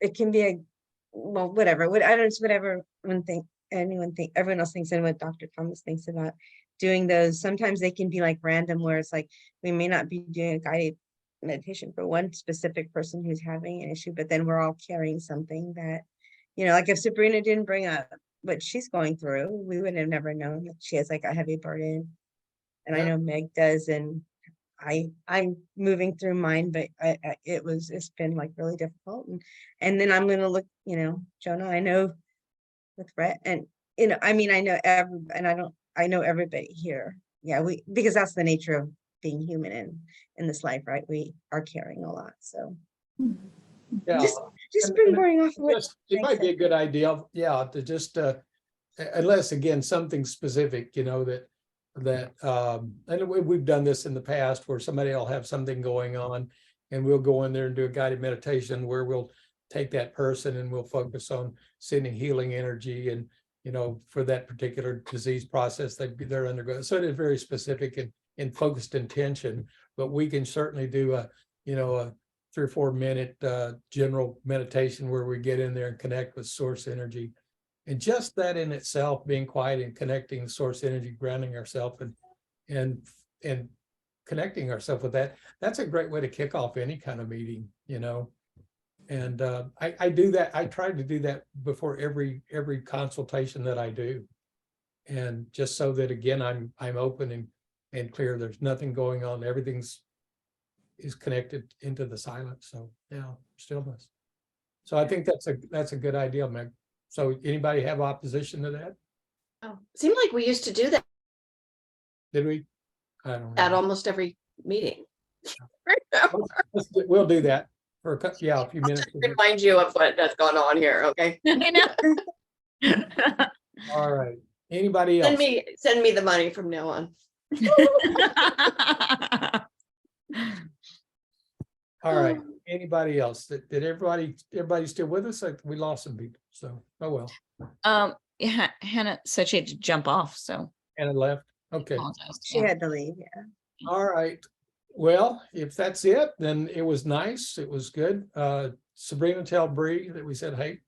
it can be whatever, everyone else thinks, and what Dr. Thomas thinks about doing those. Sometimes they can be like random, where it's like, we may not be doing a guided meditation for one specific person who's having an issue, but then we're all carrying something that, like if Sabrina didn't bring up what she's going through, we would have never known that she has like a heavy burden. And I know Meg does, and I'm moving through mine, but it's been like really difficult. And then I'm going to look, Jonah, I know with Rhett, and, I mean, I know I know everybody here. Yeah, because that's the nature of being human in this life, right? We are carrying a lot. So Yeah. just springboarding off of what It might be a good idea, to just unless again something specific, that and we've done this in the past where somebody will have something going on and we'll go in there and do a guided meditation where we'll take that person and we'll focus on sending healing energy and for that particular disease process they're undergoing. So it is very specific and focused intention, but we can certainly do a 3 or 4 minute general meditation where we get in there and connect with source energy. And just that in itself, being quiet and connecting the source energy, grounding ourselves and connecting ourselves with that, that's a great way to kick off any kind of meeting, you know. And I do that. I try to do that before every consultation that I do. And just so that, again, I'm open and clear. There's nothing going on. Everything's is connected into the silence. So yeah, stillness. So I think that's a good idea, Meg. So anybody have opposition to that? Oh, seemed like we used to do that Did we? I don't at know. almost every meeting. We'll do that for a few minutes. Remind you of what has gone on here, okay? I know. All right. Anybody else? Send me the money from now on. All right. Anybody else? Did everybody still with us? Like, we lost some people. So oh well. Yeah, Hannah said she had to jump off, so. Anna left. Okay. apologize. She Yeah. had to leave, yeah. All right. Well, if that's it, then it was nice. It was good. Sabrina, tell Bree that we said hey.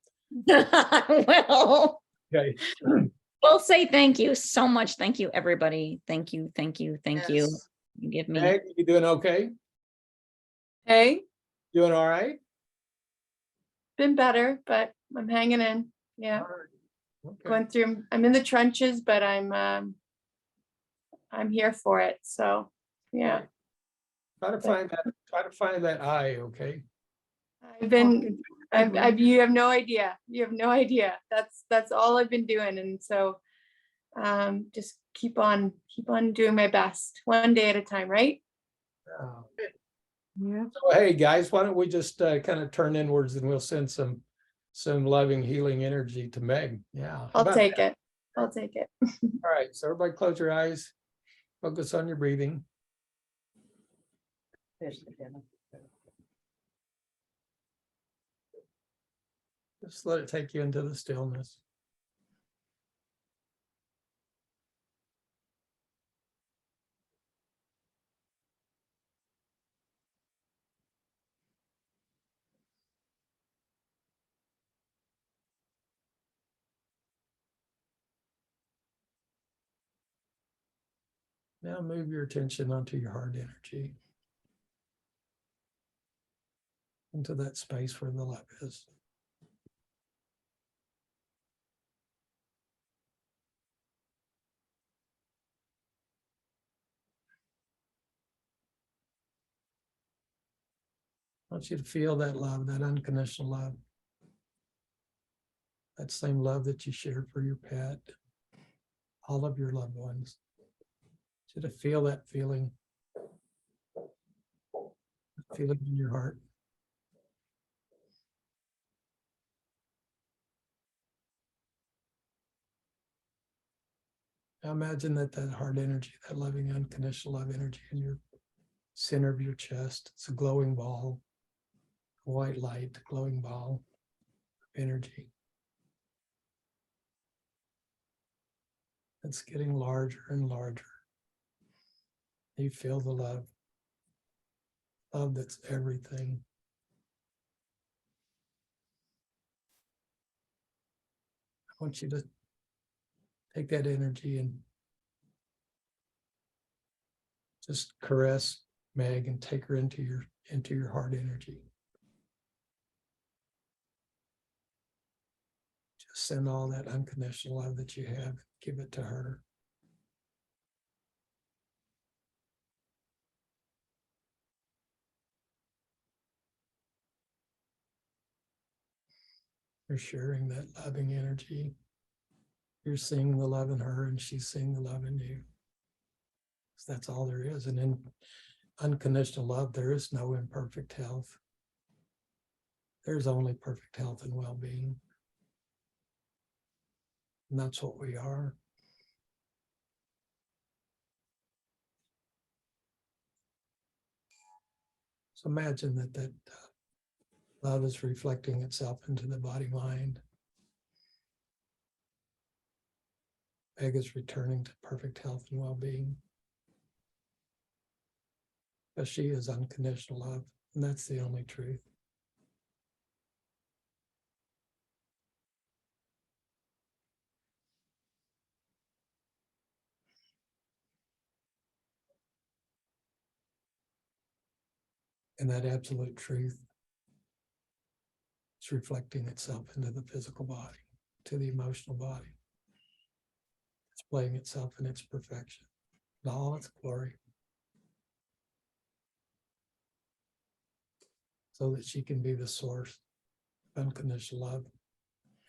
Well, Okay. we'll say thank you so much. Thank you, everybody. Thank you, thank you, thank you. Yes. You give me. Meg, you doing okay? Hey, Doing all right? been better, but I'm hanging in. Yeah, All right. Okay. going through, I'm in the trenches, but I'm here for it. So, yeah, Try to find that eye, okay? you have no idea. You have no idea. That's all I've been doing. And so, just keep on doing my best, one day at a time, right? Yeah. So, hey, guys, why don't we just kind of turn inwards and we'll send some loving, healing energy to Meg. Yeah. how I'll about take that? it. I'll take it. All right. So everybody close your eyes. Focus on your breathing. Just let it take you into the stillness. Now move your attention onto your heart energy. Into that space where the love is. I want you to feel that love, that unconditional love. That same love that you shared for your pet, all of your loved ones. I want you to feel that feeling. Feel it in your heart. Now imagine that heart energy, that loving unconditional love energy in your center of your chest. It's a glowing ball, a white light, glowing ball of energy. It's getting larger and larger. You feel the love. Love that's everything. I want you to take that energy and just caress Meg and take her into your heart energy. Just send all that unconditional love that you have, give it to her. You're sharing that loving energy. You're seeing the love in her and she's seeing the love in you. So that's all there is. And in unconditional love, there is no imperfect health. There's only perfect health and well-being. And that's what we are. So imagine that love is reflecting itself into the body-mind. Meg is returning to perfect health and well-being. Because she is unconditional love And that's the only truth. And that absolute truth is reflecting itself into the physical body, to the emotional body. It's playing itself in its perfection, in all its glory. So that she can be the source of unconditional love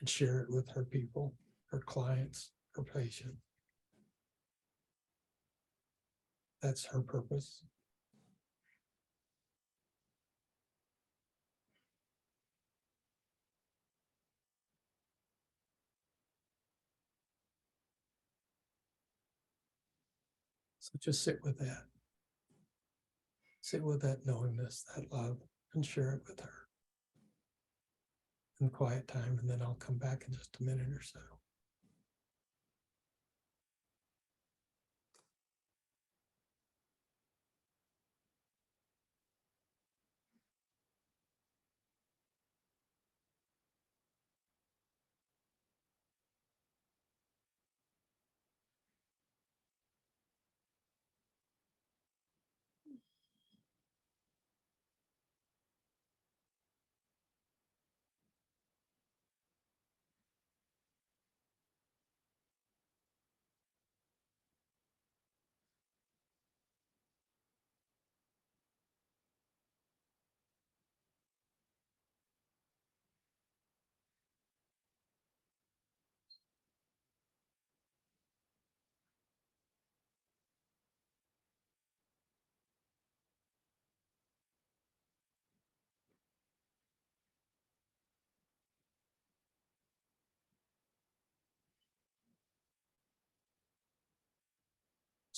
and share it with her people, her clients, her patients. That's her purpose. So just sit with that. Sit with that knowingness, that love, and share it with her in quiet time, and then I'll come back in just a minute or so.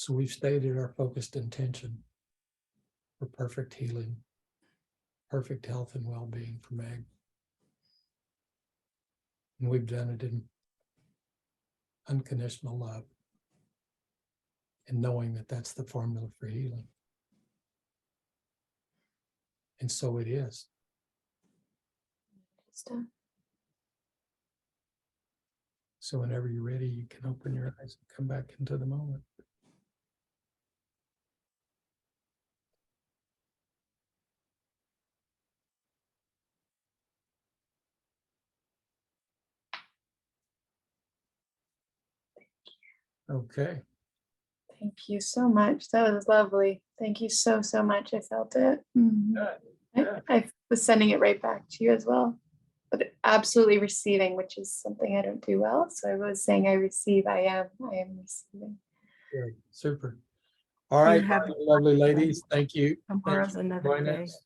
So we've stated our focused intention for perfect healing, perfect health and well-being for Meg. And we've done it in unconditional love and knowing that that's the formula for healing. And so it is. So whenever you're ready, you can open your eyes and come back into the moment. Okay. Thank you so much. That was lovely. Thank you so, so much. I felt it. I was sending it right back to you as well. But absolutely receiving, which is something I don't do well. So I was saying I receive, I am receiving. Good. Super. All right, have- lovely ladies. Thank you. Tomorrow's Thank you for another joining day. us.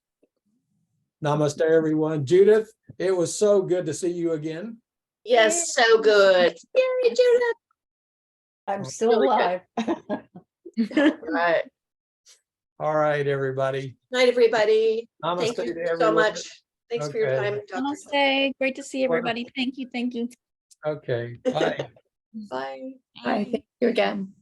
Namaste, everyone. Judith, it was so good to see you again. Yes, so good. Yay, Judith. I'm still Really alive. Right. All right, everybody. Night, everybody. Namaste Thank you to so everyone. much. Thanks for your Okay. time, Dr. Namaste. Great to see everybody. Thank you. Thank you. Okay, bye. Bye. Bye. Thank you again.